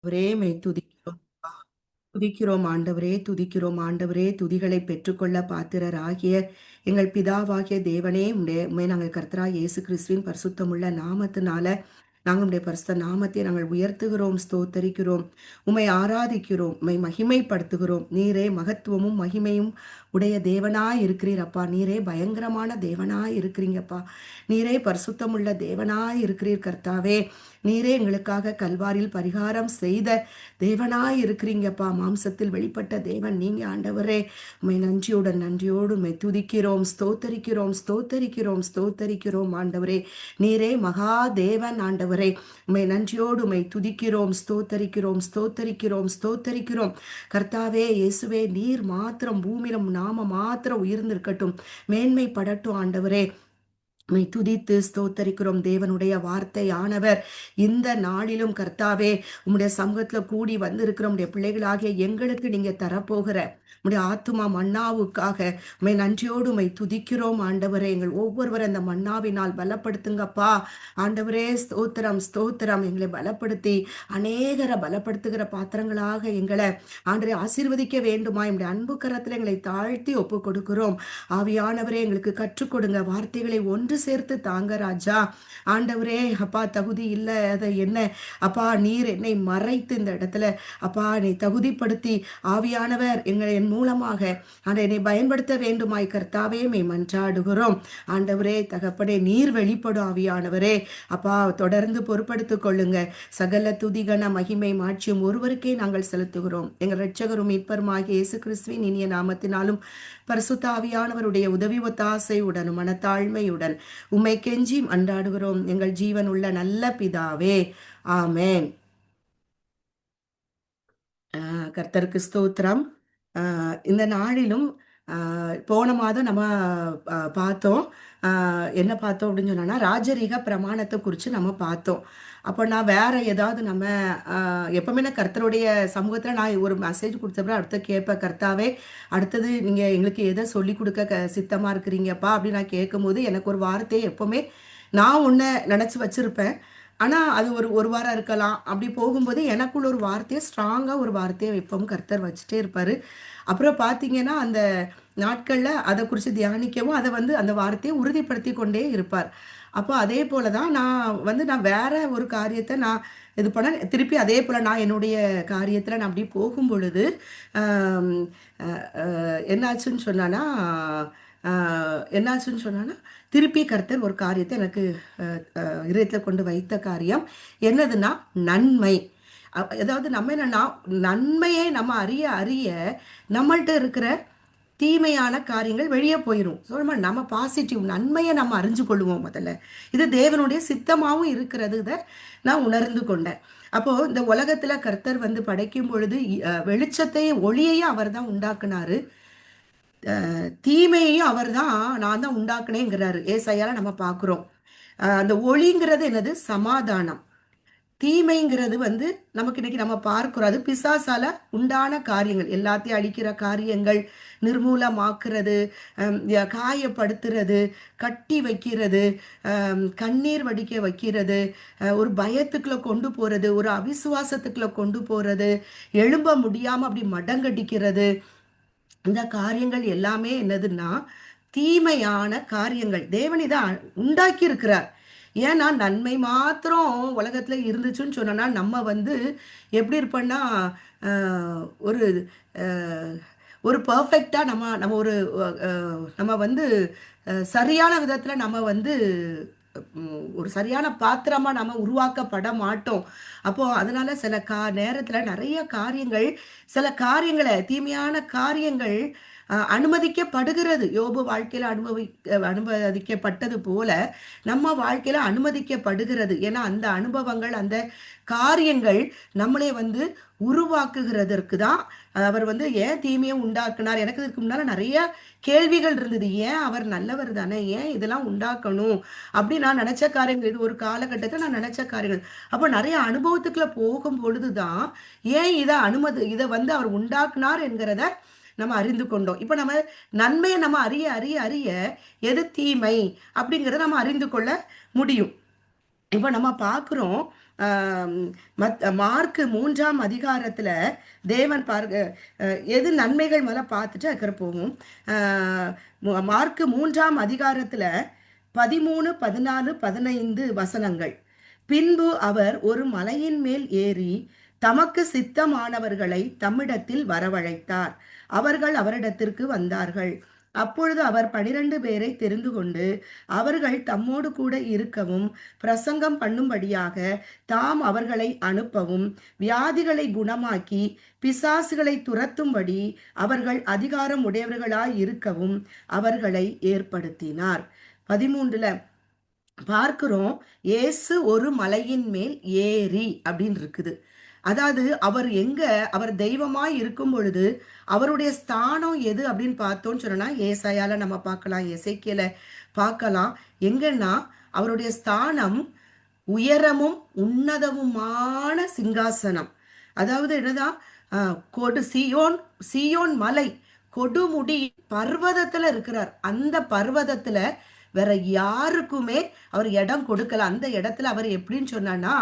ஆண்டவரே மெய் துதிக்கிறோம். துதிக்கிறோம் ஆண்டவரே, துதிக்கிறோம் ஆண்டவரே. துதிகளை பெற்றுக்கொள்ள பாத்திரராகிய எங்கள் பிதாவாகிய தேவனே, உம்மை நாங்கள் கர்த்தராகிய இயேசு கிறிஸ்துவின் பரிசுத்தமுள்ள நாமத்தினால நாங்கள் உம்முடைய பரிசுத்த நாமத்தை நாங்கள் உயர்த்துகிறோம், ஸ்தோத்தரிக்கிறோம், உம்மை ஆராதிக்கிறோம், உம்மை மகிமைப்படுத்துகிறோம். நீரே மகத்துவமும் மகிமையும் உடைய தேவனாய் இருக்கிறீர் அப்பா. நீரே பயங்கரமான தேவனாய் இருக்கிறீங்கப்பா. நீரே பரிசுத்தமுள்ள தேவனாய் இருக்கிறீர் கர்த்தாவே. நீரே எங்களுக்காக கல்வாரில் பரிகாரம் செய்த தேவனாய் இருக்கிறீங்கப்பா. மாம்சத்தில் வெளிப்பட்ட தேவன் நீங்க ஆண்டவரே. உம்மை நன்றியோடு உம்மை துதிக்கிறோம், ஸ்தோத்தரிக்கிறோம், ஸ்தோத்தரிக்கிறோம், ஸ்தோத்தரிக்கிறோம் ஆண்டவரே. நீரே மகா தேவன் ஆண்டவரே. உம்மை நன்றியோடு உம்மை துதிக்கிறோம், ஸ்தோத்தரிக்கிறோம், ஸ்தோத்தரிக்கிறோம், ஸ்தோத்தரிக்கிறோம். கர்த்தாவே இயேசுவே, நீர் மாத்திரம் பூமியிலும் நாம மாத்திரம் உயர்ந்திருக்கட்டும், மேன்மைப்படட்டும் ஆண்டவரே. உம்மை துதித்து ஸ்தோத்தரிக்கிறோம். தேவனுடைய வார்த்தை ஆனவர் இந்த நாளிலும் கர்த்தாவே உம்முடைய சமூகத்துல கூடி வந்திருக்கிற உம்முடைய பிள்ளைகளாகிய எங்களுக்கு நீங்க தரப்போகிற உம்முடைய ஆத்துமா மன்னாவுக்காக உம்மை நன்றியோடு உம்மை துதிக்கிறோம் ஆண்டவரே. எங்கள் ஒவ்வொருவரை அந்த மன்னாவினால் பலப்படுத்துங்கப்பா ஆண்டவரே. ஸ்தோத்திரம், ஸ்தோத்திரம். எங்களை பலப்படுத்தி அநேகரை பலப்படுத்துகிற பாத்திரங்களாக எங்களை ஆண்டவரே ஆசீர்வதிக்க வேண்டுமா என்னுடைய அன்பு கரத்துல எங்களை தாழ்த்தி ஒப்பு கொடுக்கிறோம். ஆவியானவரே, எங்களுக்கு கற்றுக் கொடுங்க. வார்த்தைகளை ஒன்று சேர்த்து தாங்க ராஜா. ஆண்டவரே அப்பா, தகுதி இல்லை அதை என்ன அப்பா, நீர் என்னை மறைத்து இந்த இடத்துல அப்பா என்னை தகுதிப்படுத்தி ஆவியானவர் என் மூலமாக என்னை பயன்படுத்த வேண்டுமாய் கர்த்தாவே மை மன்றாடுகிறோம். ஆண்டவரே தகப்பனே, நீர் வெளிப்படும் ஆவியானவரே அப்பா. தொடர்ந்து பொறுப்படுத்திக் கொள்ளுங்க. சகல துதிகன மகிமை மாட்சியும் ஒருவருக்கே நாங்கள் செலுத்துகிறோம். எங்கள் இரட்சகரும் மீட்பருமாகிய இயேசு கிறிஸ்துவின் இனிய நாமத்தினாலும் பரிசுத்த ஆவியானவருடைய உதவி ஒத்தாசையுடன் மனத்தாழ்மையுடன் உம்மை கெஞ்சி அன்றாடுகிறோம் எங்கள் ஜீவன் உள்ள நல்ல பிதாவே, ஆமேன். கர்த்தருக்கு ஸ்தோத்திரம். இந்த நாளிலும் போன மாதம் நம்ம பார்த்தோம். என்ன பார்த்தோம் அப்படின்னு சொன்னா, ராஜரீக பிரமாணத்தை குறித்து நம்ம பார்த்தோம். அப்போ நான் வேற ஏதாவது நம்ம எப்பவுமே நான் கர்த்தருடைய சமூகத்தில் நான் ஒரு மெசேஜ் கொடுத்தப்பறம் அடுத்த கேட்பேன், கர்த்தாவே அடுத்தது நீங்கள் எங்களுக்கு எதை சொல்லி கொடுக்க சித்தமாக இருக்கிறீங்கப்பா அப்படின்னு நான் கேட்கும்போது எனக்கு ஒரு வார்த்தையை எப்பவுமே நான் ஒன்று நினச்சி வச்சுருப்பேன். ஆனால் அது ஒரு வாரம் இருக்கலாம். அப்படி போகும்போது எனக்குள்ள ஒரு வார்த்தையை ஸ்ட்ராங்காக ஒரு வார்த்தையை எப்பவும் கர்த்தர் வச்சுட்டே இருப்பார். அப்புறம் பார்த்தீங்கன்னா அந்த நாட்களில் அதை குறித்து தியானிக்கவும் அதை அந்த வார்த்தையை உறுதிப்படுத்தி கொண்டே இருப்பார். அப்போ அதே போல தான் நான் வேற ஒரு காரியத்தை நான் இது பண்ண திருப்பி அதே போல் நான் என்னுடைய காரியத்தில் நான் அப்படி போகும் பொழுது என்னாச்சுன்னு சொன்னான்னா திருப்பி கர்த்தர் ஒரு காரியத்தை எனக்கு இதயத்தில் கொண்டு வைத்த காரியம் என்னதுன்னா நன்மை. அதாவது நம்ம என்னன்னா நன்மையை நம்ம அறிய அறிய நம்மள்ட்ட இருக்கிற தீமையான காரியங்கள் வெளியே போயிடும். ஸோ நம்ம பாசிட்டிவ் நன்மையை நம்ம அறிஞ்சு கொள்ளுவோம். முதல்ல இது தேவனுடைய சித்தமாகவும் இருக்கிறது, இதை நான் உணர்ந்து கொண்டேன். அப்போ இந்த உலகத்துல கர்த்தர் படைக்கும் பொழுது வெளிச்சத்தையும் ஒளியையும் அவர் தான் உண்டாக்குனாரு, தீமையையும் அவர் தான் நான் தான் உண்டாக்குனேங்கிறாரு. ஏசாயால நம்ம பார்க்குறோம். அந்த ஒளிங்கிறது என்னது? சமாதானம். தீமைங்கிறது நமக்கு இன்னைக்கு நம்ம பார்க்கிறோம், அது பிசாசால உண்டான காரியங்கள், எல்லாத்தையும் அழிக்கிற காரியங்கள், நிர்மூலமாக்குறது, காயப்படுத்துறது, கட்டி வைக்கிறது, கண்ணீர் வடிக்க வைக்கிறது, ஒரு பயத்துக்குள்ள கொண்டு போறது, ஒரு அவிசுவாசத்துக்குள்ள கொண்டு போறது, எழும்ப முடியாம அப்படி மடங்கடிக்கிறது. இந்த காரியங்கள் எல்லாமே என்னதுன்னா தீமையான காரியங்கள். தேவன் இதை உண்டாக்கி இருக்கிறார். ஏன்னா நன்மை மாத்திரம் உலகத்துல இருந்துச்சுன்னு சொன்னா நம்ம எப்படி இருப்போம்னா ஒரு ஒரு பர்ஃபெக்டா நம்ம நம்ம ஒரு நம்ம சரியான விதத்துல நம்ம ஒரு சரியான பாத்திரமா நம்ம உருவாக்கப்பட மாட்டோம். அப்போ அதனால சில நேரத்துல நிறைய காரியங்கள், சில காரியங்களை தீமையான காரியங்கள் அனுமதிக்கப்படுகிறது. யோபு வாழ்க்கையில அனுமதிக்கப்பட்டது போல நம்ம வாழ்க்கையில அனுமதிக்கப்படுகிறது. ஏன்னா அந்த அனுபவங்கள், அந்த காரியங்கள் நம்மளே உருவாக்குகிறதற்கு தான் அவர் ஏன் தீமையை உண்டாக்குனார். எனக்கு இதுக்கு முன்னால நிறைய கேள்விகள் இருந்தது. ஏன் அவர் நல்லவர் தானே, ஏன் இதெல்லாம் உண்டாக்கணும் அப்படி நான் நினைச்ச காரியங்கள், இது ஒரு காலகட்டத்தில் நான் நினைச்ச காரியங்கள். அப்போ நிறைய அனுபவத்துக்குள்ள போகும் பொழுதுதான் ஏன் இதை அவர் உண்டாக்குனார் என்கிறத நம்ம அறிந்து கொண்டோம். இப்போ நம்ம நன்மையை நம்ம அறிய அறிய அறிய எது தீமை அப்படிங்கிறத நம்ம அறிந்து கொள்ள முடியும். இப்போ நம்ம பார்க்குறோம், மார்க்கு 3ஆம் அதிகாரத்துல தேவன் எது நன்மைகள் மேல பார்த்துட்டு அதுக்கப்புறம் போகும். மார்க்கு 3ஆம் அதிகாரத்துல 13, 14, 15 வசனங்கள். பின்பு அவர் ஒரு மலையின் மேல் ஏறி தமக்கு சித்தமானவர்களை தம்மிடத்தில் வரவழைத்தார். அவர்கள் அவரிடத்திற்கு வந்தார்கள். அப்பொழுது அவர் 12 பேரை தெரிந்து கொண்டு அவர்கள் தம்மோடு கூட இருக்கவும் பிரசங்கம் பண்ணும்படியாக தாம் அவர்களை அனுப்பவும் வியாதிகளை குணமாக்கி பிசாசுகளை துரத்தும்படி அவர்கள் அதிகாரம் உடையவர்களாய் இருக்கவும் அவர்களை ஏற்படுத்தினார். 13ல பார்க்கிறோம், இயேசு ஒரு மலையின் மேல் ஏறி அப்படின்னு இருக்குது. அதாவது அவர் தெய்வமாய் இருக்கும் பொழுது அவருடைய ஸ்தானம் எது அப்படின்னு பார்த்தோம்னு சொன்னா ஏசாயால நம்ம பார்க்கலாம், எசேக்கியேல பார்க்கலாம். எங்கன்னா அவருடைய ஸ்தானம் உயரமும் உன்னதமுமான சிங்காசனம். அதாவது என்னதான் சியோன் மலை கொடுமுடி பர்வதத்துல இருக்கிறார். அந்த பர்வதத்துல வேற யாருக்குமே அவர் இடம் கொடுக்கல. அந்த இடத்துல அவர் எப்படின்னு சொன்னா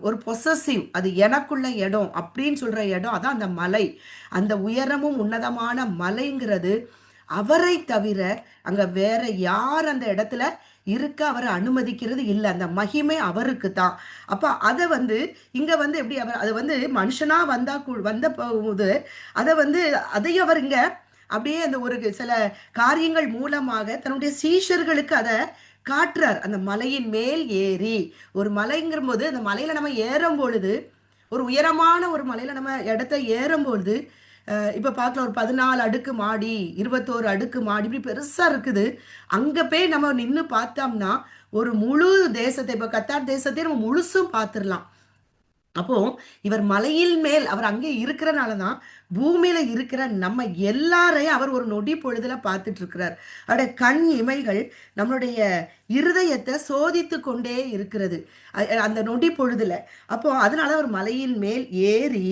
ஒரு பொசசிவ், அது எனக்குள்ள இடம் அப்படின்னு சொல்ற இடம். அதான் அந்த மலை, அந்த உயரமும் உன்னதமான மலைங்கிறது. அவரை தவிர அங்க வேற யார் அந்த இடத்துல இருக்க அவரை அனுமதிக்கிறது இல்லை. அந்த மகிமை அவருக்கு தான். அப்ப அதை இங்க எப்படி அவர் அதை மனுஷனா வந்த போது அதையும் அவர் இங்க அப்படியே அந்த ஒரு சில காரியங்கள் மூலமாக தன்னுடைய சீஷர்களுக்கு அதை காட்டுறார். அந்த மலையின் மேல் ஏறி, ஒரு மலைங்கிற போது அந்த மலையில நம்ம ஏறும் பொழுது, ஒரு உயரமான ஒரு மலையில நம்ம இடத்த ஏறும் பொழுது இப்ப பார்க்கலாம், ஒரு 14 அடுக்கு மாடி, 21 அடுக்கு மாடி, இப்படி பெருசா இருக்குது. அங்க போய் நம்ம நின்று பார்த்தோம்னா ஒரு முழு தேசத்தை, இப்ப கத்தார் தேசத்தை நம்ம முழுசும் பார்த்துடலாம். அப்போ இவர் மலையில் மேல் அவர் அங்கே இருக்கிறனாலதான் பூமியில இருக்கிற நம்ம எல்லாரையும் அவர் ஒரு நொடி பொழுதுல பார்த்துட்டு இருக்கிறார். அவருடைய கண் இமைகள் நம்மளுடைய இருதயத்தை சோதித்து கொண்டே இருக்கிறது அந்த நொடி பொழுதுல. அப்போ அதனால அவர் மலையின் மேல் ஏறி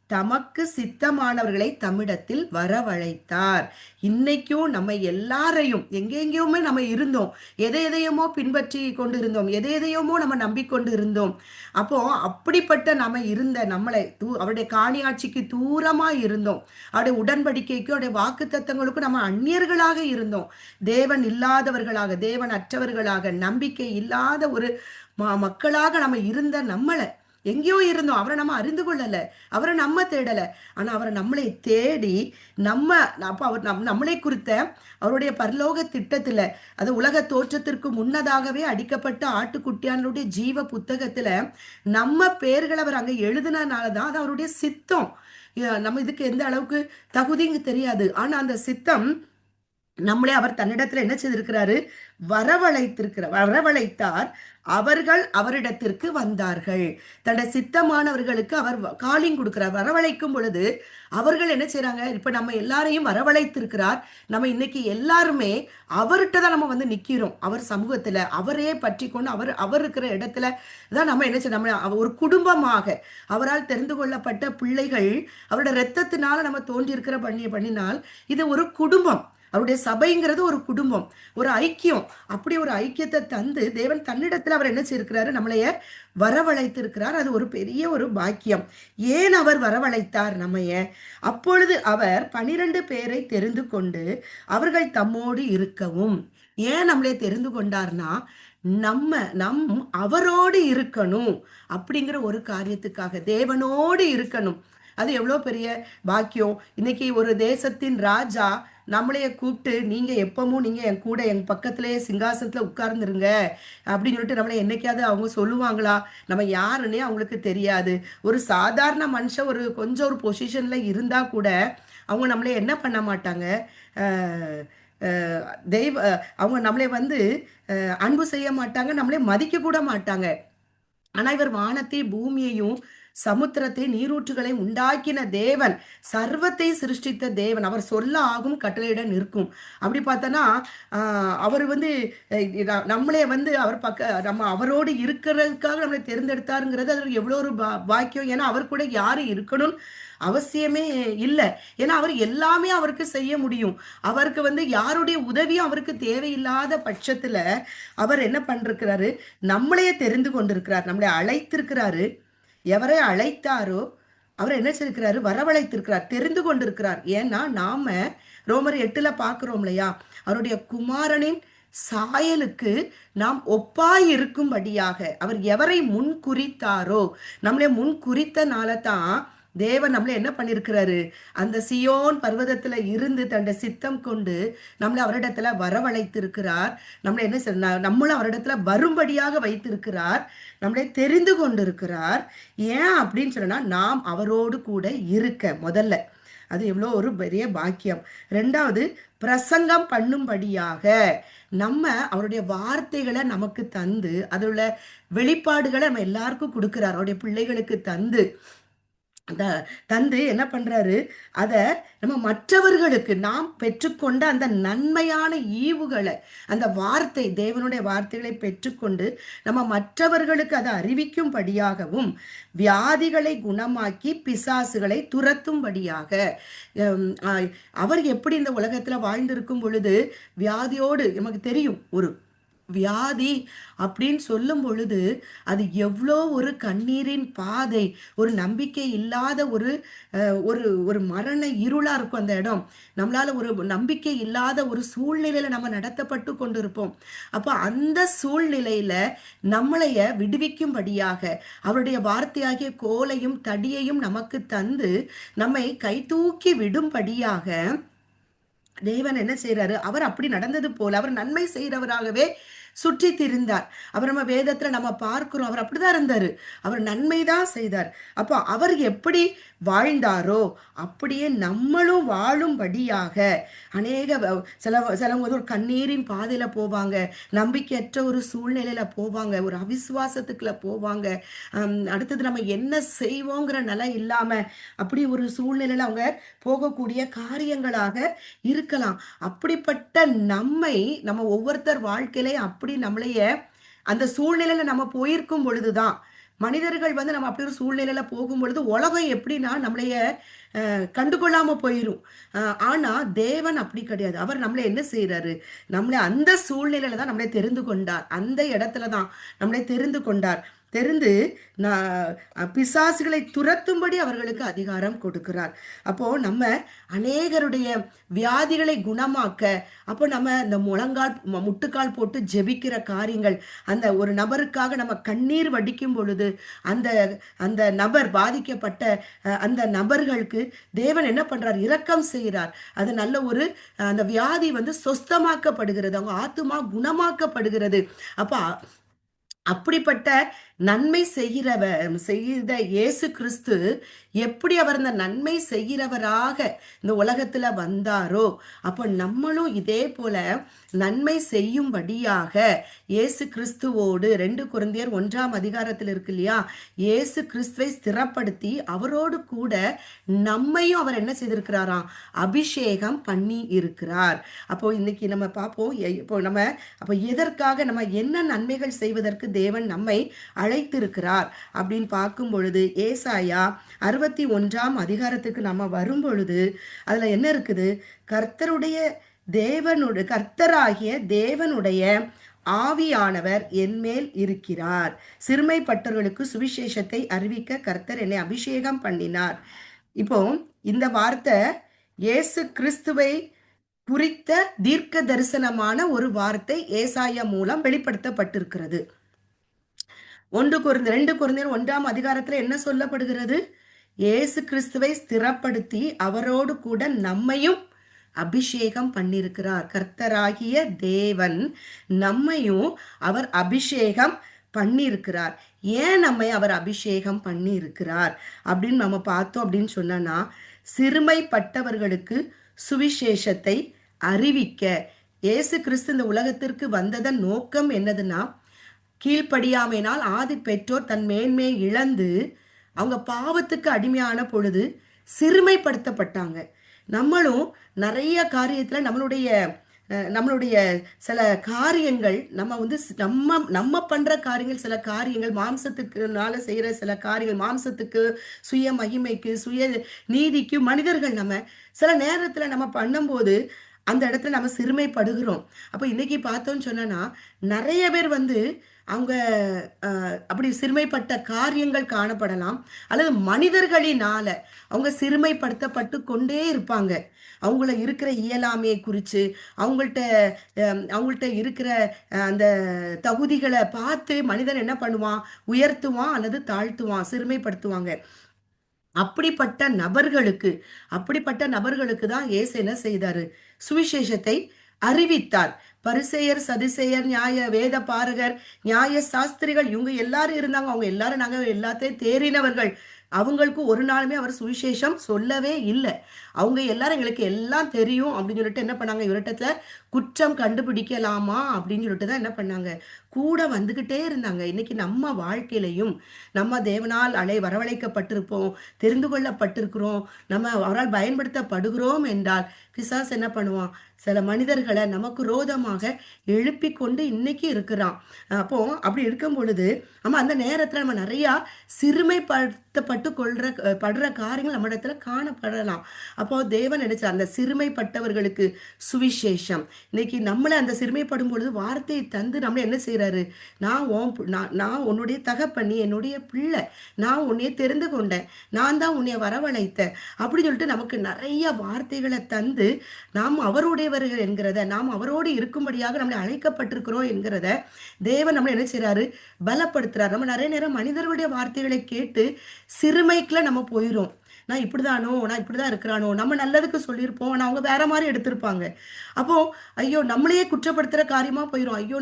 தமக்கு சித்தமானவர்களை தம்மிடத்தில் வரவழைத்தார். இன்னைக்கும் நம்ம எல்லாரையும் எங்கெங்கேயுமே நம்ம இருந்தோம், எதையுமோ பின்பற்றி கொண்டு இருந்தோம், எதையுமோ நம்ம நம்பிக்கொண்டு இருந்தோம். அப்போ அப்படிப்பட்ட நம்ம இருந்த நம்மளை அவருடைய காணியாட்சிக்கு தூரமா இருந்தோம். அவருடைய உடன்படிக்கைக்கும் அவருடைய வாக்கு தத்தங்களுக்கும் நம்ம அந்நியர்களாக இருந்தோம். தேவன் இல்லாதவர்களாக, தேவன் அற்றவர்களாக, நம்பிக்கை இல்லாத ஒரு மக்களாக நம்ம இருந்த நம்மளை எங்கேயோ இருந்தோம். அவரை நம்ம அறிந்து கொள்ளல, அவரை நம்ம தேடல. ஆனா அவரை நம்மளை தேடி அப்ப அவர் நம்மளை குறித்த அவருடைய பரலோக திட்டத்துல, அது உலக தோற்றத்திற்கு முன்னதாகவே அடிக்கப்பட்ட ஆட்டுக்குட்டியானுடைய ஜீவ புத்தகத்துல நம்ம பேர்களை அவர் அங்க எழுதினாலதான் அது அவருடைய சித்தம். நம்ம இதுக்கு எந்த அளவுக்கு தகுதிங்க தெரியாது. ஆனா அந்த சித்தம் நம்மளே அவர் தன்னிடத்துல என்ன செய்திருக்கிறாரு, வரவழைத்தார். அவர்கள் அவரிடத்திற்கு வந்தார்கள். தன்னுடைய சித்தமானவர்களுக்கு அவர் காலிங் கொடுக்கிறார். வரவழைக்கும் பொழுது அவர்கள் என்ன செய்யறாங்க, இப்ப நம்ம எல்லாரையும் வரவழைத்திருக்கிறார். நம்ம இன்னைக்கு எல்லாருமே அவர்கிட்ட தான் நம்ம நிக்கிறோம். அவர் சமூகத்துல அவரே பற்றி கொண்டு அவர் இருக்கிற இடத்துல தான் நம்ம என்ன செய்ய, நம்ம ஒரு குடும்பமாக அவரால் தெரிந்து கொள்ளப்பட்ட பிள்ளைகள், அவருடைய ரத்தத்தினால நம்ம தோன்றி இருக்கிற பண்ணினால் இது ஒரு குடும்பம். அவருடைய சபைங்கிறது ஒரு குடும்பம், ஒரு ஐக்கியம். அப்படி ஒரு ஐக்கியத்தை தந்து தேவன் தன்னிடத்துல அவர் என்ன செய்திருக்கிறாரு, நம்மளைய வரவழைத்திருக்கிறார். அது ஒரு பெரிய ஒரு பாக்கியம். ஏன் அவர் வரவழைத்தார் நம்மைய? அப்பொழுது அவர் 12 பேரை தெரிந்து கொண்டு அவர்கள் தம்மோடு இருக்கவும். ஏன் நம்மளே தெரிந்து கொண்டார்னா நம் அவரோடு இருக்கணும் அப்படிங்கிற ஒரு காரியத்துக்காக, தேவனோடு இருக்கணும். அது எவ்வளவு பெரிய பாக்கியம். இன்னைக்கு ஒரு தேசத்தின் ராஜா நம்மளைய கூப்பிட்டு, நீங்க எப்பவும் நீங்க என் கூட என் பக்கத்திலேயே சிங்காசனத்துல உட்கார்ந்துருங்க அப்படின்னு சொல்லிட்டு நம்மளை என்னைக்காவது அவங்க சொல்லுவாங்களா? நம்ம யாருன்னே அவங்களுக்கு தெரியாது. ஒரு சாதாரண மனுஷன் ஒரு கொஞ்சம் ஒரு பொசிஷன்ல இருந்தா கூட அவங்க நம்மளை என்ன பண்ண மாட்டாங்க, அவங்க நம்மளை அன்பு செய்ய மாட்டாங்க, நம்மளே மதிக்க கூட மாட்டாங்க. ஆனா இவர் வானத்தை பூமியையும் சமுத்திரத்தை நீரூற்றுகளை உண்டாக்கின தேவன், சர்வத்தை சிருஷ்டித்த தேவன், அவர் சொல்ல ஆகும் கட்டளையிட நிற்கும். அப்படி பார்த்தோன்னா அவர் வந்து நம்மளே வந்து அவர் நம்ம அவரோடு இருக்கிறதுக்காக நம்மளை தேர்ந்தெடுத்தாருங்கிறது அது எவ்வளோ ஒரு பாக்கியம். ஏன்னா அவர் கூட யாரும் இருக்கணும்னு அவசியமே இல்லை. ஏன்னா அவர் எல்லாமே அவருக்கு செய்ய முடியும். அவருக்கு வந்து யாருடைய உதவியும் அவருக்கு தேவையில்லாத பட்சத்துல அவர் என்ன பண்ணிருக்கிறாரு, நம்மளையே தெரிந்து கொண்டிருக்கிறார், நம்மளை அழைத்திருக்கிறாரு. எவரை அழைத்தாரோ அவர் என்ன செய்திருக்கிறாரு, வரவழைத்திருக்கிறார், தெரிந்து கொண்டிருக்கிறார். ஏன்னா நாம ரோமர் 8ல பார்க்கிறோம் இல்லையா, அவருடைய குமாரனின் சாயலுக்கு நாம் ஒப்பாய் இருக்கும்படியாக அவர் எவரை முன் குறித்தாரோ, நம்மளை முன் குறித்தனால தான் தேவன் நம்மளை என்ன பண்ணிருக்கிறாரு, அந்த சியோன் பர்வதத்துல இருந்து தன்னுடைய சித்தம் கொண்டு நம்மளை அவரிடத்துல வரவழைத்திருக்கிறார். நம்மளை என்ன நம்மளும் அவரிடத்துல வரும்படியாக வைத்திருக்கிறார், நம்மளை தெரிந்து கொண்டிருக்கிறார். ஏன் அப்படின்னு சொன்னா, நாம் அவரோடு கூட இருக்க முதல்ல அது எவ்வளோ ஒரு பெரிய பாக்கியம். ரெண்டாவது, பிரசங்கம் பண்ணும்படியாக நம்ம அவருடைய வார்த்தைகளை நமக்கு தந்து அதோட வெளிப்பாடுகளை நம்ம எல்லாருக்கும் கொடுக்கிறார். அவருடைய பிள்ளைகளுக்கு தந்து என்ன பண்றாரு, அத நம்ம மற்றவர்களுக்கு நாம் பெற்றுக்கொண்ட அந்த நன்மையான ஈவுகளை, அந்த வார்த்தை, தேவனுடைய வார்த்தைகளை பெற்றுக்கொண்டு நம்ம மற்றவர்களுக்கு அதை அறிவிக்கும்படியாகவும், வியாதிகளை குணமாக்கி பிசாசுகளை துரத்தும்படியாக. அவர் எப்படி இந்த உலகத்துல வாழ்ந்திருக்கும் பொழுது வியாதியோடு, நமக்கு தெரியும் ஒரு வியாதி அப்படின்னு சொல்லும் பொழுது அது எவ்வளோ ஒரு கண்ணீரின் பாதை, ஒரு நம்பிக்கை இல்லாத ஒரு ஒரு ஒரு மரண இருளா இருக்கும் அந்த இடம். நம்மளால ஒரு நம்பிக்கை இல்லாத ஒரு சூழ்நிலையில நம்ம நடத்தப்பட்டு கொண்டிருப்போம். அப்போ அந்த சூழ்நிலையில நம்மளைய விடுவிக்கும்படியாக அவருடைய வார்த்தையாகிய கோலையும் தடியையும் நமக்கு தந்து நம்மை கை தூக்கி விடும்படியாக தேவன் என்ன செய்யறாரு, அவர் அப்படி நடந்தது போல அவர் நன்மை செய்யறவராகவே சுற்றி திரிந்தார். அவர் நம்ம வேதத்துல நம்ம பார்க்கிறோம், அவர் அப்படிதான் இருந்தாரு, அவர் நன்மைதான் செய்தார். அப்போ அவர் எப்படி வாழ்ந்தாரோ அப்படியே நம்மளும் வாழும்படியாக சிலவங்க ஒரு கண்ணீரின் பாதையில போவாங்க, நம்பிக்கையற்ற ஒரு சூழ்நிலையில போவாங்க, ஒரு அவிசுவாசத்துக்குள்ள போவாங்க. அடுத்தது நம்ம என்ன செய்வோங்கிற நிலை இல்லாம அப்படி ஒரு சூழ்நிலையில அவங்க போகக்கூடிய காரியங்களாக இருக்கலாம். அப்படிப்பட்ட நம்ம ஒவ்வொருத்தர் வாழ்க்கையில அப்படி நம்மளைய அந்த சூழ்நிலையில நம்ம போயிருக்கும் பொழுதுதான் மனிதர்கள் வந்து நம்ம அப்படி ஒரு சூழ்நிலையில போகும் பொழுது உலகம் எப்படின்னா நம்மளைய கண்டுகொள்ளாம போயிரும். ஆனா தேவன் அப்படி கிடையாது. அவர் நம்மளை என்ன செய்யறாரு, நம்மளை அந்த சூழ்நிலையில தான் நம்மளை தெரிந்து கொண்டார், அந்த இடத்துலதான் நம்மளை தெரிந்து கொண்டார். தெரிந்து பிசாசுகளை துரத்தும்படி அவர்களுக்கு அதிகாரம் கொடுக்கிறார். அப்போ நம்ம அநேகருடைய வியாதிகளை குணமாக்க, அப்போ நம்ம இந்த முட்டுக்கால் போட்டு ஜெபிக்கிற காரியங்கள், அந்த ஒரு நபருக்காக நம்ம கண்ணீர் வடிக்கும் பொழுது அந்த அந்த நபர் பாதிக்கப்பட்ட அந்த நபர்களுக்கு தேவன் என்ன பண்றார், இரக்கம் செய்கிறார். அது நல்ல ஒரு அந்த வியாதி வந்து சொஸ்தமாக்கப்படுகிறது, அவங்க ஆத்துமா குணமாக்கப்படுகிறது. அப்ப அப்படிப்பட்ட நன்மை செய்த இயேசு கிறிஸ்து எப்படி அவர் இந்த நன்மை செய்கிறவராக இந்த உலகத்துல வந்தாரோ, அப்போ நம்மளும் இதே போல நன்மை செய்யும்படியாக இயேசு கிறிஸ்துவோடு 2 கொரிந்தியர் 1ஆம் அதிகாரத்தில் இருக்கு இல்லையா, இயேசு கிறிஸ்துவை ஸ்திரப்படுத்தி அவரோடு கூட நம்மையும் அவர் என்ன செய்திருக்கிறாராம், அபிஷேகம் பண்ணி இருக்கிறார். அப்போ இன்னைக்கு நம்ம பார்ப்போம், அப்போ எதற்காக நம்ம என்ன நன்மைகள் செய்வதற்கு தேவன் நம்மை அழைத்திருக்கிறார் அப்படின்னு பார்க்கும் பொழுது, ஏசாயா 61ஆம் அதிகாரத்துக்கு நம்ம வரும் பொழுது அதுல என்ன இருக்குது, கர்த்தராகிய தேவனுடைய ஆவியானவர் என்மேல் இருக்கிறார், சிறுமைப்பட்டவர்களுக்கு சுவிசேஷத்தை அறிவிக்க கர்த்தர் என்னை அபிஷேகம் பண்ணினார். இப்போ இந்த வார்த்தை இயேசு கிறிஸ்துவை குறித்த தீர்க்க தரிசனமான ஒரு வார்த்தை ஏசாயா மூலம் வெளிப்படுத்தப்பட்டிருக்கிறது. 2 கொரிந்தியர் 1ஆம் அதிகாரத்துல என்ன சொல்லப்படுகிறது, இயேசு கிறிஸ்துவை ஸ்திரப்படுத்தி அவரோடு கூட நம்மையும் அபிஷேகம் பண்ணியிருக்கிறார். கர்த்தராகிய தேவன் நம்மையும் அவர் அபிஷேகம் பண்ணியிருக்கிறார். ஏன் நம்மை அவர் அபிஷேகம் பண்ணி இருக்கிறார் அப்படின்னு நம்ம பார்த்தோம் அப்படின்னு சொன்னா, சிறுமைப்பட்டவர்களுக்கு சுவிசேஷத்தை அறிவிக்க. இயேசு கிறிஸ்து இந்த உலகத்திற்கு வந்ததன் நோக்கம் என்னதுன்னா, கீழ்ப்படியாமையினால் ஆதி பெற்றோர் தன் மேன்மையை இழந்து அவங்க பாவத்துக்கு அடிமையான பொழுது சிறுமைப்படுத்தப்பட்டாங்க. நம்மளும் நிறைய காரியத்துல நம்மளுடைய சில காரியங்கள் நம்ம வந்து நம்ம நம்ம பண்ற காரியங்கள், சில காரியங்கள் மாம்சத்துக்குனால செய்யற சில காரியங்கள், மாம்சத்துக்கு, சுய மகிமைக்கு, சுய நீதிக்கு மனிதர்கள் நம்ம சில நேரத்துல நம்ம பண்ணும்போது அந்த இடத்துல நம்ம சிறுமைப்படுகிறோம். அப்ப இன்னைக்கு பார்த்தோம்னு சொன்னா நிறைய பேர் வந்து அவங்க அப்படி சிறுமைப்பட்ட காரியங்கள் காணப்படலாம், அல்லது மனிதர்களினால அவங்க சிறுமைப்படுத்தப்பட்டு கொண்டே இருப்பாங்க. அவங்கள இருக்கிற இயலாமையை குறித்து, அவங்கள்ட்ட அவங்கள்ட்ட இருக்கிற அந்த தகுதிகளை பார்த்து மனிதன் என்ன பண்ணுவான், உயர்த்துவான் அல்லது தாழ்த்துவான், சிறுமைப்படுத்துவாங்க. அப்படிப்பட்ட நபர்களுக்கு தான் இயேசு என்ன செய்தாரு, சுவிசேஷத்தை அறிவித்தார். பரிசேயர், சதுசேயர், வேத பாரகர், நியாய சாஸ்திரிகள், இவங்க எல்லாரும் இருந்தாங்க. அவங்க எல்லாரும் நாங்க எல்லாத்தையும் தேறினவர்கள். அவங்களுக்கு ஒரு நாளுமே அவர் சுவிசேஷம் சொல்லவே இல்லை. அவங்க எல்லாரும் எங்களுக்கு எல்லாம் தெரியும் அப்படின்னு சொல்லிட்டு என்ன பண்ணாங்க, இவர்கிட்ட குற்றம் கண்டுபிடிக்கலாமா அப்படின்னு சொல்லிட்டு தான் என்ன பண்ணாங்க, கூட வந்துகிட்டே இருந்தாங்க. இன்னைக்கு நம்ம வாழ்க்கையிலையும் நம்ம தேவனால் வரவழைக்கப்பட்டிருப்போம், தெரிந்து கொள்ளப்பட்டிருக்கிறோம், நம்ம அவரால் பயன்படுத்தப்படுகிறோம் என்றால் பிசாசு என்ன பண்ணுவான், சில மனிதர்களை நமக்கு ரோதமாக எழுப்பி கொண்டு இன்னைக்கு இருக்கிறான். அப்போ அப்படி இருக்கும் பொழுது நம்ம அந்த நேரத்துல நம்ம நிறைய சிறுமைப்படுத்தப்பட்டு படுற காரியங்கள் நம்ம இடத்துல காணப்படலாம். அப்போ தேவன் நினைச்ச அந்த சிறுமைப்பட்டவர்களுக்கு சுவிசேஷம். இன்னைக்கு நம்மளை அந்த சிறுமைப்படும் பொழுது வார்த்தையை தந்து நம்மளை என்ன செய்யறாரு, நான் உன்னுடைய தகப்பண்ணி, என்னுடைய பிள்ளை, நான் உன்னைய தெரிந்து கொண்டேன், நான் தான் உன்னைய வரவழைத்தேன் அப்படின்னு சொல்லிட்டு நமக்கு நிறைய வார்த்தைகளை தந்து நாம் அவருடையவர்கள் என்கிறத, நாம் அவரோடு இருக்கும்படியாக நம்மளை அழைக்கப்பட்டிருக்கிறோம் என்கிறத தேவன் நம்மளை என்ன செய்யறாரு, பலப்படுத்துறாரு. நம்ம நிறைய நேரம் மனிதர்களுடைய வார்த்தைகளை கேட்டு சிறுமைக்குள்ள நம்ம போயிடும். நான் இப்படிதான் இருக்கிறானோ, நம்ம நல்லதுக்கு சொல்லியிருப்போம், ஆனா அவங்க வேற மாதிரி எடுத்திருப்பாங்க. அப்போ ஐயோ நம்மளையே குற்றப்படுத்துற காரியமா போயிடும். ஐயோ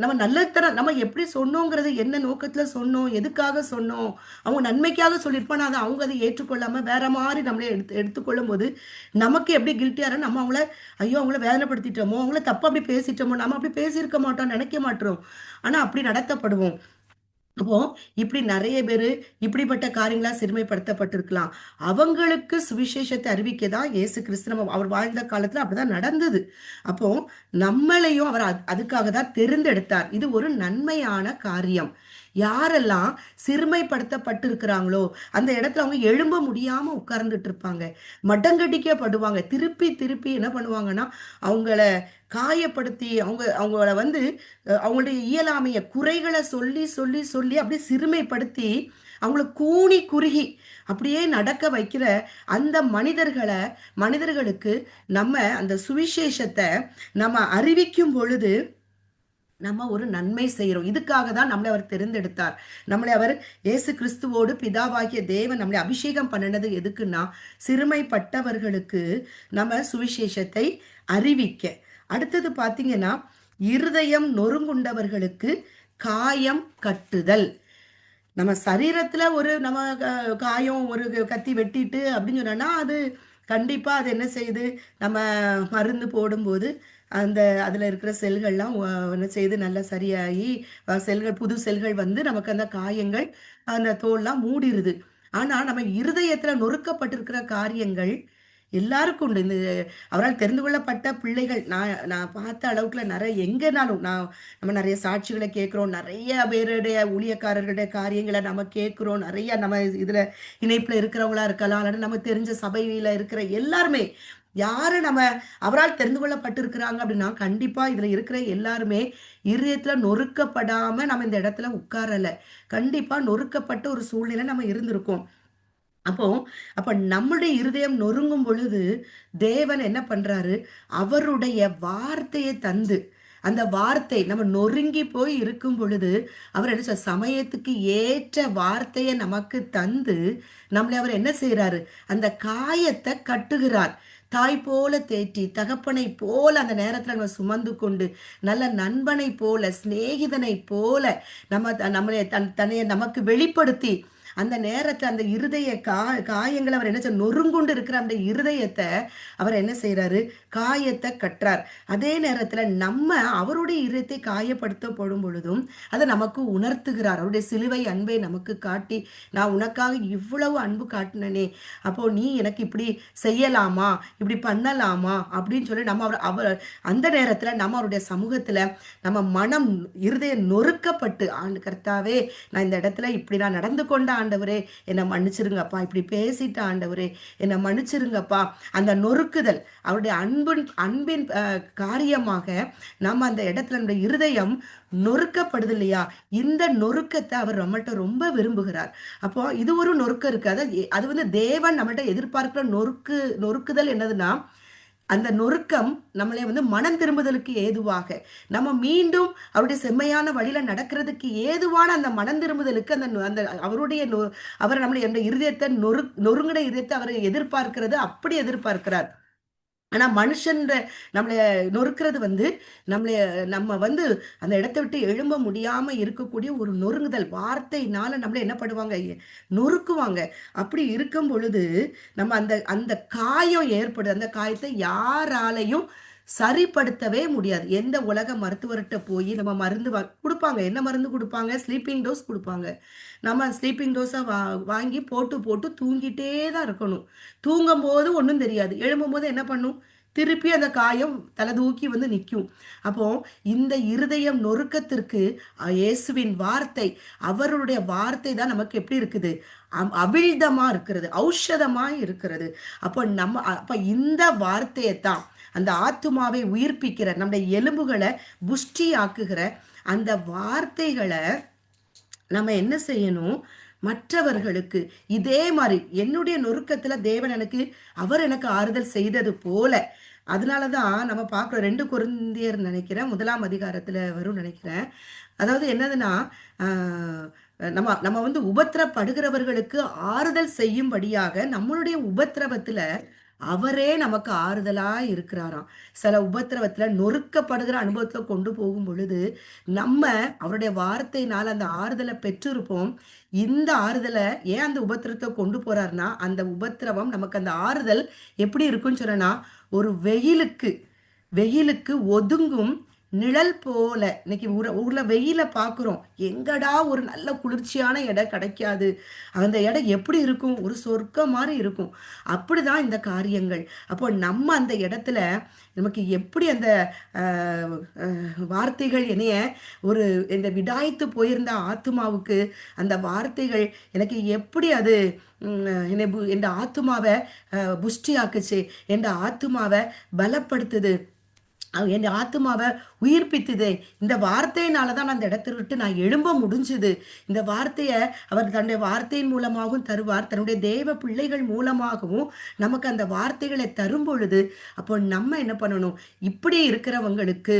நம்ம நல்லத்தனம் நம்ம எப்படி சொன்னோங்கிறது, என்ன நோக்கத்துல சொன்னோம், எதுக்காக சொன்னோம், அவங்க நன்மைக்காக சொல்லியிருப்பான், அதை அவங்க அதை ஏற்றுக்கொள்ளாம வேற மாதிரி நம்மளே எடுத்துக்கொள்ளும் போது நமக்கு எப்படி கில்ட்டியா நம்ம அவங்கள வேதனைப்படுத்திட்டோமோ, அவங்கள தப்பா அப்படி பேசிட்டோமோ, நம்ம அப்படி பேசியிருக்க மாட்டோம், நினைக்க மாட்டோம், ஆனா அப்படி நடத்தப்படுவோம். அப்போ இப்படி நிறைய பேரு இப்படிப்பட்ட காரியங்களா சிறுமைப்படுத்தப்பட்டிருக்கலாம். அவங்களுக்கு சுவிசேஷத்தை அறிவிக்க தான் இயேசு கிறிஸ்து அவர் வாழ்ந்த காலத்துல அப்படிதான் நடந்தது. அப்போ நம்மளையும் அவர் அதுக்காக தான் தெரிந்தெடுத்தார். இது ஒரு நன்மையான காரியம். யாரெல்லாம் சிறுமைப்படுத்தப்பட்டிருக்கிறாங்களோ அந்த இடத்துல அவங்க எழும்ப முடியாம உட்கார்ந்துட்டு இருப்பாங்க, மடங்கடிக்கப்படுவாங்க. திருப்பி திருப்பி என்ன பண்ணுவாங்கன்னா அவங்கள காயப்படுத்தி அவங்கள வந்து அவங்களுடைய இயலாமைய குறைகளை சொல்லி சொல்லி சொல்லி அப்படியே சிறுமைப்படுத்தி அவங்கள கூனி குறுகி அப்படியே நடக்க வைக்கிற அந்த மனிதர்களுக்கு நம்ம அந்த சுவிசேஷத்தை நம்ம அறிவிக்கும் பொழுது நம்ம ஒரு நன்மை செய்கிறோம். இதுக்காக தான் நம்மளை அவர் தெரிந்தெடுத்தார். நம்மளை அவர் இயேசு கிறிஸ்துவோடு பிதாவாகிய தேவன் நம்மளை அபிஷேகம் பண்ணினது எதுக்குன்னா சிறுமைப்பட்டவர்களுக்கு நம்ம சுவிசேஷத்தை அறிவிக்க. அடுத்தது பார்த்தீங்கன்னா இருதயம் நொறுங்குண்டவர்களுக்கு காயம் கட்டுதல். நம்ம சரீரத்துல நம்ம காயம், ஒரு கத்தி வெட்டிட்டு அப்படின்னு சொன்னா அது கண்டிப்பா அது என்ன செய்யுது, நம்ம மருந்து போடும்போது அதுல இருக்கிற செல்கள்லாம் என்ன செய்யுது, நல்லா சரியாகி புது செல்கள் வந்து நமக்கு அந்த காயங்கள், அந்த தோல்லாம் மூடிடுது. ஆனா நம்ம இருதயத்துல நொறுக்கப்பட்டிருக்கிற காரியங்கள் எல்லாருக்கும் உண்டு. அவரால் தெரிந்து கொள்ளப்பட்ட பிள்ளைகள் நான் பார்த்த அளவுக்குள்ள நிறைய எங்கேனாலும் நம்ம நிறைய சாட்சிகளை கேட்குறோம், நிறைய பேருடைய ஊழியக்காரர்களுடைய காரியங்களை நம்ம கேட்குறோம், நிறைய நம்ம இதுல இணைப்புல இருக்கிறவங்களா இருக்கலாம், அல்லது நம்ம தெரிஞ்ச சபையில இருக்கிற எல்லாருமே யாரு அவரால் தெரிந்து கொள்ளப்பட்டிருக்கிறாங்க அப்படின்னா கண்டிப்பா இதுல இருக்கிற எல்லாருமே இருதயத்துல நொறுக்கப்படாம நம்ம இந்த இடத்துல உட்காரல, கண்டிப்பா நொறுக்கப்பட்ட ஒரு சூழ்நிலை நம்ம இருந்திருக்கோம். அப்ப நம்முடைய இருதயம் நொறுங்கும் பொழுது தேவன் என்ன பண்றாரு, அவருடைய வார்த்தையை தந்து, அந்த வார்த்தை நம்ம நொறுங்கி போய் இருக்கும் பொழுது அவர் என்ன சமயத்துக்கு ஏற்ற வார்த்தையை நமக்கு தந்து நம்மளை அவர் என்ன செய்யறாரு, அந்த காயத்தை கட்டுகிறார். தாய் போல தேற்றி, தகப்பனை போல அந்த நேரத்துல நம்ம சுமந்து கொண்டு, நல்ல நண்பனை போல, சிநேகிதனை போல நம்மளை தன்னைய நமக்கு வெளிப்படுத்தி அந்த நேரத்துல அந்த இருதய காயங்களை அவர் என்ன செய்ய, நொறுங்குண்டு இருக்கிற அந்த இருதயத்தை அவர் என்ன செய்யறாரு, காயத்தை கட்டுறார். அதே நேரத்துல நம்ம அவருடைய இருதயத்தை காயப்படுத்தப்படும் பொழுதும் அதை நமக்கு உணர்த்துகிறார். அவருடைய சிலுவை அன்பை நமக்கு காட்டி, நான் உனக்காக இவ்வளவு அன்பு காட்டினனே, அப்போ நீ எனக்கு இப்படி செய்யலாமா, இப்படி பண்ணலாமா அப்படின்னு சொல்லி நம்ம அவர் அந்த நேரத்துல நம்ம அவருடைய சமூகத்துல நம்ம மனம் இருதயம் நொறுக்கப்பட்டு, ஆண்டு கர்த்தாவே நான் இந்த இடத்துல இப்படி நான் நடந்து கொண்ட ஆண்டவரே என்னை மன்னிச்சிருங்கப்பா, இப்படி பேசிட்ட ஆண்டவரே என்னை மன்னிச்சிருங்கப்பா, அந்த நொறுக்குதல் அவருடைய அன்பின் காரியமாக நம்ம அந்த இடத்துல நம்முடைய இருதயம் நொறுக்கப்படுது இல்லையா, இந்த நொறுக்கத்தை அவர் நம்மள்ட்ட ரொம்ப விரும்புகிறார். அப்போ இது ஒரு நொறுக்கம் இருக்கு. அது வந்து தேவன் நம்மள்ட்ட எதிர்பார்க்கிற நொறுக்குதல் என்னதுன்னா, அந்த நொறுக்கம் நம்மளை வந்து மனம் திரும்புதலுக்கு ஏதுவாக, நம்ம மீண்டும் அவருடைய செம்மையான வழியில நடக்கிறதுக்கு ஏதுவான அந்த மனம் திரும்புதலுக்கு அந்த அந்த அவருடைய அவர் நம்மளுடைய இருதயத்தை நொறுங்கின இருதயத்தை அவர் எதிர்பார்க்கிறது, அப்படி எதிர்பார்க்கிறார். ஆனா மனுஷன் நம்மளை நொறுக்கிறது வந்து நம்ம வந்து அந்த இடத்தை விட்டு எழும்ப முடியாம இருக்கக்கூடிய ஒரு நொறுங்குதல் வார்த்தையினால நம்மள என்ன பண்ணுவாங்க, நொறுக்குவாங்க. அப்படி இருக்கும் பொழுது நம்ம அந்த அந்த காயம் ஏற்படுது. அந்த காயத்தை யாராலையும் சரிப்படுத்தவே முடியாது. எந்த உலக மருத்துவர்கிட்ட போய் நம்ம மருந்து கொடுப்பாங்க. என்ன மருந்து கொடுப்பாங்க, ஸ்லீப்பிங் டோஸ் கொடுப்பாங்க. நம்ம ஸ்லீப்பிங் டோஸை வாங்கி போட்டு போட்டு தூங்கிட்டே தான் இருக்கணும். தூங்கும் போது ஒன்றும் தெரியாது, எழும்பும் போது என்ன பண்ணும், திருப்பி அந்த காயம் தலை தூக்கி வந்து நிற்கும். அப்போ இந்த இருதயம் நொறுக்கத்திற்கு இயேசுவின் வார்த்தை, அவருடைய வார்த்தை தான் நமக்கு எப்படி இருக்குது, அவிழ்தமா இருக்கிறது, ஔஷதமா இருக்கிறது. அப்ப இந்த வார்த்தையை தான், அந்த ஆத்துமாவை உயிர்ப்பிக்கிற, நம்முடைய எலும்புகளை புஷ்டி ஆக்குகிற அந்த வார்த்தைகளை நம்ம என்ன செய்யணும், மற்றவர்களுக்கு இதே மாதிரி என்னுடைய நொறுக்கத்துல தேவன் அவர் எனக்கு ஆறுதல் செய்தது போல. அதனாலதான் நம்ம பார்க்கிறோம், 2 கொரிந்தியர் நினைக்கிறேன் 1ஆம் அதிகாரத்துல வரும் நினைக்கிறேன். அதாவது என்னதுன்னா, நம்ம நம்ம வந்து உபத்திரப்படுகிறவர்களுக்கு ஆறுதல் செய்யும்படியாக நம்மளுடைய உபத்திரவத்துல அவரே நமக்கு ஆறுதலா இருக்கிறாராம். சில உபத்திரவத்துல நொறுக்கப்படுகிற அனுபவத்துல கொண்டு போகும் பொழுது நம்ம அவருடைய வார்த்தையினால அந்த ஆறுதலை பெற்றிருப்போம். இந்த ஆறுதலை ஏன் அந்த உபத்திரத்தை கொண்டு போறாருன்னா, அந்த உபத்திரவம் நமக்கு அந்த ஆறுதல் எப்படி இருக்குன்னு சொன்னா, ஒரு வெயிலுக்கு ஒதுங்கும் நிழல் போல. இன்னைக்கு ஊர்ல வெயில பாக்குறோம், எங்கடா ஒரு நல்ல குளிர்ச்சியான இடம் கிடைக்காது, அந்த இடம் எப்படி இருக்கும், ஒரு சொர்க்கம் மாதிரி இருக்கும். அப்படிதான் இந்த காரியங்கள். அப்போ நம்ம அந்த இடத்துல நமக்கு எப்படி அந்த வார்த்தைகள் என்னைய ஒரு இந்த விடாய்த்து போயிருந்த ஆத்துமாவுக்கு அந்த வார்த்தைகள் எனக்கு எப்படி அது என் ஆத்துமாவை புஷ்டி ஆக்குச்சு, என் ஆத்துமாவை பலப்படுத்துது, என் ஆத்துமாவை உயிர்ப்பித்துது. இந்த வார்த்தையினாலதான் நான் அந்த இடத்தை விட்டு நான் எழும்ப முடிஞ்சுது. இந்த வார்த்தையை அவர் தன்னுடைய வார்த்தையின் மூலமாகவும் தருவார், தன்னுடைய தேவ பிள்ளைகள் மூலமாகவும் நமக்கு அந்த வார்த்தைகளை தரும் பொழுது அப்போ நம்ம என்ன பண்ணணும், இப்படி இருக்கிறவங்களுக்கு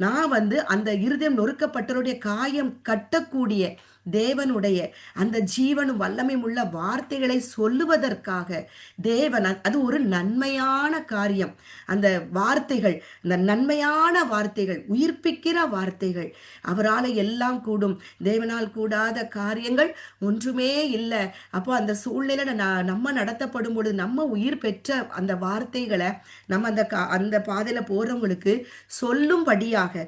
நான் வந்து அந்த இருதயம் நொறுக்கப்பட்டவருடைய காயம் கட்டக்கூடிய தேவனுடைய அந்த ஜீவனும் வல்லமையும் உள்ள வார்த்தைகளை சொல்லுவதற்காக தேவன், அது ஒரு நன்மையான காரியம். அந்த வார்த்தைகள், அந்த நன்மையான வார்த்தைகள், உயிர்ப்பிக்கிற வார்த்தைகள், அவரால் எல்லாம் கூடும், தேவனால் கூடாத காரியங்கள் ஒன்றுமே இல்லை. அப்போ அந்த சூழ்நிலை நம்ம நடத்தப்படும் பொழுது நம்ம உயிர் பெற்ற அந்த வார்த்தைகளை நம்ம அந்த பாதையில போறவங்களுக்கு சொல்லும்படியாக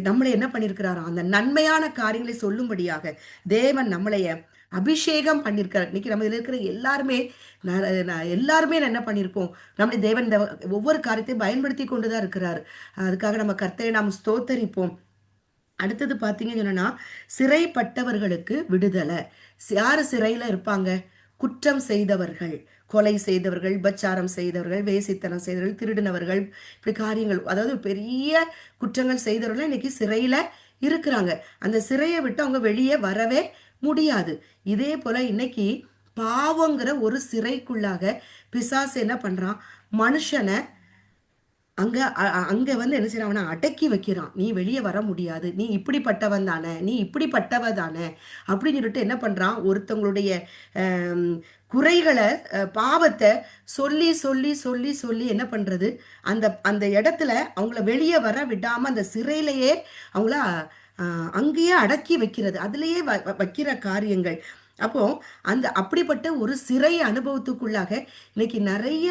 நம்மளை என்ன பண்ணியிருக்கிறாரோ அந்த நன்மையான காரியங்களை சொல்லும்படியாக தேவன் நம்மளைய அபிஷேகம் பண்ணியிருக்கிறார். இன்னைக்கு நம்ம இதில் இருக்கிற எல்லாருமே என்ன பண்ணியிருக்கோம், நம்மளை தேவன் இந்த ஒவ்வொரு காரியத்தையும் பயன்படுத்தி கொண்டுதான் இருக்கிறார். அதுக்காக நம்ம கர்த்தரை நாம் ஸ்தோத்தரிப்போம். அடுத்தது பார்த்தீங்கன்னு சொன்னா, சிறைப்பட்டவர்களுக்கு விடுதலை. யாரு சிறையில இருப்பாங்க, குற்றம் செய்தவர்கள், கொலை செய்தவர்கள், விபச்சாரம் செய்தவர்கள், வேசித்தனம் செய்தவர்கள், திருடினவர்கள், இப்படி காரியங்கள், அதாவது பெரிய குற்றங்கள் செய்தவர்கள் இன்னைக்கு சிறையில இருக்கிறாங்க. அந்த சிறையை விட்டு அவங்க வெளியே வரவே முடியாது. இதே போல இன்னைக்கு பாவங்கிற ஒரு சிறைக்குள்ளாக பிசாசு என்ன பண்றான், மனுஷனை அங்க அங்க வந்து என்ன செய்யறான், அவனை அடக்கி வைக்கிறான். நீ வெளியே வர முடியாது, நீ இப்படிப்பட்டவன் தானே, நீ இப்படிப்பட்டவ தானே அப்படின்னு சொல்லிட்டு என்ன பண்றான், ஒருத்தவங்களுடைய குறைகளை, பாவத்தை சொல்லி சொல்லி சொல்லி சொல்லி என்ன பண்றது, அந்த அந்த இடத்துல அவங்கள வெளியே வர விடாம அந்த சிறையிலேயே அவங்கள அங்கேயே அடக்கி வைக்கிறது, அதுலேயே வைக்கிற காரியங்கள். அப்போ அந்த அப்படிப்பட்ட ஒரு சிறை அனுபவத்துக்குள்ளாக இன்னைக்கு நிறைய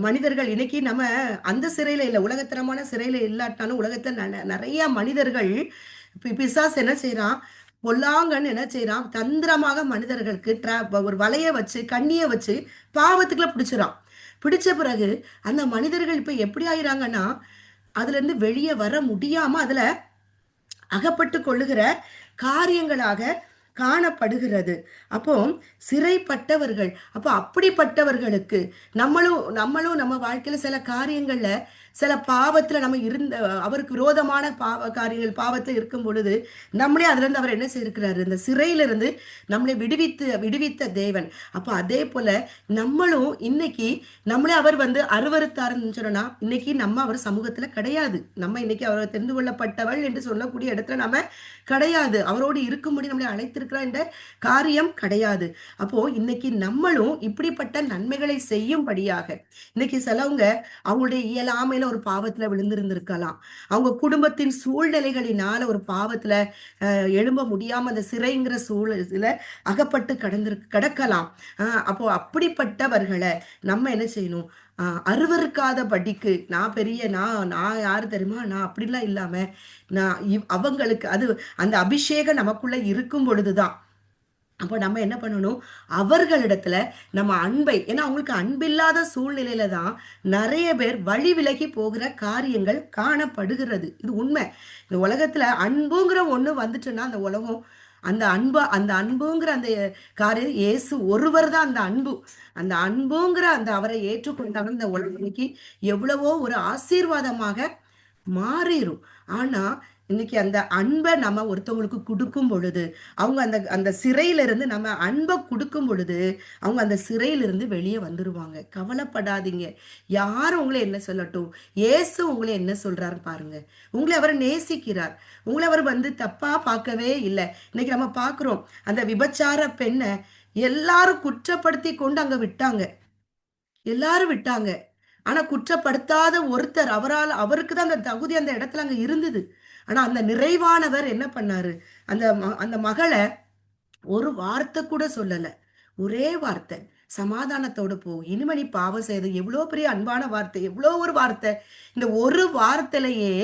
மனிதர்கள், இன்னைக்கு நம்ம அந்த சிறையில இல்லை, உலகத்தரமான சிறையில இல்லாட்டாலும் உலகத்துல நிறைய மனிதர்கள் பிசாசு என்ன செய்யறான், பொல்லாங்கன்னு என்ன செய்யறான், தந்திரமாக மனிதர்களுக்கு ஒரு வலைய வச்சு கண்ணிய வச்சு பாவத்துக்குள்ள பிடிச்சிடான். பிடிச்ச பிறகு அந்த மனிதர்கள் இப்ப எப்படி ஆயிராங்கன்னா, அதுல இருந்து வெளியே வர முடியாம அதுல அகப்பட்டு கொள்ளுகிற காரியங்களாக காணப்படுகிறது. அப்போ சிறைப்பட்டவர்கள், அப்போ அப்படிப்பட்டவர்களுக்கு நம்மளும் நம்மளும் நம்ம வாழ்க்கையில சில காரியங்கள்ல சில பாவத்துல நம்ம இருந்த அவருக்கு விரோதமான பாவ காரியங்கள் பாவத்துல இருக்கும் பொழுது நம்மளே அதுல இருந்து அவர் என்ன செய்திருக்கிறாரு, இந்த சிறையிலிருந்து நம்மளை விடுவித்த தேவன். அப்போ அதே போல நம்மளும் இன்னைக்கு நம்மளே அவர் வந்து அருவருத்தாருன்னு சொன்னா இன்னைக்கு நம்ம அவர் சமூகத்துல கிடையாது. நம்ம இன்னைக்கு அவர் தெரிந்து கொள்ளப்பட்டவள் என்று சொல்லக்கூடிய இடத்துல நம்ம கிடையாது. அவரோடு இருக்கும்படி நம்மளை அழைத்திருக்கிறார் என்ற காரியம் கிடையாது. அப்போ இன்னைக்கு நம்மளும் இப்படிப்பட்ட நன்மைகளை செய்யும்படியாக, இன்னைக்கு சிலவங்க அவங்களுடைய இயலாமையில ஒரு பாவத்துல விழுந்திருந்திருக்கலாம். அவங்க குடும்பத்தின் சூழ்நிலைகளினால ஒரு பாவத்துல எழும்ப முடியாம அந்த சிறைங்கிற சூழல அகப்பட்டு கிடக்கலாம். அப்போ அப்படிப்பட்டவர்களை நம்ம என்ன செய்யணும், அருவருக்காத படிக்கு, நான் பெரிய நான் யாரு தெரியுமா, நான் அப்படிலாம் இல்லாம நான் அவங்களுக்கு அது அந்த அபிஷேகம் நமக்குள்ள இருக்கும் பொழுதுதான் அப்போ நம்ம என்ன பண்ணணும், அவர்களிடத்துல நம்ம அன்பை, ஏன்னா அவங்களுக்கு அன்பில்லாத சூழ்நிலையில தான் நிறைய பேர் வழி விலகி போகிற காரியங்கள் காணப்படுகிறது. இது உண்மை. இந்த உலகத்துல அன்புங்கிற ஒண்ணு வந்துச்சுன்னா அந்த உலகம் அந்த அன்புங்கிற அந்த காரியம் இயேசு ஒருவர் தான் அந்த அன்பு. அந்த அன்புங்கிற அந்த அவரை ஏற்றுக்கொண்டாங்க இந்த உலகிக்கு எவ்வளவோ ஒரு ஆசீர்வாதமாக மாறிடும். ஆனா இன்னைக்கு அந்த அன்பை நம்ம ஒருத்தவங்களுக்கு கொடுக்கும் பொழுது, அவங்க அந்த அந்த சிறையில இருந்து நம்ம அன்பை கொடுக்கும் பொழுது அவங்க அந்த சிறையிலிருந்து வெளியே வந்துருவாங்க. கவலைப்படாதீங்க. யாரும் உங்களை என்ன சொல்லட்டும், இயேசு உங்களை என்ன சொல்றாரு பாருங்க. உங்களை அவர் நேசிக்கிறார். உங்களை அவர் வந்து தப்பா பார்க்கவே இல்லை. இன்னைக்கு நம்ம பார்க்கிறோம், அந்த விபச்சார பெண்ணை எல்லாரும் குற்றப்படுத்தி கொண்டு அங்க விட்டாங்க. எல்லாரும் விட்டாங்க. ஆனா குற்றப்படுத்தாத ஒருத்தர், அவருக்கு தான் அந்த தகுதி அந்த இடத்துல அங்க இருந்தது. ஆனா அந்த நிறைவானவர் என்ன பண்ணாரு, அந்த அந்த மகளை ஒரு வார்த்தை கூட சொல்லல. ஒரே வார்த்தை, சமாதானத்தோட போ, இனிமே நீ பாவம் செய்து. எவ்வளவு பெரிய அன்பான வார்த்தை, எவ்வளவு ஒரு வார்த்தை. இந்த ஒரு வார்த்தையிலேயே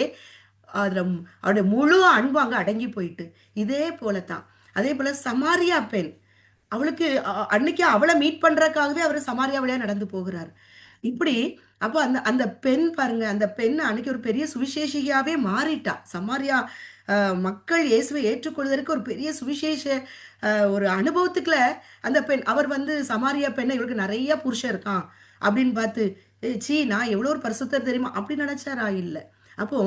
அதுல அவருடைய முழு அன்பு அங்க அடங்கி போயிட்டு. இதே போலதான், அதே போல சமாரியா பெண், அவளுக்கு அன்னைக்கு அவளை மீட் பண்றதுக்காகவே அவர் சமாரியா வழியா நடந்து போகிறார். இப்படி அப்போ அந்த அந்த பெண் பாருங்க, அந்த பெண் அன்னைக்கு ஒரு பெரிய சுவிசேஷியாவே மாறிட்டா. சமாரியா மக்கள் இயேசுவை ஏற்றுக்கொள்வதற்கு ஒரு பெரிய சுவிசேஷ ஒரு அனுபவத்துக்குள்ள அந்த பெண், அவர் வந்து சமாரியா பெண்ணை, இவருக்கு நிறைய புருஷன் இருக்கான் அப்படின்னு பார்த்து, சீ நான் எவ்வளோ ஒரு பரிசுத்தர் தெரியுமா அப்படி நினைச்சாரா? இல்லை. அப்போ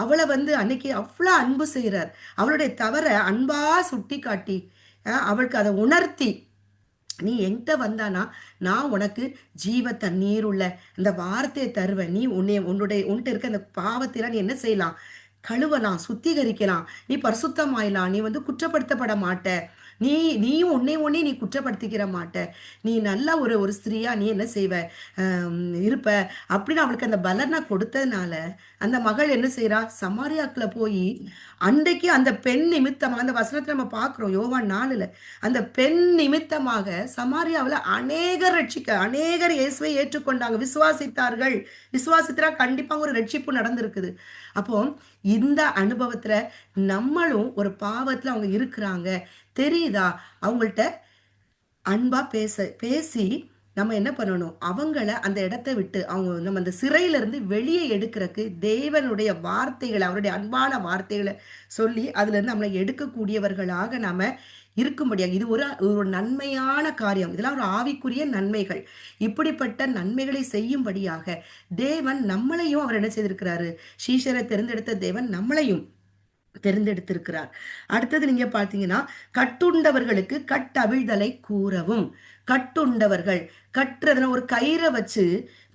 அவளை வந்து அன்னைக்கு அவ்வளோ அன்பு செய்கிறார். அவளுடைய தவற அன்பா சுட்டி காட்டி அவளுக்கு அதை உணர்த்தி, நீ என்கிட்ட வந்தானா நான் உனக்கு ஜீவ தண்ணீர் உள்ள இந்த வார்த்தையை தருவேன். நீ உன்கிட்ட இருக்க அந்த பாவத்தைலாம் நீ என்ன செய்யலாம், கழுவலாம், சுத்திகரிக்கலாம், நீ பரிசுத்தமாயிலாம், நீ வந்து குற்றப்படுத்தப்பட மாட்ட, நீயும் உன்னை நீ குற்றப்படுத்திக்கிற மாட்ட, நீ நல்ல ஒரு ஒரு ஸ்திரீயா நீ என்ன செய்வ இருப்ப அப்படின்னு அவளுக்கு அந்த பலனை கொடுத்ததுனால அந்த மகள் என்ன செய்யறா, சமாரியாக்குள்ள போய் அன்றைக்கு அந்த பெண் நிமித்தமாக, அந்த வசனத்தை நம்ம பார்க்கிறோம் யோவான் 4ல, அந்த பெண் நிமித்தமாக சமாரியாவில் அநேகர் இயேசுவை ஏற்றுக்கொண்டாங்க, விசுவாசித்தார்கள். விசுவாசித்தா கண்டிப்பாக ஒரு ரட்சிப்பு நடந்திருக்குது. அப்போ இந்த அனுபவத்துல நம்மளும் ஒரு பாவத்துல அவங்க இருக்கிறாங்க தெரியுதா, அவங்கள்ட்ட அன்பா பேசி நம்ம என்ன பண்ணணும், அவங்கள அந்த இடத்த விட்டு அவங்க நம்ம அந்த சிறையில இருந்து வெளியே எடுக்கிறதுக்கு தேவனுடைய வார்த்தைகளை, அவருடைய அன்பான வார்த்தைகளை சொல்லி அதுல இருந்து நம்மளை எடுக்கக்கூடியவர்களாக நாம இருக்கும்படியாக, இது ஒரு நன்மையான காரியம். இதெல்லாம் ஒரு ஆவிக்குரிய நன்மைகள். இப்படிப்பட்ட நன்மைகளை செய்யும்படியாக தேவன் நம்மளையும் அவர் என்ன செய்திருக்கிறாரு, சீஷரை தெரிந்தெடுத்த தேவன் நம்மளையும் தெரிந்தெடுத்திருக்கிறார். அடுத்தது நீங்க பாத்தீங்கன்னா, கட்டுண்டவர்களுக்கு கட்டவிழ்தலை கூறவும். கட்டுண்டவர்கள், கட்டுறதுல ஒரு கயிறை வச்சு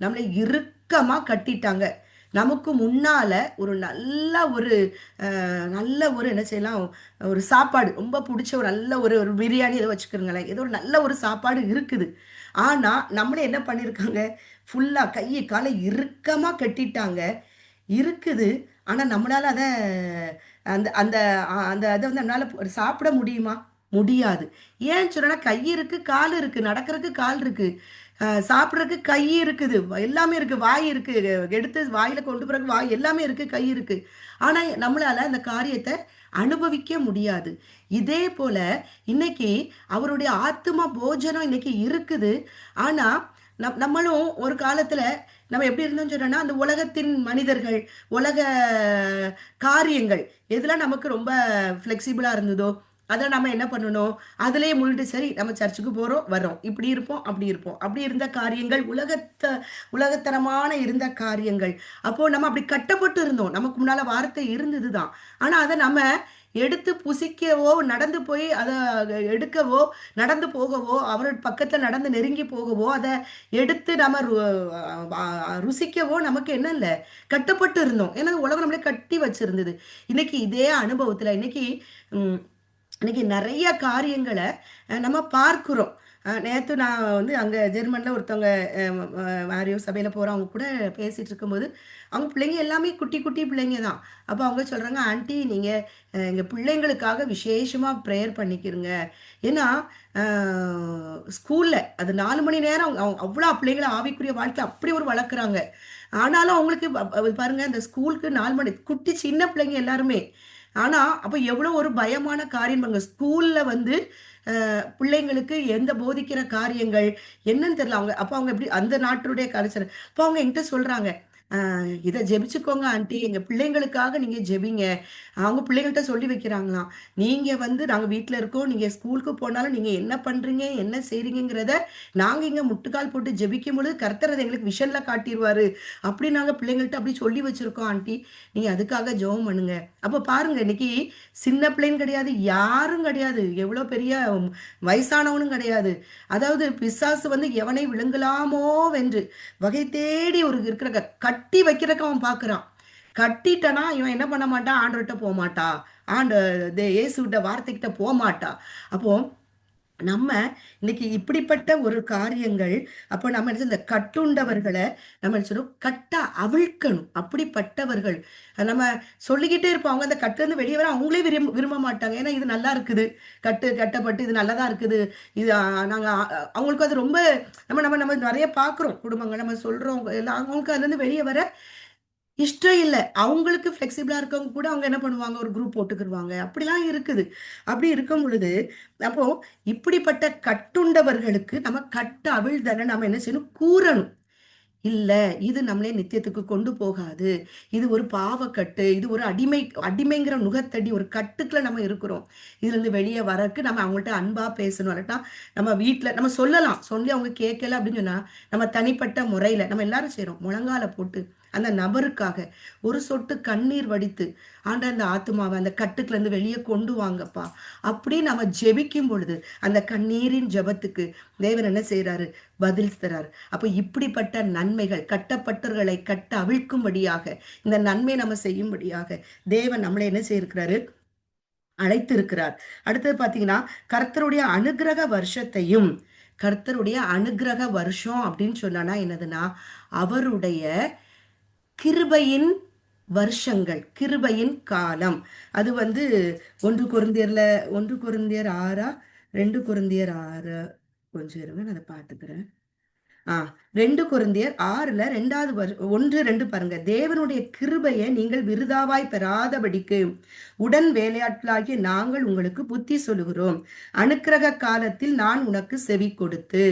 நம்மளை இறுக்கமா கட்டிட்டாங்க. நமக்கு முன்னால ஒரு நல்ல ஒரு என்ன செய்யலாம், ஒரு சாப்பாடு ரொம்ப பிடிச்ச ஒரு நல்ல ஒரு பிரியாணி ஏதோ வச்சுக்கிறோங்களேன், ஏதோ ஒரு நல்ல ஒரு சாப்பாடு இருக்குது. ஆனா நம்மளே என்ன பண்ணிருக்காங்க, ஃபுல்லா கையை காலை இறுக்கமா கட்டிட்டாங்க. இருக்குது. ஆனா நம்மளால அத அந்த அந்த அந்த அதை வந்து நம்மளால சாப்பிட முடியுமா? முடியாது. ஏன்னு சொன்னா கை இருக்கு, கால் இருக்கு, நடக்கிறதுக்கு கால் இருக்கு, சாப்பிட்றதுக்கு கை இருக்குது, எல்லாமே இருக்கு, வாய் இருக்கு, எடுத்து வாயில கொண்டு போறதுக்கு வாய் எல்லாமே இருக்கு, கை இருக்கு. ஆனா நம்மளால அந்த காரியத்தை அனுபவிக்க முடியாது. இதே போல இன்னைக்கு அவருடைய ஆத்தும போஜனம் இன்னைக்கு இருக்குது. ஆனா நம்மளும் ஒரு காலத்துல நம்ம எப்படி இருந்தோம்னு சொன்னோம்னா, அந்த உலகத்தின் மனிதர்கள், உலக காரியங்கள் எதெல்லாம் நமக்கு ரொம்ப ஃப்ளெக்சிபிளா இருந்ததோ அத நம்ம என்ன பண்ணணும், அதிலேயே முழுட்டு சரி நம்ம சர்ச்சுக்கு போறோம், வர்றோம். இப்படி இருப்போம், அப்படி இருப்போம். அப்படி இருந்த காரியங்கள் உலகத்தரமான இருந்த காரியங்கள். அப்போ நம்ம அப்படி கட்டப்பட்டு இருந்தோம். நமக்கு முன்னால வார்த்தை இருந்தது தான். ஆனா அத நம்ம எடுத்து புசிக்கவோ, நடந்து போய் அத எடுக்கவோ, நடந்து போகவோ, அவர் பக்கத்துல நடந்து நெருங்கி போகவோ, அத எடுத்து நம்ம ருசிக்கவோ நமக்கு என்ன இல்ல, கட்டப்பட்டு இருந்தோம். ஏன்னா உலகம் நம்மள கட்டி வச்சிருந்தது. இன்னைக்கு இதே அனுபவத்துல இன்னைக்கு ம் இன்னைக்கு நிறைய காரியங்கள நம்ம பார்க்கிறோம். நேத்து நான் வந்து அங்க ஜெர்மன்ல ஒருத்தவங்க யாரையோ சபையில போறவங்க கூட பேசிட்டு இருக்கும்போது, அவங்க பிள்ளைங்க எல்லாமே குட்டி, குட்டி பிள்ளைங்க தான். அப்ப அவங்க சொல்றாங்க, "ஆன்ட்டி நீங்க எங்க பிள்ளைங்களுக்காக விசேஷமா பிரேயர் பண்ணிக்கிருங்க." ஏன்னா, அ ஸ்கூல்ல அது 4 மணி நேரம் அவ்ளோ பிள்ளைங்கள ஆவிக்குரிய வாழ்க்கையில அப்படி ஒரு வளர்க்குறாங்க. ஆனாலும் அவங்களுக்கு பாருங்க இந்த ஸ்கூலுக்கு 4 மணி குட்டி சின்ன பிள்ளைங்க எல்லாருமே. ஆனா, அப்ப எவ்வளோ ஒரு பயமான காரியம் பாருங்க. ஸ்கூல்ல வந்து பிள்ளைங்களுக்கு எந்த போதிக்கிற காரியங்கள் என்னன்னு தெரியல. அப்ப அவங்க எப்படி அந்த நாட்டுடைய கல்ச்சர். அப்ப அவங்க என்கிட்ட சொல்றாங்க, இத ஜெபிச்சுக்கோங்க ஆன்ட்டி. எங்க பிள்ளைங்களுக்காக நீங்க ஜெபிங்க." அவங்க பிள்ளைங்கள்ட்ட சொல்லி வைக்கிறாங்களாம். "நீங்க வந்து நாங்க வீட்ல இருக்கோம். நீங்க ஸ்கூலுக்கு போனாலும் நீங்க என்ன பண்றீங்க? என்ன செய்றீங்கங்கிறத நாங்க இங்க முட்டுக்கால் போட்டு ஜெபிக்கும்பொழுது கர்த்தர் அத எங்களுக்கு விஷன்ல காட்டிருவாரு. அப்படி நாங்க பிள்ளைங்கள்ட்ட அப்படி சொல்லி வச்சிருக்கோம் ஆன்ட்டி. நீங்க அதுக்காக ஜெபம் பண்ணுங்க." அப்ப பாருங்க இன்னைக்கு சின்ன பிள்ளைன்னு கிடையாது, யாரும் கிடையாது. எவ்வளோ பெரிய வயசானவனும் கிடையாது. அதாவது பிசாசு வந்து எவனை விழுங்கலாமோ வென்று வகை தேடி ஒரு இருக்கிற கட்டி வைக்கிறக்கு அவன் பார்க்குறான். கட்டிட்டனா இவன் என்ன பண்ண மாட்டான், ஆண்டவர்ட்ட போமாட்டா. ஆண்டு இயேசுவிட்ட வார்த்தைகிட்ட போமாட்டா. அப்போ நம்ம இன்னைக்கு இப்படிப்பட்ட ஒரு காரியங்கள், அப்போ நம்ம என்ன இந்த கட்டுண்டவர்கள நம்ம என்ன சொல்லணும், கட்ட அவிழ்க்கணும். அப்படிப்பட்டவர்கள் நம்ம சொல்லிக்கிட்டே இருப்போம். அவங்க அந்த கட்டுலேருந்து வெளிய வர அவங்களே விரும்ப மாட்டாங்க. ஏன்னா இது நல்லா இருக்குது. கட்டப்பட்டு இது நல்லா தான் இருக்குது. இது நாங்க அவங்களுக்கு அது ரொம்ப நம்ம நம்ம நம்ம நெறைய பார்க்குறோம். குடும்பங்கள் நம்ம சொல்றோம். எல்லாம் அவங்களுக்கு அதுலேருந்து வெளிய வர இஷ்டம் இல்ல. அவங்களுக்கு ஃப்ளெக்சிபிளா இருக்கவங்க கூட அவங்க என்ன பண்ணுவாங்க, ஒரு குரூப் போட்டுக்குருவாங்க. அப்படிலாம் இருக்குது. அப்படி இருக்கும் பொழுது, அப்போ இப்படிப்பட்ட கட்டுண்டவர்களுக்கு நம்ம கட்ட அவிழ்தல நம்ம என்ன செய்யணும்? கூறணும். இல்ல, இது நம்மளே நித்தியத்துக்கு கொண்டு போகாது. இது ஒரு பாவக்கட்டு. இது ஒரு அடிமைங்கிற நுகத்தடி ஒரு கட்டுக்குள்ள நம்ம இருக்கிறோம். இதுலருந்து வெளிய வரக்கு நம்ம அவங்கள்ட்ட அன்பா பேசணும். இல்லாட்டா நம்ம வீட்ல நம்ம சொல்லலாம். சொல்லி அவங்க கேட்கல அப்படின்னு சொன்னா, நம்ம தனிப்பட்ட முறையில நம்ம எல்லாரும் செய்றோம். முழங்கால போட்டு அந்த நபருக்காக ஒரு சொட்டு கண்ணீர் வடித்து, ஆண்டவரே அந்த ஆத்துமாவ அந்த கட்டுக்குள்ளருந்து வெளிய கொண்டு வாங்கப்பா. அப்படி நம்ம ஜெபிக்கும் பொழுது, அந்த கண்ணீரின் ஜெபத்துக்கு தேவன் என்ன செய்றாரு? பதில் தராரு. அப்ப இப்படிப்பட்ட நன்மைகள் கட்டப்பட்டவர்களை கட்ட அவிழ்க்கும்படியாக, இந்த நன்மை நம்ம செய்யும்படியாக தேவன் நம்மள என்ன செய்திருக்கிறாரு? அழைத்திருக்கிறார். அடுத்தது பார்த்தீங்கன்னா, கர்த்தருடைய அனுக்கிரக வருஷத்தையும் கர்த்தருடைய அனுக்கிரக வருஷம் அப்படின்னு சொன்னானா என்னதுன்னா, அவருடைய கிருபையின் வருஷங்கள், கிருபையின் காலம். அது வந்து 1 கொரிந்தியர்ல 1 கொரிந்தியர் 6 2 கொரிந்தியர் 6 கொஞ்சம் இருங்க நான் அத பார்த்துக்கிறேன். ஆ 2 கொரிந்தியர் 6ல 2வது 1, 2 பாருங்க. தேவனுடைய கிருபையை நீங்கள் விருதாவாய் பெறாதபடிக்கு உடன் வேலையாட்களாகிய நாங்கள் உங்களுக்கு புத்தி சொல்லுகிறோம். அனுக்கிரக காலத்தில் நான் உனக்கு செவி கொடுத்து.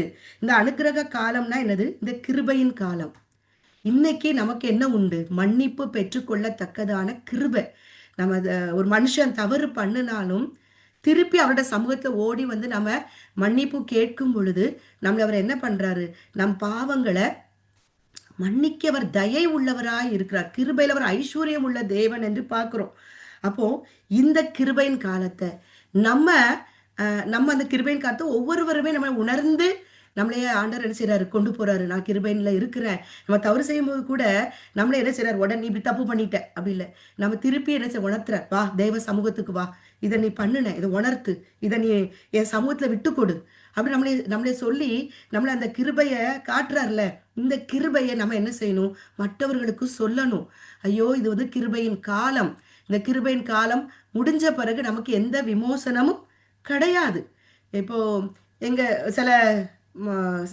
இந்த அனுக்கிரக காலம்னா என்னது? இந்த கிருபையின் காலம். இன்னைக்கு நமக்கு என்ன உண்டு? மன்னிப்பு பெற்றுக்கொள்ளத்தக்கதான கிருபை. நம்ம ஒரு மனுஷன் தவறு பண்ணுனாலும் திருப்பி அவரோட சமூகத்துல ஓடி வந்து நம்ம மன்னிப்பு கேட்கும் பொழுது நம்மள அவர் என்ன பண்றாரு? நம் பாவங்களை மன்னிக்க அவர் தயை உள்ளவராய் இருக்கிறார். கிருபையில் அவர் ஐஸ்வர்யம் உள்ள தேவன் என்று பார்க்கிறோம். அப்போ இந்த கிருபையின் காலத்தை நம்ம நம்ம அந்த கிருபையின் காலத்தை ஒவ்வொருவருமே நம்ம உணர்ந்து நம்மளையே ஆண்டவர் என்ன செய்றாரு? கொண்டு போறாரு. நான் கிருபையில இருக்கிறேன். நம்ம தவறு செய்யும்போது கூட நம்மள என்ன செய்றாரு? உடனே நீ இப்படி தப்பு பண்ணிட்ட அப்படி இல்ல. நம்ம திருப்பி என்ன செய்ய உணர்த்துற, வா தெய்வ சமூகத்துக்கு வா. இதை நீ பண்ணுன, இதை உணர்த்து, இதை நீ என் சமூகத்துல விட்டு கொடு அப்படி நம்மளே நம்மளே சொல்லி நம்மள அந்த கிருபைய காட்டுறாருல. இந்த கிருபையை நம்ம என்ன செய்யணும்? மற்றவர்களுக்கு சொல்லணும். ஐயோ இது வந்து கிருபையின் காலம். இந்த கிருபையின் காலம் முடிஞ்ச பிறகு நமக்கு எந்த விமோசனமும் கிடையாது. இப்போ எங்க சில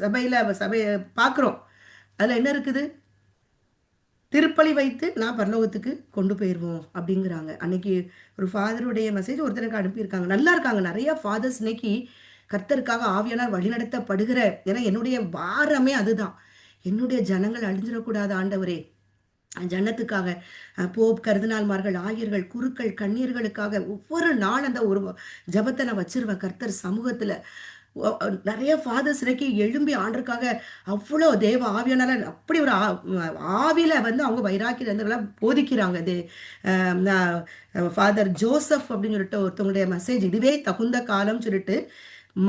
சபையை பார்க்குறோம். அதில் என்ன இருக்குது? திருப்பலி வைத்து நான் பரலோகத்துக்கு கொண்டு போயிருவோம் அப்படிங்கிறாங்க. அன்னைக்கு ஒரு ஃபாதருடைய மெசேஜ் ஒருத்தருக்கு அனுப்பியிருக்காங்க. நல்லா இருக்காங்க. நிறைய ஃபாதர்ஸ் இன்னைக்கு கர்த்தருக்காக ஆவியானார் வழிநடத்தப்படுகிற, ஏன்னா என்னுடைய பாரமே அதுதான். என்னுடைய ஜனங்கள் அழிஞ்சிடக்கூடாது ஆண்டவரே. ஜன்னத்துக்காக போப், கருதினால்மார்கள், ஆயர்கள், குருக்கள், கண்ணீர்களுக்காக ஒவ்வொரு நாள் அந்த ஒரு ஜபத்தை நான் வச்சிருவேன் கர்த்தர் சமூகத்துல. நிறைய ஃபாதர்ஸ் இன்னைக்கு எழும்பி ஆண்டருக்காக அவ்வளோ தேவ ஆவியானால அப்படி ஒரு ஆவியில வந்து அவங்க வைராக்கி இருந்தவங்களாம் போதிக்கிறாங்க. இது ஃபாதர் ஜோசப் அப்படின்னு சொல்லிட்டு ஒருத்தவங்களுடைய மெசேஜ், இதுவே தகுந்த காலம் சொல்லிட்டு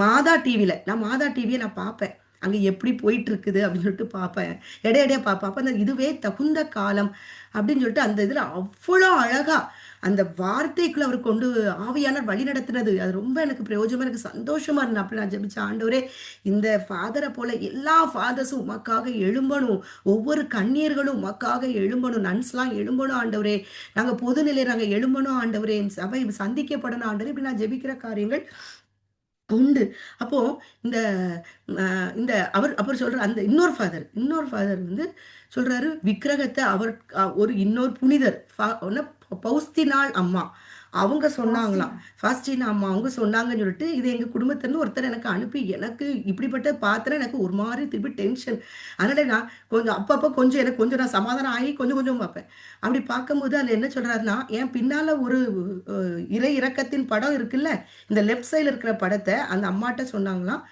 மாதா டிவியில, நான் மாதா டிவியை நான் பார்ப்பேன். அங்கே எப்படி போயிட்டு இருக்குது அப்படின்னு சொல்லிட்டு பார்ப்பேன். இடையிடையே பார்ப்பேன். அப்போ அந்த இதுவே தகுந்த காலம் அப்படின்னு சொல்லிட்டு அந்த இதில் அவ்வளோ அழகா அந்த வார்த்தைக்குள்ள அவர் கொண்டு ஆவியானவர் வழி நடத்தினது, அது ரொம்ப எனக்கு பிரயோஜனமா, எனக்கு சந்தோஷமா இருந்தேன். அப்படி நான் ஜெபிச்ச, ஆண்டவரே இந்த ஃபாதரை போல எல்லா ஃபாதர்ஸும் உமக்காக எழும்பணும், ஒவ்வொரு கண்ணீர்களும் உமக்காக எழும்பணும், நன்ஸ்லாம் எழும்பணும் ஆண்டவரே, நாங்கள் பொதுநிலை நாங்கள் எழும்பணும் ஆண்டவரே, சபை சந்திக்கப்படணும் ஆண்டவரே, இப்படி நான் ஜெபிக்கிற காரியங்கள் உண்டு. அப்போ இந்த இந்த அவர் அப்புறம் சொல்ற அந்த இன்னொரு ஃபாதர் வந்து சொல்றாரு, விக்கிரகத்தை அவர் ஒரு இன்னொரு புனிதர் பௌஸ்தினாள் அம்மா அவங்க சொன்னாங்களாம். ஃபாஸ்டினா அம்மா அவங்க சொன்னாங்கன்னு சொல்லிட்டு இது எங்க குடும்பத்திலிருந்து ஒருத்தர் எனக்கு அனுப்பி, எனக்கு இப்படிப்பட்ட பாத்திரம் எனக்கு ஒரு மாதிரி திருப்பி டென்ஷன். அதனால நான் கொஞ்சம் அப்பப்போ கொஞ்சம் எனக்கு கொஞ்சம் நான் சமாதானம் ஆகி கொஞ்சம் கொஞ்சம் பார்ப்பேன். அப்படி பார்க்கும்போது அதில் என்ன சொல்றாருன்னா, என் பின்னால ஒரு இறை இறக்கத்தின் படம் இருக்குல்ல, இந்த லெஃப்ட் சைடில் இருக்கிற படத்தை அந்த அம்மாட்ட சொன்னாங்களாம்.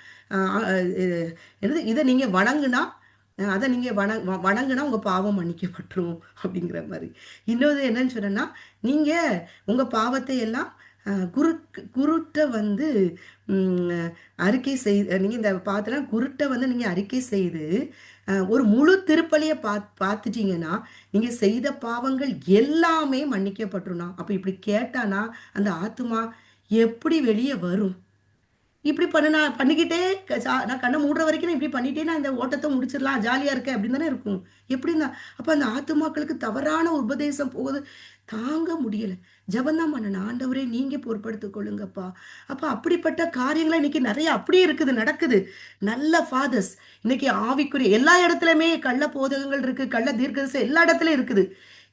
இதை நீங்க வணங்குனா, அதை நீங்க வணங்குனா உங்க பாவம் மன்னிக்கப்பட்டுரும் அப்படிங்கிற மாதிரி. இன்னொரு என்னன்னு சொன்னா, நீங்க உங்க பாவத்தை எல்லாம் குருட்ட வந்து அறிக்கை செய்து, நீங்க இந்த பாத்திரம் குருட்ட வந்து நீங்க அறிக்கை செய்து ஒரு முழு திருப்பலியை பார்த்துட்டீங்கன்னா நீங்க செய்த பாவங்கள் எல்லாமே மன்னிக்கப்பட்டுரும். அப்ப இப்படி கேட்டானா அந்த ஆத்துமா எப்படி வெளியே வரும்? இப்படி நான் பண்ணிக்கிட்டே நான் கண்ணை மூடுற வரைக்கும் நான் இப்படி பண்ணிட்டே நான் இந்த ஓட்டத்தை முடிச்சிடலாம், ஜாலியா இருக்கேன் அப்படின்னு தானே இருக்கும். எப்படின்னா அப்ப அந்த ஆத்துமாக்களுக்கு தவறான உபதேசம் போகுது, தாங்க முடியல. ஜபந்தான் பண்ண, ஆண்டவரே நீங்க பொறுப்படுத்திக் கொள்ளுங்கப்பா. அப்ப அப்படிப்பட்ட காரியங்களை இன்னைக்கு நிறைய அப்படியே இருக்குது, நடக்குது. நல்ல ஃபாதர்ஸ் இன்னைக்கு ஆவிக்குரிய எல்லா இடத்துலயுமே கள்ள போதகங்கள் இருக்கு, கள்ள தீர்க்கதரிசி எல்லா இடத்துலயும் இருக்குது.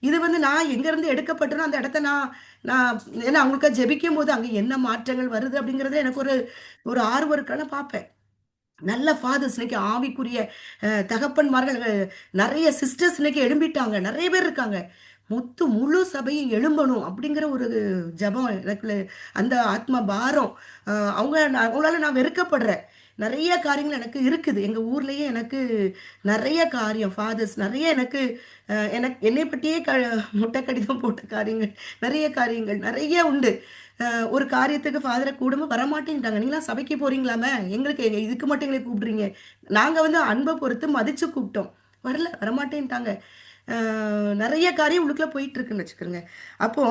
இது வந்து நான் எங்க இருந்து எடுக்கப்பட்டனோ அந்த இடத்த நான் நான் ஏன்னா அவங்களுக்கு ஜெபிக்கும் போது அங்க என்ன மாற்றங்கள் வருது அப்படிங்கறத எனக்கு ஒரு ஆர்வம் இருக்கான பார்ப்பேன். நல்ல ஃபாதர்ஸ் இன்னைக்கு ஆவிக்குரிய தகப்பன்மார்கள், நிறைய சிஸ்டர்ஸ் இன்னைக்கு எழும்பிட்டாங்க, நிறைய பேர் இருக்காங்க. முழு சபையும் எழும்பணும் அப்படிங்கிற ஒரு ஜபம் எனக்கு, அந்த ஆத்ம பாரம். அவங்களால நான் வெறுக்கப்படுறேன். நிறைய காரியங்கள் எனக்கு இருக்குது. எங்கள் ஊர்லேயே எனக்கு நிறைய காரியம் ஃபாதர்ஸ் நிறைய எனக்கு என்னை பற்றியே முட்டை கடிதம் போட்ட காரியங்கள், நிறைய காரியங்கள் நிறைய உண்டு. ஒரு காரியத்துக்கு ஃபாதரை கூடவும் வரமாட்டேன்ட்டாங்க. நீங்களாம் சபைக்கு போறீங்களாமே, எங்களுக்கு இதுக்கு மட்டும் எங்களை கூப்பிடுறீங்க. நாங்கள் வந்து அன்பை பொறுத்து மதித்து கூப்பிட்டோம், வரமாட்டேன்ட்டாங்க. நிறைய காரியம் உள்ளுக்குள்ள போயிட்டு இருக்குன்னு வச்சுக்கிறோங்க. அப்போ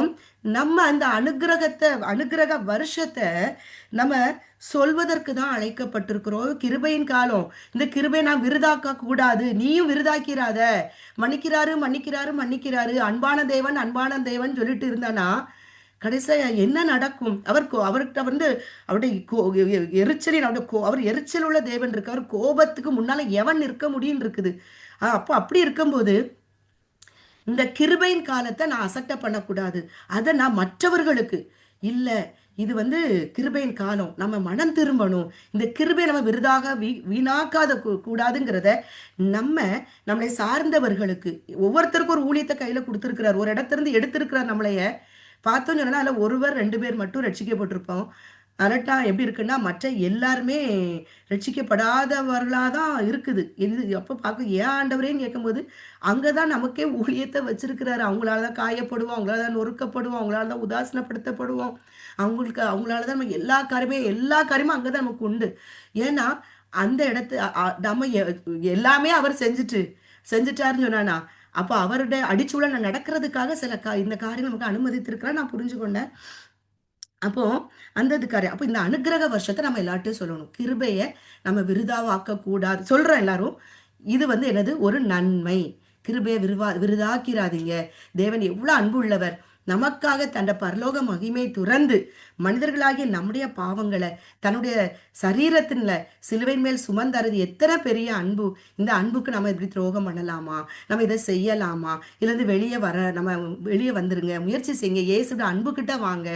நம்ம அந்த அனுகிரக வருஷத்தை நம்ம சொல்வதற்கு தான் அழைக்கப்பட்டிருக்கிறோம். கிருபையின் காலம், இந்த கிருபை நான் விருதாக்க கூடாது, நீயும் விருதாக்கிறாத, மன்னிக்கிறாரு அன்பான தேவன் சொல்லிட்டு இருந்தானா கடைசியா என்ன நடக்கும்? அவர்கிட்ட வந்து அவருடைய எரிச்சலின் அவர் எரிச்சல் உள்ள தேவன் இருக்கு. அவர் கோபத்துக்கு முன்னால எவன் நிற்க முடியும் இருக்குது. அப்போ அப்படி இருக்கும்போது இந்த கிருபையின் காலத்தை நான் அசட்டை பண்ணக்கூடாது. அதை நான் மற்றவர்களுக்கு இல்லை, இது வந்து கிருபையின் காலம், நம்ம மனம் திரும்பணும், இந்த கிருபை நம்ம விருதாக வீணாக்காத கூடாதுங்கிறத நம்மளை சார்ந்தவர்களுக்கு ஒவ்வொருத்தருக்கும் ஒரு ஊழியத்தை கையில கொடுத்துருக்கிறார், ஒரு இடத்திலிருந்து எடுத்திருக்கிறார். நம்மளைய பார்த்தோன்னு சொன்னா அதில் ஒருவர் 2 பேர் மட்டும் ரட்சிக்கப்பட்டிருப்போம். அலட்டா எப்படி இருக்குன்னா மற்ற எல்லாருமே ரட்சிக்கப்படாதவர்களாக தான் இருக்குது. இது அப்போ பார்க்க ஏன் ஆண்டவரேன்னு கேட்கும்போது அங்கே தான் நமக்கே ஊழியத்தை வச்சிருக்கிறாரு. அவங்களால தான் காயப்படுவோம், அவங்களால தான் நொறுக்கப்படுவோம், அவங்களால தான் உதாசனப்படுத்தப்படுவோம், அவங்களால தான் நம்ம எல்லா காரியமும் அங்கே தான் நமக்கு உண்டு. ஏன்னா அந்த நம்ம எல்லாமே அவர் செஞ்சுட்டாருன்னு சொன்னானா, அப்போ அவருடைய அடிச்சுள்ள நான் நடக்கிறதுக்காக இந்த காரியம் நமக்கு அனுமதித்திருக்கிறேன், நான் புரிஞ்சுக்கொண்டேன். அப்போ அந்த இதுக்காரன் அப்போ இந்த அனுகிரக வருஷத்தை நம்ம எல்லார்ட்டையும் சொல்லணும், கிருபையை நம்ம விருதாவாக்க கூடாது சொல்றோம் எல்லாரும். இது வந்து என்னது? ஒரு நன்மை. கிருபையை விருதாக்கிறாதீங்க. தேவன் எவ்வளவு அன்பு உள்ளவர். நமக்காக தன்னுடைய பரலோக மகிமை துறந்து மனிதர்களாகிய நம்முடைய பாவங்களை தன்னுடைய சரீரத்தின்ல சிலுவையின் மேல் சுமந்தறது எத்தனை பெரிய அன்பு. இந்த அன்புக்கு நம்ம இப்படி துரோகம் பண்ணலாமா? நம்ம இதை செய்யலாமா? இதுலேருந்து வெளியே நம்ம வெளியே வந்துருங்க, முயற்சி செய்யுங்க, இயேசுட அன்புக்கிட்ட வாங்க,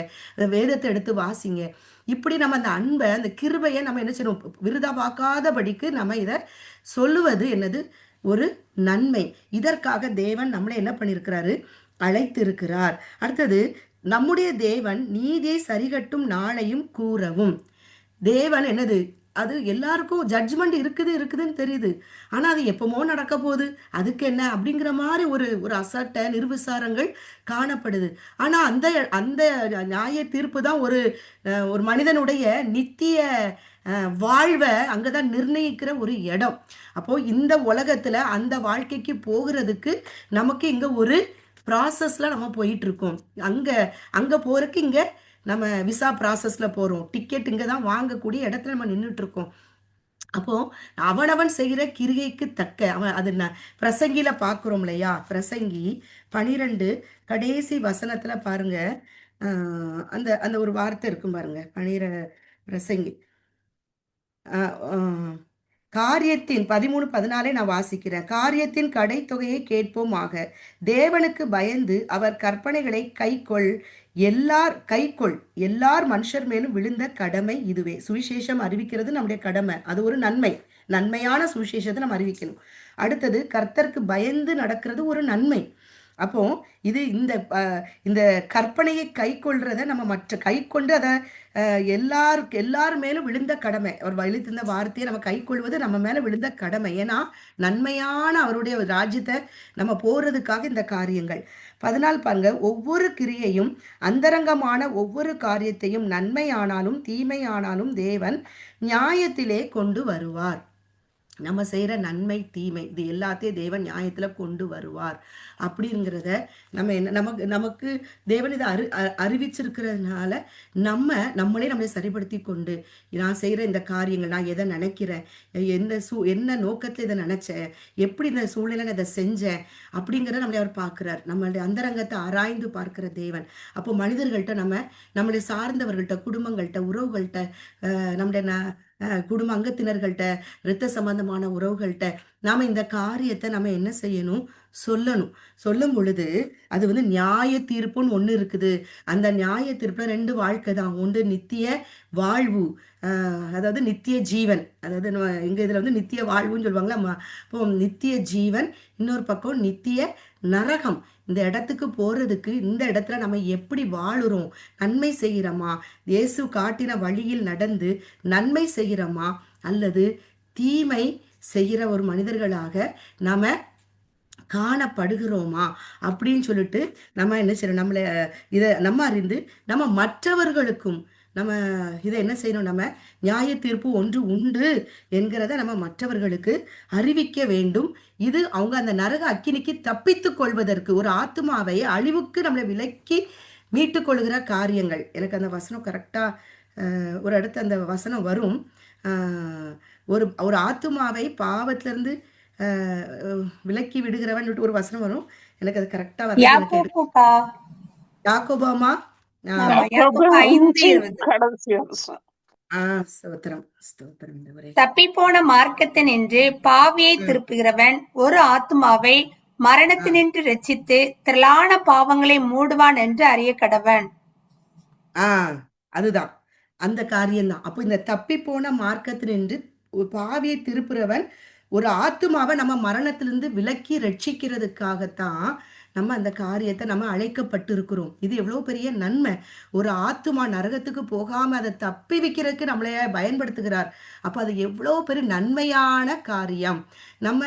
வேதத்தை எடுத்து வாசிங்க. இப்படி நம்ம அந்த அன்பை, அந்த கிருபையை நம்ம என்ன செய்யணும், விருதாவாக்காதபடிக்கு நம்ம இதை சொல்லுவது என்னது, ஒரு நன்மை. இதற்காக தேவன் நம்மளை என்ன பண்ணியிருக்கிறாரு, அழைத்திருக்கிறார். அடுத்தது, நம்முடைய தேவன் நீதியை சரிகட்டும் நாளையும் கூறவும். தேவன் என்னது, அது எல்லாருக்கும் ஜட்ஜ்மெண்ட் இருக்குதுன்னு தெரியுது. ஆனால் அது எப்பமோ நடக்க போகுது, அதுக்கு என்ன அப்படிங்கிற மாதிரி ஒரு ஒரு அசட்டை நிர்விசாரங்கள் காணப்படுது. ஆனால் அந்த அந்த நியாய தீர்ப்பு தான் ஒரு மனிதனுடைய நித்திய வாழ்வை அங்கதான் நிர்ணயிக்கிற ஒரு இடம். அப்போ இந்த உலகத்துல அந்த வாழ்க்கைக்கு போகிறதுக்கு நமக்கு இங்க ஒரு ப்ராசஸ்ல நம்ம போயிட்டு இருக்கோம். அங்க அங்க போறதுக்கு இங்க நம்ம விசா ப்ராசஸ்ல போறோம். டிக்கெட் இங்க தான் வாங்கக்கூடிய இடத்துல நம்ம நின்றுட்டு இருக்கோம். அப்போ அவனவன் செய்கிற கிரிகைக்கு தக்க அவன் அது பிரசங்கில பார்க்குறோம் இல்லையா? பிரசங்கி 12 கடைசி வசனத்துல பாருங்க, அந்த அந்த ஒரு வார்த்தை இருக்கும் பாருங்க, பிரசங்கி காரியத்தின் 13-14 நான் வாசிக்கிறேன். காரியத்தின் கடைத்தொகையை கேட்போமாக, தேவனுக்கு பயந்து அவர் கற்பனைகளை கைக்கொள் எல்லார் மனுஷர் மேலும் விழுந்த கடமை இதுவே. சுவிசேஷம் அறிவிக்கிறது நம்முடைய கடமை, அது ஒரு நன்மையான சுவிசேஷத்தை நம்ம அறிவிக்கணும். அடுத்தது, கர்த்தருக்கு பயந்து நடக்கிறது ஒரு நன்மை. அப்போ இது இந்த கற்பனையை கை கொள்றத நம்ம கை கொண்டு அதை எல்லார் மேலும் விழுந்த கடமை. அவர் வழித்திருந்த வார்த்தையை நம்ம கை கொள்வது நம்ம மேல விழுந்த கடமை. ஏன்னா நன்மையான அவருடைய ராஜ்யத்தை நம்ம போறதுக்காக இந்த காரியங்கள். 14 பாருங்க, ஒவ்வொரு கிரியையும் அந்தரங்கமான ஒவ்வொரு காரியத்தையும் நன்மையானாலும் தீமையானாலும் தேவன் நியாயத்திலே கொண்டு வருவார். நம்ம செய்கிற நன்மை தீமை இது எல்லாத்தையும் தேவன் நியாயத்தில் கொண்டு வருவார் அப்படிங்கிறத நம்ம நமக்கு தேவன் இதை அறிவிச்சிருக்கிறதுனால நம்மளே நம்மளை சரிப்படுத்தி கொண்டு, நான் செய்கிற இந்த காரியங்கள், நான் எதை நினைக்கிறேன், என்ன நோக்கத்தில் இதை நினைச்சேன், எப்படி இந்த சூழ்நிலை இதை செஞ்சேன் அப்படிங்கிறத நம்மளை அவர் பார்க்கிறார். நம்மளுடைய அந்தரங்கத்தை ஆராய்ந்து பார்க்கிற தேவன். அப்போ மனிதர்கள்ட்ட நம்மளை சார்ந்தவர்கள்ட்ட, குடும்பங்கள்ட்ட, உறவுகள்கிட்ட, நம்முடைய குடும்ப அங்கத்தினர்கள்ட்ட, இரத்த சம்பந்தமான உறவுகள்கிட்ட நாம இந்த காரியத்தை நம்ம என்ன செய்யணும், சொல்லும் பொழுது அது நியாய தீர்ப்புன்னு ஒண்ணு இருக்குது. அந்த நியாய தீர்ப்புல 2 வாழ்க்கை தான். ஒன்று நித்திய வாழ்வு, அதாவது நித்திய ஜீவன், அதாவது எங்க இதுல நித்திய வாழ்வுன்னு சொல்லுவாங்களா. இப்போ நித்திய ஜீவன், இன்னொரு பக்கம் நித்திய நரகம். இந்த இடத்துக்கு போறதுக்கு இந்த இடத்துல நம்ம எப்படி வாழுறோம், நன்மை செய்கிறோமா, இயேசு காட்டின வழியில் நடந்து நன்மை செய்கிறோமா, அல்லது தீமை செய்கிற ஒரு மனிதர்களாக நாம காணப்படுகிறோமா அப்படின்னு சொல்லிட்டு நம்ம என்ன செய்யணும், நம்மளை இதை நம்ம அறிந்து நம்ம மற்றவர்களுக்கும் நம்ம இதை என்ன செய்யணும், நம்ம நியாய தீர்ப்பு ஒன்று உண்டு என்கிறத நம்ம மற்றவர்களுக்கு அறிவிக்க வேண்டும். இது அவங்க அந்த நரக அக்கினிக்கு தப்பித்து கொள்வதற்கு, ஒரு ஆத்மாவை அழிவுக்கு நம்மளை விலக்கி மீட்டு கொள்கிற காரியங்கள். எனக்கு அந்த வசனம் கரெக்டா ஒரு இடத்து அந்த வசனம் வரும். ஒரு ஒரு ஆத்மாவை பாவத்திலிருந்து விலக்கி விடுகிறவன் ஒரு வசனம் வரும். எனக்கு அது கரெக்டா வரும். யாக்கோபாமா தப்பி போன மார்க்கத்தினின்று பாவியை திருப்புகிறவன் ஒரு ஆத்மாவை மரணத்தினின்று ரட்சித்து திரளான பாவங்களை மூடுவான் என்று அறிய கடவன். அதுதான் அந்த காரியம்தான். அப்போ இந்த தப்பி போன மார்க்கத்தினின்று பாவியை திருப்புறவன் ஒரு ஆத்மாவை நம்ம மரணத்திலிருந்து விலக்கி ரட்சிக்கிறதுக்காகத்தான் நம்ம அந்த காரியத்தை நம்ம அழைக்கப்பட்டு இருக்கிறோம். இது எவ்வளவு பெரிய நன்மை. ஒரு ஆத்மா நரகத்துக்கு போகாம அதை தப்பி வைக்கிறதுக்கு நம்மளைய பயன்படுத்துகிறார். அப்ப அது எவ்வளவு பெரிய நன்மையான காரியம். நம்ம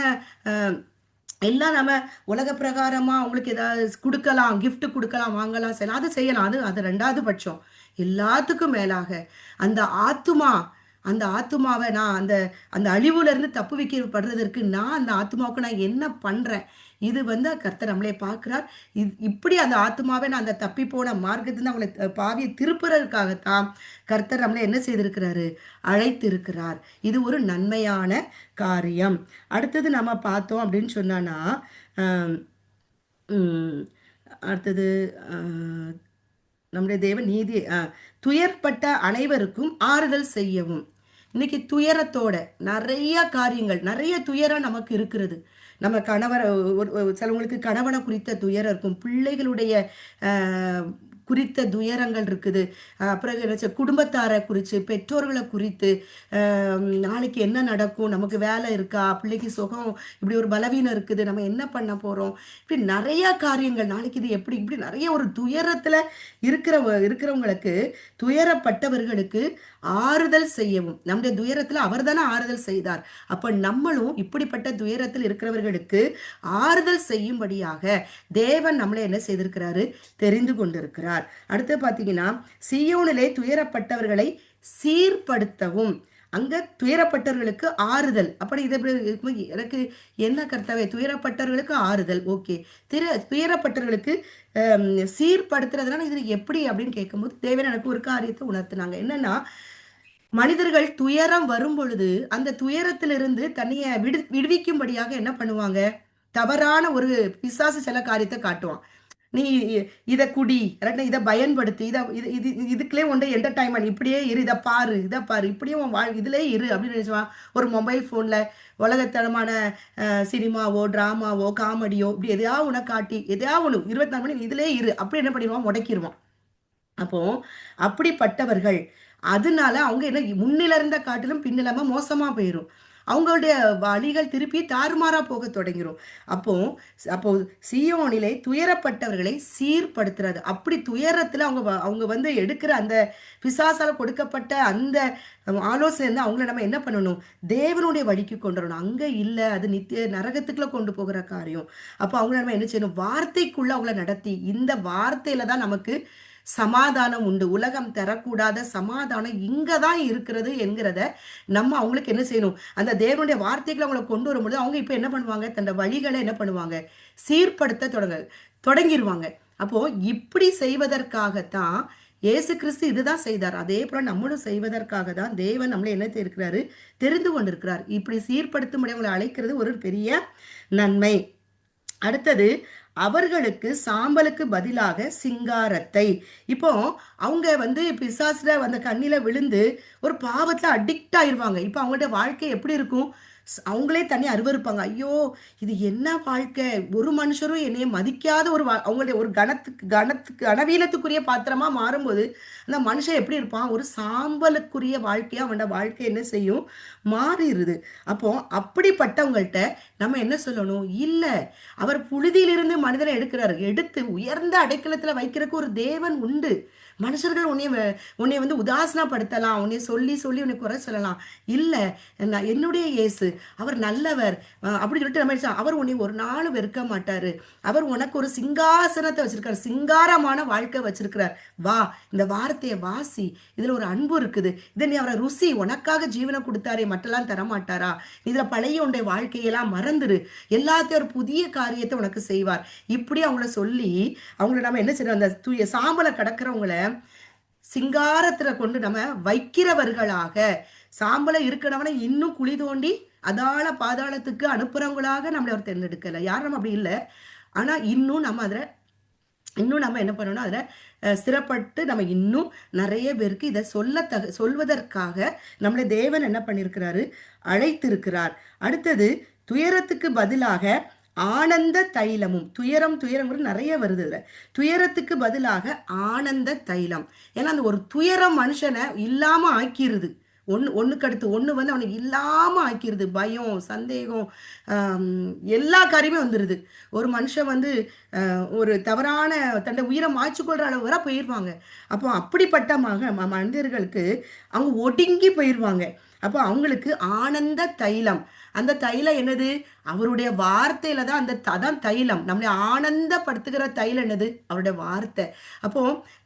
எல்லாம் நம்ம உலக பிரகாரமா அவங்களுக்கு ஏதாவது கொடுக்கலாம், கிஃப்ட் கொடுக்கலாம், வாங்கலாம், செய்யலாம், அது செய்யலாம், அது 2வது பட்சம். எல்லாத்துக்கும் மேலாக அந்த ஆத்மாவை நான் அந்த அழிவுல இருந்து தப்பு வைக்கப்படுறதற்கு நான் அந்த ஆத்மாவுக்கு நான் என்ன பண்றேன், இது கர்த்தர் நம்மளே பார்க்கிறார். இப்படி அந்த ஆத்மாவை நான் அந்த தப்பி போன மார்க்கத்திலிருந்து அவங்களை பாவியை திருப்புறதுக்காகத்தான் கர்த்தர் நம்மளை என்ன செய்திருக்கிறாரு, அழைத்திருக்கிறார். இது ஒரு நன்மையான காரியம். அடுத்தது நம்ம பார்த்தோம் அப்படின்னு சொன்னானா, அடுத்தது நம்முடைய தேவன் நீதி துயர்பட்ட அனைவருக்கும் ஆறுதல் செய்யவும். இன்னைக்கு துயரத்தோட நிறைய காரியங்கள், நிறைய துயரம் நமக்கு இருக்கிறது. நம்ம கணவரை சிலவங்களுக்கு கணவனை குறித்த துயரம் இருக்கும், பிள்ளைகளுடைய குறித்த துயரங்கள் இருக்குது. அப்புறம் குடும்பத்தாரை குறித்து, பெற்றோர்களை குறித்து, நாளைக்கு என்ன நடக்கும், நமக்கு வேலை இருக்கா, பிள்ளைக்கு சுகம், இப்படி ஒரு பலவீனம் இருக்குது, நம்ம என்ன பண்ண போகிறோம், இப்படி நிறைய காரியங்கள், நாளைக்கு இது எப்படி, இப்படி நிறைய ஒரு துயரத்தில் இருக்கிறவங்களுக்கு, துயரப்பட்டவர்களுக்கு ஆறுதல் செய்யவும். நம்முடைய துயரத்தில் அவர் தானே ஆறுதல் செய்தார். அப்போ நம்மளும் இப்படிப்பட்ட துயரத்தில் இருக்கிறவர்களுக்கு ஆறுதல் செய்யும்படியாக தேவன் நம்மளை என்ன செய்திருக்கிறாரு, தெரிந்து கொண்டிருக்கிறார். அடுத்து பாத்தீங்கன்னா, சீயோனிலே துயரப்பட்டவர்களை சீர்படுத்தவும். அங்க துயரப்பட்டவர்களுக்கு ஆறுதல். அப்படி இதை எனக்கு என்ன கர்த்தாவே, துயரப்பட்டவர்களுக்கு ஆறுதல், ஓகே, துயரப்பட்டவர்களுக்கு சீர்படுத்துறதுனால இது எப்படி அப்படின்னு கேட்கும்போது தேவன் எனக்கு ஒரு காரியத்தை உணர்த்தினாங்க. என்னன்னா, மனிதர்கள் துயரம் வரும் பொழுது அந்த துயரத்திலிருந்து தன்னைய விடுவிக்கும்படியாக என்ன பண்ணுவாங்க, தவறான ஒரு பிசாசு சில காரியத்தை காட்டுவான். நீ இதை குடி, இல்லாட்டினா இதை பயன்படுத்தி, இதை இது இது இதுக்குள்ளே ஒன்றை என்டர்டைன்மெண்ட், இப்படியே இரு, இதை பாரு, இதை பாரு, இப்படியே இதுலே இரு அப்படின்னு நினைச்சுவான். ஒரு மொபைல் ஃபோனில் உலகத்தரமான சினிமாவோ, ட்ராமாவோ, காமெடியோ, இப்படி எதையாவது ஒன்று காட்டி, எதையாவது ஒன்று 24 மணி இதிலே இரு, அப்படி என்ன பண்ணிடுவான், முடக்கிடுவான். அப்போ அப்படிப்பட்டவர்கள், அதனால அவங்க என்ன முன்னில இருந்த காட்டிலும் பின்னிலாம மோசமா போயிடும். அவங்களுடைய வழிகள் திருப்பி தாறுமாறா போக தொடங்கிரும். அப்போ அப்போ சீயோனிலே துயரப்பட்டவர்களை சீர்படுத்துறது. அப்படி துயரத்துல அவங்க வந்து எடுக்கிற அந்த பிசாசால கொடுக்கப்பட்ட அந்த ஆலோசனை அவங்கள நம்ம என்ன பண்ணணும், தேவனுடைய வழிக்கு கொண்டு வரணும். அங்க இல்ல, அது நித்திய நரகத்துக்குள்ள கொண்டு போகிற காரியம். அப்போ அவங்கள நம்ம என்ன செய்யணும், வார்த்தைக்குள்ள அவங்கள நடத்தி, இந்த வார்த்தையில தான் நமக்கு சமாதானம் உண்டு, உலகம் தரக்கூடாத சமாதானம் இங்கதான் இருக்கிறது என்கிறத நம்ம அவங்களுக்கு என்ன செய்யணும், அந்த தேவனுடைய வார்த்தைகளை அவங்களை கொண்டு வரும்போது அவங்க இப்ப என்ன பண்ணுவாங்க, தன்னோட வழிகளை என்ன பண்ணுவாங்க, சீர்படுத்த தொடங்கிடுவாங்க. அப்போ இப்படி செய்வதற்காகத்தான் இயேசு கிறிஸ்து இதுதான் செய்தார். அதே போல நம்மளும் செய்வதற்காக தான் தேவன் நம்மளை என்ன இருக்கிறாரு, தெரிந்து கொண்டிருக்கிறார். இப்படி சீர்படுத்தும்படி அவங்களை அழைக்கிறது ஒரு பெரிய நன்மை. அடுத்தது, அவர்களுக்கு சாம்பலுக்கு பதிலாக சிங்காரத்தை. இப்போ அவங்க வந்து பிசாசுல அந்த கண்ணில விழுந்து ஒரு பாவத்துல அடிக்ட் ஆயிருவாங்க. இப்போ அவங்களுடைய வாழ்க்கை எப்படி இருக்கும், அவங்களே தனி அருவருப்பாங்க. ஐயோ, இது என்ன வாழ்க்கை, ஒரு மனுஷரும் என்னைய மதிக்காத ஒரு அவங்களுடைய ஒரு கனவீனத்துக்குரிய பாத்திரமா மாறும்போது அந்த மனுஷன் எப்படி இருப்பான், ஒரு சாம்பலுக்குரிய வாழ்க்கையா அவனோட வாழ்க்கை என்ன செய்யும், மாறிடுது. அப்போ அப்படிப்பட்டவங்கள்ட்ட நம்ம என்ன சொல்லணும், இல்ல, அவர் புழுதியிலிருந்து மனிதனை எடுக்கிறாரு, எடுத்து உயர்ந்த அடைக்கலத்துல வைக்கிறதுக்கு ஒரு தேவன் உண்டு. மனுஷர்கள் உன்னை வந்து உதாசனப்படுத்தலாம், உன்னை சொல்லி சொல்லி உன்னை குறை சொல்லலாம். இல்ல, என்னுடைய இயேசு அவர் நல்லவர் அப்படி சொல்லிட்டு நம்ம அவர் உன்னை ஒரு நாள் வெறுக்க மாட்டாரு. அவர் உனக்கு ஒரு சிங்காசனத்தை வச்சிருக்காரு, சிங்காரமான வாழ்க்கை வச்சிருக்கிறார். வா, இந்த வார்த்தையை வாசி, இதுல ஒரு அன்பு இருக்குது, இதை நீ அவரை ருசி, உனக்காக ஜீவனை கொடுத்தாரே, மற்றெல்லாம் தரமாட்டாரா, இதுல பழைய உன்னுடைய வாழ்க்கையெல்லாம் மறந்துரு, எல்லாத்தையும் ஒரு புதிய காரியத்தை உனக்கு செய்வார். இப்படி அவங்கள சொல்லி அவங்கள நம்ம என்ன செய்யறோம், அந்த சாம்பலை கடக்கிறவங்கள சிங்காரத்துல கொண்டு நம்ம வைக்கிறவர்களாக, சாம்பலை இருக்கிறவனை இன்னும் குழி தோண்டி அதால பாதாளத்துக்கு அனுப்புறவங்களாக நம்மளை அவர் தேர்ந்தெடுக்கல. யாரும் அப்படி இல்லை. ஆனா இன்னும் நம்ம என்ன பண்ணணும், அதுல ஸ்திரப்பட்டு நம்ம இன்னும் நிறைய பேருக்கு இதை சொல்வதற்காக நம்மளை தேவன் என்ன பண்ணிருக்கிறாரு, அழைத்திருக்கிறார். அடுத்தது, துயரத்துக்கு பதிலாக ஆனந்த தைலமும். துயரம் நிறைய வருது. துயரத்துக்கு பதிலாக ஆனந்த தைலம். ஏன்னா அந்த ஒரு துயரம் மனுஷனை இல்லாம ஆக்கிருது. ஒண்ணுக்கு அடுத்து ஒண்ணு வந்து அவனை இல்லாம ஆக்கிருது. பயம், சந்தேகம், எல்லா காரியமே வந்துருது. ஒரு மனுஷன் வந்து ஒரு தவறான தன்னை உயிரை மாய்ச்சிக்கொள்ற அளவு வர போயிருவாங்க. அப்போ அப்படிப்பட்ட மனிதர்களுக்கு அவங்க ஒடுங்கி போயிருவாங்க. அப்போ அவங்களுக்கு ஆனந்த தைலம். அந்த தைலம் என்னது, அவருடைய வார்த்தையில தான் அதான் தைலம். நம்மளை ஆனந்தப்படுத்துகிற தைலம் என்னது, அவருடைய வார்த்தை. அப்போ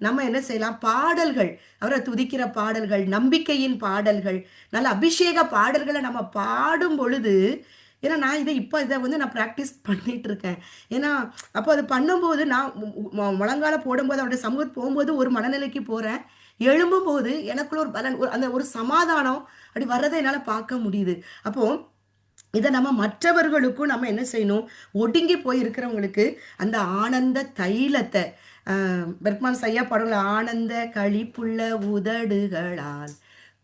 நம்ம என்ன செய்யலாம், பாடல்கள், அவரை துதிக்கிற பாடல்கள், நம்பிக்கையின் பாடல்கள், நல்ல அபிஷேக பாடல்களை நம்ம பாடும் பொழுது, ஏன்னா நான் இதை வந்து நான் ப்ராக்டிஸ் பண்ணிட்டு இருக்கேன். ஏன்னா அப்போ அது பண்ணும்போது நான் முழங்கால போடும்போது அவருடைய சமூகத்துக்கு போகும்போது ஒரு மனநிலைக்கு போறேன், எழும்பும் போது எனக்குள்ள ஒரு பலன், அந்த ஒரு சமாதானம் அப்படி வர்றதை என்னால பார்க்க முடியுது. அப்போ இதை நம்ம மற்றவர்களுக்கும் நம்ம என்ன செய்யணும், ஒடுங்கி போய் இருக்கிறவங்களுக்கு அந்த ஆனந்த தைலத்தை, பெர்க்மான் ஐயா பாடல, ஆனந்த களிப்புள்ள உதடுகளால்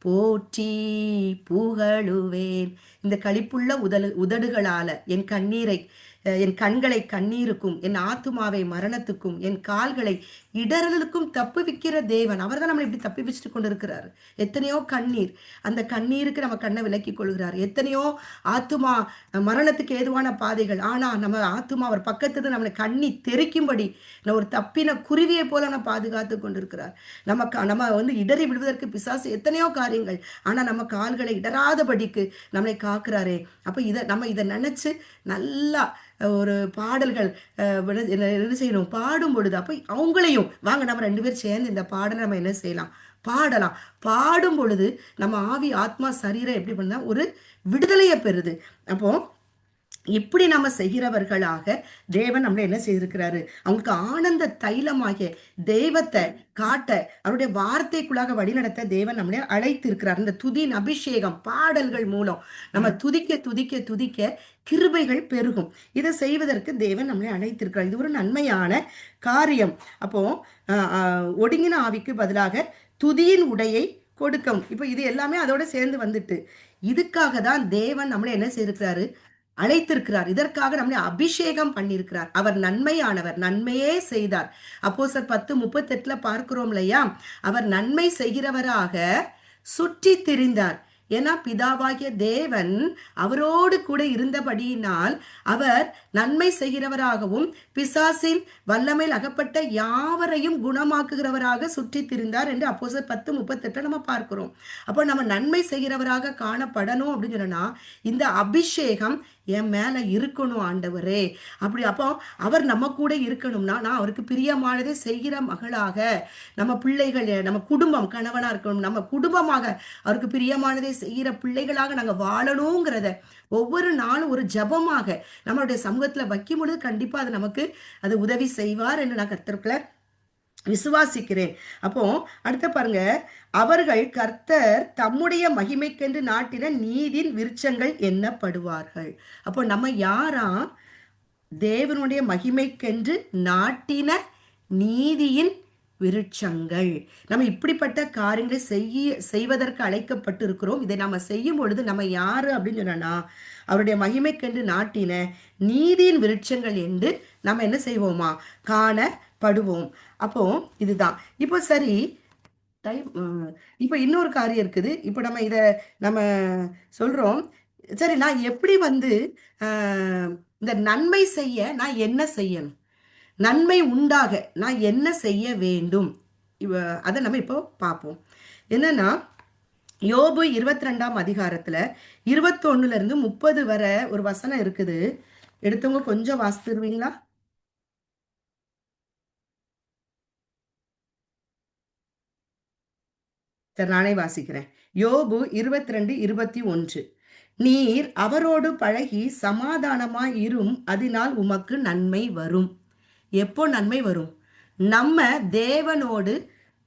போற்றி புகழுவேன். இந்த களிப்புள்ள உதடுகளால என் கண்ணீரை, என் கண்களை கண்ணீருக்கும், என் ஆத்துமாவை மரணத்துக்கும், என் கால்களை இடறலுக்கும் தப்புவிக்கிற தேவன். அவர் தான் நம்மளை இப்படி தப்பி வச்சுட்டு கொண்டு இருக்கிறார். எத்தனையோ கண்ணீர், அந்த கண்ணீருக்கு நம்ம கண்ணை விலக்கி கொள்கிறார். எத்தனையோ ஆத்துமா மரணத்துக்கு ஏதுவான பாதைகள், ஆனா நம்ம ஆத்துமா அவர் பக்கத்துல நம்மளை கண்ணி தெறிக்கும்படி ஒரு தப்பின குருவியை போல நம்ம பாதுகாத்து கொண்டிருக்கிறார். நம்ம வந்து இடறி விடுவதற்கு பிசாசு எத்தனையோ காரியங்கள், ஆனா நம்ம கால்களை இடராதபடிக்கு நம்மளை காக்குறாரே. அப்ப நம்ம இதை நினைச்சு நல்லா ஒரு பாடல்கள் என்ன செய்யணும், பாடும் பொழுது அப்ப அவங்களையும் வாங்க நம்ம 2 பேரும் சேர்ந்து இந்த பாடலை நம்ம என்ன செய்யலாம், பாடலாம். பாடும் பொழுது நம்ம ஆவி ஆத்மா சரீரம் எப்படி பண்ணா ஒரு விடுதலையை பெறுது. அப்போ இப்படி நம்ம செய்கிறவர்களாக தேவன் நம்மள என்ன செய்திருக்கிறாரு, அவங்களுக்கு ஆனந்த தைலமாகிய தெய்வத்தை காட்ட, அவருடைய வார்த்தைக்குள்ளாக வழிநடத்த தேவன் நம்மளை அழைத்து இருக்கிறார். இந்த துதியின் அபிஷேகம் பாடல்கள் மூலம் நம்ம துதிக்க துதிக்க துதிக்க கிருபைகள் பெருகும். இதை செய்வதற்கு தேவன் நம்மளை அழைத்திருக்கிறார். இது ஒரு நன்மையான காரியம். அப்போ ஒடுங்கின ஆவிக்கு பதிலாக துதியின் உடையை கொடுக்கும். இப்போ இது எல்லாமே அதோட சேர்ந்து வந்துட்டு, இதுக்காக தான் தேவன் நம்மளை என்ன செய்திருக்கிறாரு, அழைத்திருக்கிறார். இதற்காக நம்மளை அபிஷேகம் பண்ணியிருக்கிறார். அவர் நன்மையானவர், நன்மையே செய்தார். அப்போஸ்தலர் 10:38 பார்க்கிறோம் இல்லையா, அவர் நன்மை செய்கிறவராக சுற்றி திரிந்தார். ஏன்னா பிதாவாகிய தேவன் அவரோடு கூட இருந்தபடியினால் அவர் நன்மை செய்கிறவராகவும் பிசாசின் வல்லமையில் அகப்பட்ட யாவரையும் குணமாக்குகிறவராக சுற்றி திரிந்தார் என்று அப்போஸ்தலர் 10:38 நம்ம பார்க்கிறோம். அப்போ நம்ம நன்மை செய்கிறவராக காணப்படணும் அப்படின்னு சொன்னா இந்த அபிஷேகம் என் மேல இருக்கணும் ஆண்டவரே. அப்படி அப்போ அவர் நம்ம கூட இருக்கணும்னா நான் அவருக்கு பிரியமானதை செய்கிற மகளாக, நம்ம பிள்ளைகள், நம்ம குடும்பம், கணவனா இருக்கணும், நம்ம குடும்பமாக அவருக்கு பிரியமானதை செய்கிற பிள்ளைகளாக நாங்க வாழணுங்கிறத ஒவ்வொரு நாளும் ஒரு ஜபமாக நம்மளுடைய சமூகத்துல வைக்கும் பொழுது கண்டிப்பா அது நமக்கு அது உதவி செய்வார் என்று நான் கர்த்தருக்குள்ள விசுவாசிக்கிறேன். அப்போ அடுத்த பாருங்க, அவர்கள் கர்த்தர் தம்முடைய மகிமைக்கென்று நாட்டின நீதின் விருட்சங்கள் எண்ணப்படுவார்கள். அப்போ நம்ம யாரா, தேவனுடைய மகிமைக்கென்று நாட்டின நீதியின் விருட்சங்கள். நம்ம இப்படிப்பட்ட காரியங்களை செய்வதற்கு அழைக்கப்பட்டு இருக்கிறோம். இதை நம்ம செய்யும் பொழுது நம்ம யாரு அப்படின்னு சொன்னா அவருடைய மகிமைக்கென்று நாட்டின நீதியின் விருட்சங்கள் என்று நம்ம என்ன செய்வோமா, காணப்படுவோம். அப்போ இதுதான். இப்போ சரி, இப்போ இன்னொரு காரியம் இருக்குது. இப்போ நம்ம இதை நம்ம சொல்றோம், சரி நான் எப்படி வந்து இந்த நன்மை செய்ய நான் என்ன செய்யணும், நன்மை உண்டாக நான் என்ன செய்ய வேண்டும், அதை நம்ம இப்போ பார்ப்போம். என்னன்னா யோபு 22ஆம் அதிகாரத்துல 21 30 வரை ஒரு வசனம் இருக்குது. எடுத்தவங்க கொஞ்சம் வாசித்துருவீங்களா? சரி, நானே வாசிக்கிறேன். யோபு 22:21. நீர் அவரோடு பழகி சமாதானமாய் இரும், அதனால் உமக்கு நன்மை வரும். எப்போ நன்மை வரும்? நம்ம தேவனோடு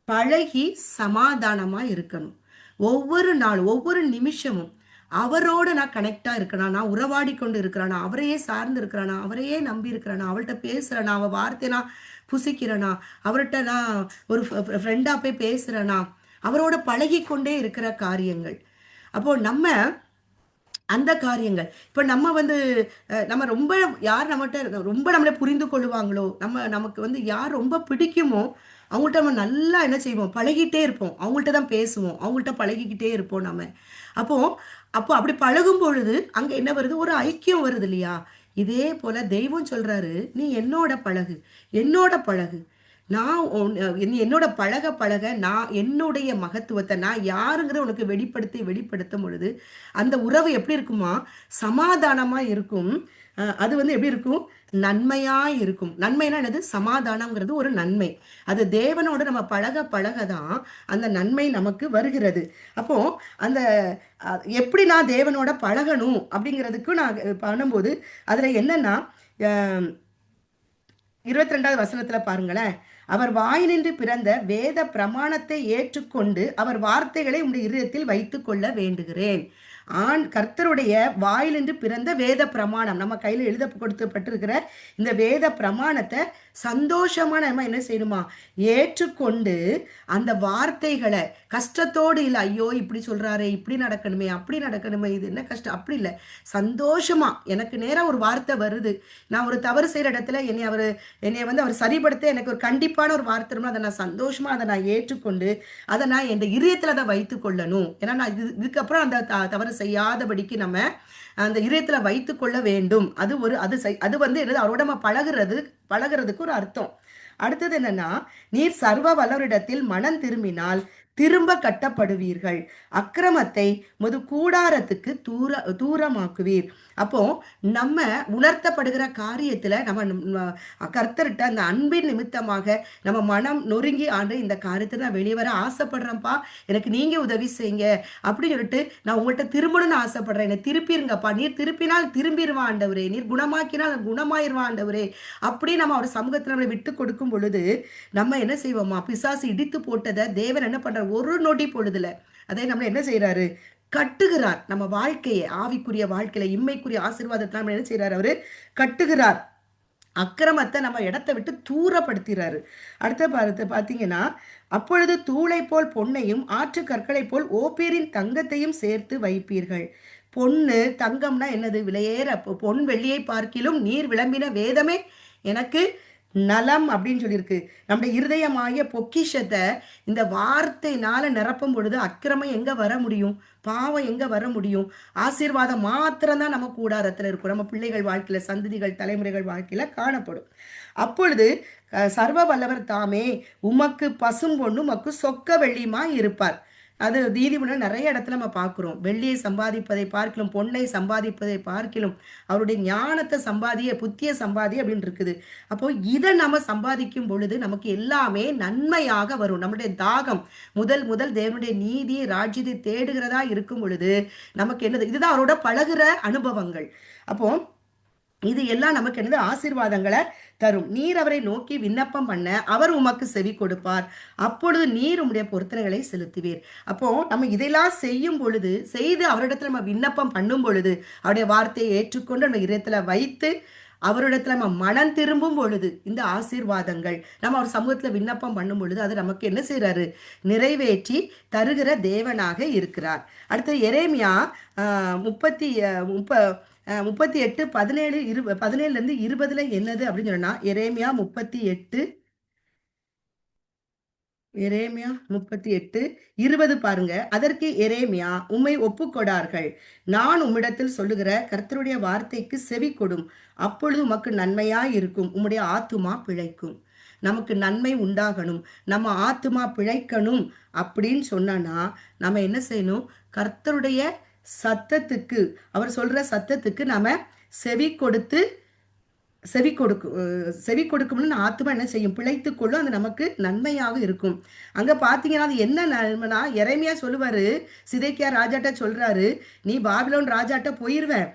பழகி சமாதானமா இருக்கணும். ஒவ்வொரு நாளும் ஒவ்வொரு நிமிஷமும் அவரோட நான் கனெக்டா இருக்கிறான், நான் உறவாடி கொண்டு இருக்கிறானா, அவரையே சார்ந்து இருக்கிறானா, அவரையே நம்பி இருக்கிறானா, அவள்கிட்ட பேசுறேனா, அவ வார்த்தை நான் புசிக்கிறேனா, அவர்கிட்ட நான் ஒரு ஃப்ரெண்டா போய் பேசுறேனா, அவரோட பழகி கொண்டே இருக்கிற காரியங்கள். அப்போ நம்ம அந்த காரியங்கள் இப்போ நம்ம வந்து நம்ம ரொம்ப யார் நம்மகிட்ட ரொம்ப நம்மளை புரிந்து கொள்ளுவாங்களோ, நமக்கு வந்து யார் ரொம்ப பிடிக்குமோ அவங்கள்ட்ட நம்ம நல்லா என்ன செய்வோம், பழகிட்டே இருப்போம். அவங்கள்ட்ட தான் பேசுவோம், அவங்கள்ட்ட பழகிக்கிட்டே இருப்போம் நம்ம. அப்போ அப்போ அப்படி பழகும் பொழுது அங்க என்ன வருது, ஒரு ஐக்கியம் வருது இல்லையா? இதே போல தெய்வம் சொல்றாரு, நீ என்னோட பழகு, என்னோட பழகு. நான் என்னோட பழக பழக நான் என்னுடைய மகத்துவத்தை நான் யாருங்கிற உனக்கு வெளிப்படுத்தும் பொழுது அந்த உறவு எப்படி இருக்குமா, சமாதானமா இருக்கும். அது வந்து எப்படி இருக்கும், நன்மையா இருக்கும். நன்மைனா என்னது, சமாதானம்ங்கிறது ஒரு நன்மை. அது தேவனோட நம்ம பழக பழகதான் அந்த நன்மை நமக்கு வருகிறது. அப்போ அந்த எப்படி நான் தேவனோட பழகணும் அப்படிங்கிறதுக்கு நான் பண்ணும்போது அதுல என்னன்னா 22வது வசனத்துல பாருங்களேன், அவர் வாயினின்று பிறந்த வேத பிரமாணத்தை ஏற்றுக்கொண்டு அவர் வார்த்தைகளை உங்களுடைய இதயத்தில் வைத்துக் கொள்ள வேண்டுகிறேன். கர்த்தருடைய வாயிலிருந்து பிறந்த வேத பிரமாணம் நம்ம கையில எழுத கொடுக்கப்பட்டிருக்கிற இந்த வேத பிரமாணத்தை சந்தோஷமா நம்ம என்ன செய்யணுமா, ஏற்றுக்கொண்டு அந்த வார்த்தைகளை கஷ்டத்தோடு இல்லை, ஐயோ இப்படி சொல்றாரு, இப்படி நடக்கணுமே, அப்படி நடக்கணுமே, இது என்ன கஷ்டம், அப்படி இல்லை, சந்தோஷமா எனக்கு நேரம் ஒரு வார்த்தை வருது, நான் ஒரு தவறு செய்யற இடத்துல என்னை வந்து அவர் சரிப்படுத்த எனக்கு ஒரு கண்டிப்பான ஒரு வார்த்தை வரும்னா, அதை நான் சந்தோஷமா அதை நான் ஏற்றுக்கொண்டு அதை நான் என் இதயத்துல அதை வைத்துக் கொள்ளணும். ஏன்னா நான் இதுக்கப்புறம் அந்த தவறு செய்யாதபடிக்கு நம்ம அந்த இதயத்துல வைத்துக் கொள்ள வேண்டும். அது ஒரு அது வந்து என்னது, அவரோட நம்ம பழகுறதுக்கு ஒரு அர்த்தம். அடுத்தது என்னன்னா, நீர் சர்வ வல்லவரிடத்தில் மனம் திரும்பினால் திரும்ப கட்டப்படுவீர்கள், அக்கிரமத்தை முது கூடாரத்துக்கு தூரமாக்குவீர். அப்போ நம்ம உணர்த்தப்படுகிற காரியத்துல நம்ம கர்த்தர்கிட்ட அந்த அன்பின் நிமித்தமாக நம்ம மனம் நொறுங்கி, ஆண்டு இந்த காரியத்தை நான் வெளியே வர ஆசைப்படுறேன்ப்பா, எனக்கு நீங்க உதவி செய்யுங்க அப்படின்னு சொல்லிட்டு நான் உங்கள்கிட்ட திரும்பணும்னு ஆசைப்படுறேன், என்னை திருப்பிருங்கப்பா, நீர் திருப்பினால் திரும்பிடுவான் ஆண்டவரே, நீர் குணமாக்கினால் குணமாயிருவான் ஆண்டவரே, அப்படி நம்ம அவர் சமூகத்தில் நம்மளை விட்டு கொடுக்கும் பொழுது நம்ம என்ன செய்வோமா, பிசாசு இடித்து போட்டதை தேவன் என்ன பண்றார், ஒரு நொடி பொழுதுல அதை நம்ம என்ன செய்யறாரு, கட்டுகிறார். நம்ம வாழ்க்கையை, ஆவிக்குரிய வாழ்க்கையில இம்மைக்குரிய ஆசீர்வாதத்தை நம்ம என்ன செய்யறாரு, அவரு கட்டுகிறார். அக்கிரமத்தை நம்ம இடத்தை விட்டு தூரப்படுத்துறாரு. அடுத்த பாத்தீங்கன்னா, அப்பொழுது தூளை போல் பொன்னையும் ஆற்று கற்களை போல் ஓப்பீரின் தங்கத்தையும் சேர்த்து வைப்பீர்கள். பொண்ணு தங்கம்னா என்னது, விலையேற பொன் வெள்ளியை பார்க்கிலும் நீர் விளம்பின வேதமே எனக்கு நலம் அப்படின்னு சொல்லியிருக்கு. நம்முடைய இருதயமாகிய பொக்கிஷத்தை இந்த வார்த்தையினால நிரப்பும் பொழுது அக்கிரமம் எங்க வர முடியும், பாவம் எங்க வர முடியும், ஆசீர்வாதம் மாத்திரம்தான் நம்ம கூடாரத்துல இருக்கும், நம்ம பிள்ளைகள் வாழ்க்கையில, சந்ததிகள் தலைமுறைகள் வாழ்க்கையில காணப்படும். அப்பொழுது சர்வ வல்லவர் தாமே உமக்கு பசும் பொண்ணு உமக்கு சொக்க வெள்ளியுமா இருப்பார். அது நீதிமன்றம் நிறைய இடத்துல நம்ம பார்க்கிறோம். வெள்ளியை சம்பாதிப்பதை பார்க்கலாம், பொன்னை சம்பாதிப்பதை பார்க்கலாம், அவருடைய ஞானத்தை சம்பாதிய, புத்திய சம்பாதி அப்படின்னு இருக்குது. அப்போ இதை நம்ம சம்பாதிக்கும் பொழுது நமக்கு எல்லாமே நன்மையாக வரும். நம்முடைய தாகம் முதல் தேவனுடைய நீதி ராஜ்யத்தை தேடுகிறதா இருக்கும் பொழுது நமக்கு என்னது, இதுதான் அவரோட பழகுற அனுபவங்கள். அப்போ இது எல்லாம் நமக்கு என்னது, ஆசீர்வாதங்களை தரும். நீர் அவரை நோக்கி விண்ணப்பம் பண்ண அவர் உமக்கு செவி கொடுப்பார், அப்பொழுது நீர் உம்முடைய பொருத்தனைகளை செலுத்துவீர். அப்போ நம்ம இதெல்லாம் செய்யும் பொழுது, செய்து அவரிடத்துல நம்ம விண்ணப்பம் பண்ணும் பொழுது, அவருடைய வார்த்தையை ஏற்றுக்கொண்டு நம்ம இதயத்துல வைத்து அவரிடத்துல நம்ம மனம் திரும்பும் பொழுது இந்த ஆசீர்வாதங்கள் நம்ம அவர் சமூகத்துல விண்ணப்பம் பண்ணும் பொழுது அது நமக்கு என்ன செய்யறாரு, நிறைவேற்றி தருகிற தேவனாக இருக்கிறார். அடுத்து எரேமியா 38:17-20 என்னது அப்படின்னு சொன்னா, எரேமியா 38:20 பாருங்க. அதற்கு எரேமியா, உம்மை ஒப்புக்கொடார்கள், நான் உம்மிடத்தில் சொல்லுகிற கர்த்தருடைய வார்த்தைக்கு செவி கொடும், அப்பொழுது உமக்கு நன்மையாய் இருக்கும், உம்முடைய ஆத்துமா பிழைக்கும். நமக்கு நன்மை உண்டாகணும், நம்ம ஆத்துமா பிழைக்கணும் அப்படின்னு சொன்னா நம்ம என்ன செய்யணும், கர்த்தருடைய சத்தத்துக்கு, அவர் சொல்ற சத்தத்துக்கு நாம செவி கொடுத்து செவி கொடுக்கும்னு ஆத்மா என்ன செய்யும், பிழைத்து கொள்ளும், அது நமக்கு நன்மையாக இருக்கும். அங்க பாத்தீங்கன்னா அது என்ன நன்மைனா, எரேமியா சொல்லுவாரு, சிதேக்கியா ராஜாட்ட சொல்றாரு, நீ பாபிலோன் ராஜாட்ட போயிருவேன்,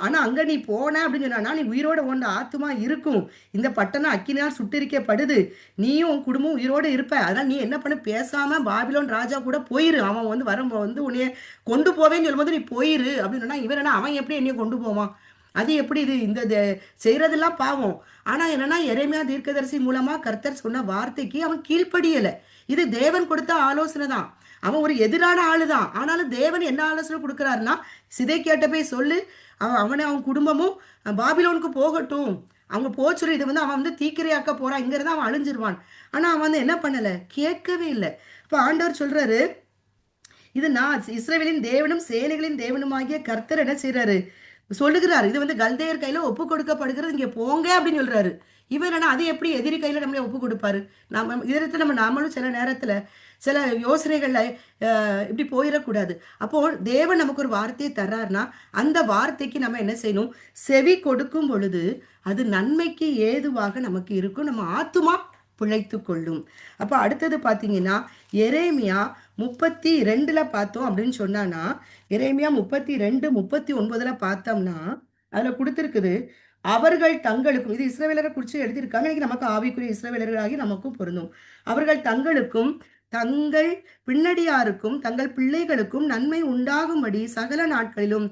ஆனா அங்க நீ போன அப்படின்னு சொன்னா நீ உயிரோட ஒன்று ஆத்மா இருக்கும், இந்த பட்டணம் அக்கினால் சுட்டிருக்கப்படுது, நீயும் உன் குடும்பம் உயிரோட இருப்ப, அதனால நீ என்ன பண்ண, பேசாம பாபிலோன் ராஜா கூட போயிரு, அவன் வந்து வந்து உன்னைய கொண்டு போவேன்னு சொல்லும்போது நீ போயிரு அப்படின்னு சொன்னா, இவன் என்ன, அவன் எப்படி என்னைய கொண்டு போவான், அது எப்படி, இது இந்த செய்யறதெல்லாம் பாவம். ஆனா என்னன்னா, எரேமியா தீர்க்கதரிசி மூலமா கர்த்தர் சொன்ன வார்த்தைக்கு அவன் கீழ்ப்படியல. இது தேவன் கொடுத்த ஆலோசனை தான், அவன் ஒரு எதிரான ஆளுதான், ஆனாலும் தேவன் என்ன ஆலோசனை கொடுக்கிறாருன்னா, சிதைக்கியாட்ட போய் சொல்லு, அவன் குடும்பமும் பாபிலோனுக்கு போகட்டும், அவங்க போச்சு, இது வந்து அவன் வந்து தீக்கிரையாக்க போறான், இங்கிறத அவன் அழிஞ்சிருவான். ஆனா அவன் வந்து என்ன பண்ணல, கேட்கவே இல்லை. இப்ப ஆண்டவர் சொல்றாரு, இது நான் இஸ்ரவேலின் தேவனும் சேனைகளின் தேவனுமாகிய கர்த்தர் என்ன செய்யறாரு சொல்லுகிறார், இது வந்து கல்தேயர் கையில ஒப்பு கொடுக்கப்படுகிறது, இங்க போங்க அப்படின்னு சொல்றாரு. இவன் என்னன்னா, அது எப்படி எதிரி கையில நம்மளே ஒப்பு கொடுப்பாரு, நம்ம இதற்கு நாமளும் சில நேரத்துல சில யோசனைகள்ல இப்படி போயிடக்கூடாது. அப்போ தேவன் நமக்கு ஒரு வார்த்தையை தர்றாருன்னா அந்த வார்த்தைக்கு நம்ம என்ன செய்யணும், செவி கொடுக்கும் பொழுது அது நன்மைக்கு ஏதுவாக நமக்கு இருக்கும், நம்ம ஆத்துமா பிழைத்து கொள்ளும். அப்ப அடுத்தது பாத்தீங்கன்னா, எரேமியா 32 பார்த்தோம் அப்படின்னு சொன்னானா, எரேமியா 32:39 பார்த்தோம்னா அதுல கொடுத்திருக்குது, அவர்கள் தங்களுக்கும், இது இஸ்ரவேலரை குறித்து எழுதியிருக்காங்க, இன்னைக்கு நமக்கு ஆவிக்குரிய இஸ்ரவேலர்களாகி நமக்கும் பொருந்தும், அவர்கள் தங்களுக்கும் தங்கள் பின்னடியாருக்கும் தங்கள் பிள்ளைகளுக்கும் நன்மை உண்டாகும்படி சகல நாட்களிலும்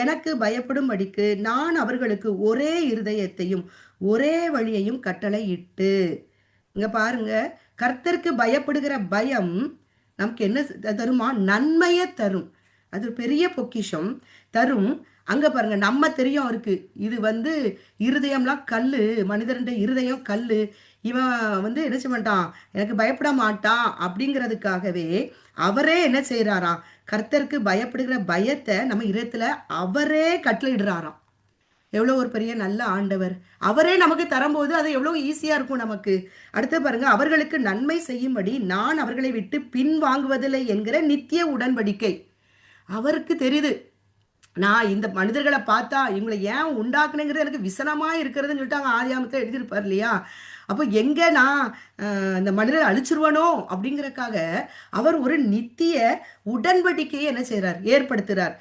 எனக்கு பயப்படும்படிக்கு நான் அவர்களுக்கு ஒரே இருதயத்தையும் ஒரே வழியையும் கட்டளையிட்டு. இங்க பாருங்க, கர்த்தருக்கு பயப்படுகிற பயம் நமக்கு என்ன தருமா? நன்மையை தரும். அது ஒரு பெரிய பொக்கிஷம் தரும். அங்க பாருங்க, நம்ம தெரியும் அவருக்கு இது இருதயம்லாம் கல்லு, மனிதருடைய இருதயம் கல்லு, இவன் என்ன செய்ய மாட்டான், எனக்கு பயப்பட மாட்டான் அப்படிங்கிறதுக்காகவே அவரே என்ன செய்யறாராம், கர்த்தருக்கு பயப்படுகிற பயத்தை நம்ம இதயத்துல அவரே கட்டளையிடுறாராம். எவ்வளோ ஒரு பெரிய நல்ல ஆண்டவர். அவரே நமக்கு தரும்போது அது எவ்வளோ ஈஸியா இருக்கும் நமக்கு. அடுத்து பாருங்க, அவர்களுக்கு நன்மை செய்யும்படி நான் அவர்களை விட்டு பின் வாங்குவதில்லை என்கிற நித்திய உடன்படிக்கை. அவருக்கு தெரியுது, நான் இந்த மனிதர்களை பார்த்தா இவங்களை ஏன் உண்டாக்குனேங்கிறது எனக்கு விசனமா இருக்கிறதுன்னு சொல்லிட்டு அங்கே ஆதியாமத்தில் எழுதியிருப்பார் இல்லையா? அப்போ எங்க நான் இந்த மனிதரை அழிச்சிருவனோ அப்படிங்கறக்காக அவர் ஒரு நித்திய உடன்படிக்கையை என்ன செய்யறார், ஏற்படுத்துறார்.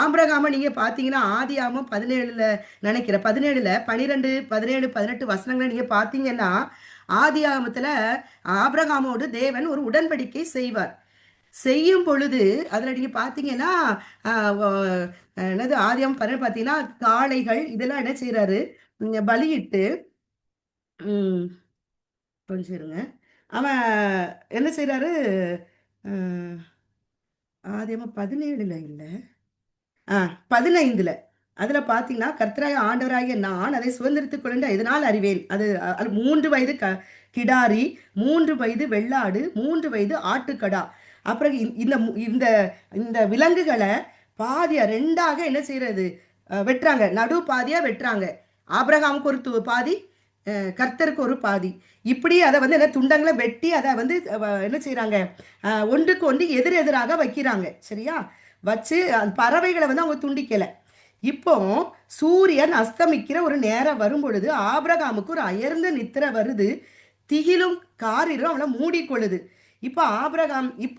ஆபிரகாம நீங்க பாத்தீங்கன்னா ஆதியாமம் 17ல நினைக்கிற 17ல 12, 17, 18 வசனங்களை நீங்க பாத்தீங்கன்னா ஆதியாகமத்துல ஆபிரகாமோடு தேவன் ஒரு உடன்படிக்கை செய்வார். செய்யும் பொழுது அதுல நீங்க பாத்தீங்கன்னா என்னது ஆதியாகமம் 12 பாத்தீங்கன்னா காளைகள் இதெல்லாம் என்ன செய்யறாரு, பலியிட்டு கொஞ்சம் இருங்க, அவன் என்ன செய்யறாரு, ஆதியாகமம் 17ல இல்ல 15ல அதுல பாத்தீங்கன்னா கர்த்தராய ஆண்டவராகிய நான் அதை சுதந்திரத்துக் கொண்டு எதனால் அறிவேன், அது 3 வயது கிடாரி, 3 வயது வெள்ளாடு, 3 வயது ஆட்டுக்கடா. அப்புறம் இந்த இந்த இந்த விலங்குகளை பாதியா ரெண்டாக என்ன செய்யறது, வெட்டுறாங்க, நடு பாதியா வெட்டுறாங்க. ஆபிரகாமுக்கு ஒரு பாதி, கர்த்தருக்கு ஒரு பாதி. இப்படி அதை என்ன துண்டங்களை வெட்டி அதை என்ன செய்யறாங்க, ஒன்றுக்கு ஒன்று எதிராக வைக்கிறாங்க. சரியா? வச்சு பறவைகளை அவங்க துண்டிக்கல. இப்போ சூரியன் அஸ்தமிக்கிற ஒரு நேரம் வரும் பொழுது ஆபிரகாமுக்கு ஒரு அயர்ந்த நித்திரை வருது, திகிலும் காரிலும் அவனை மூடிக்கொள்ளுது. இப்ப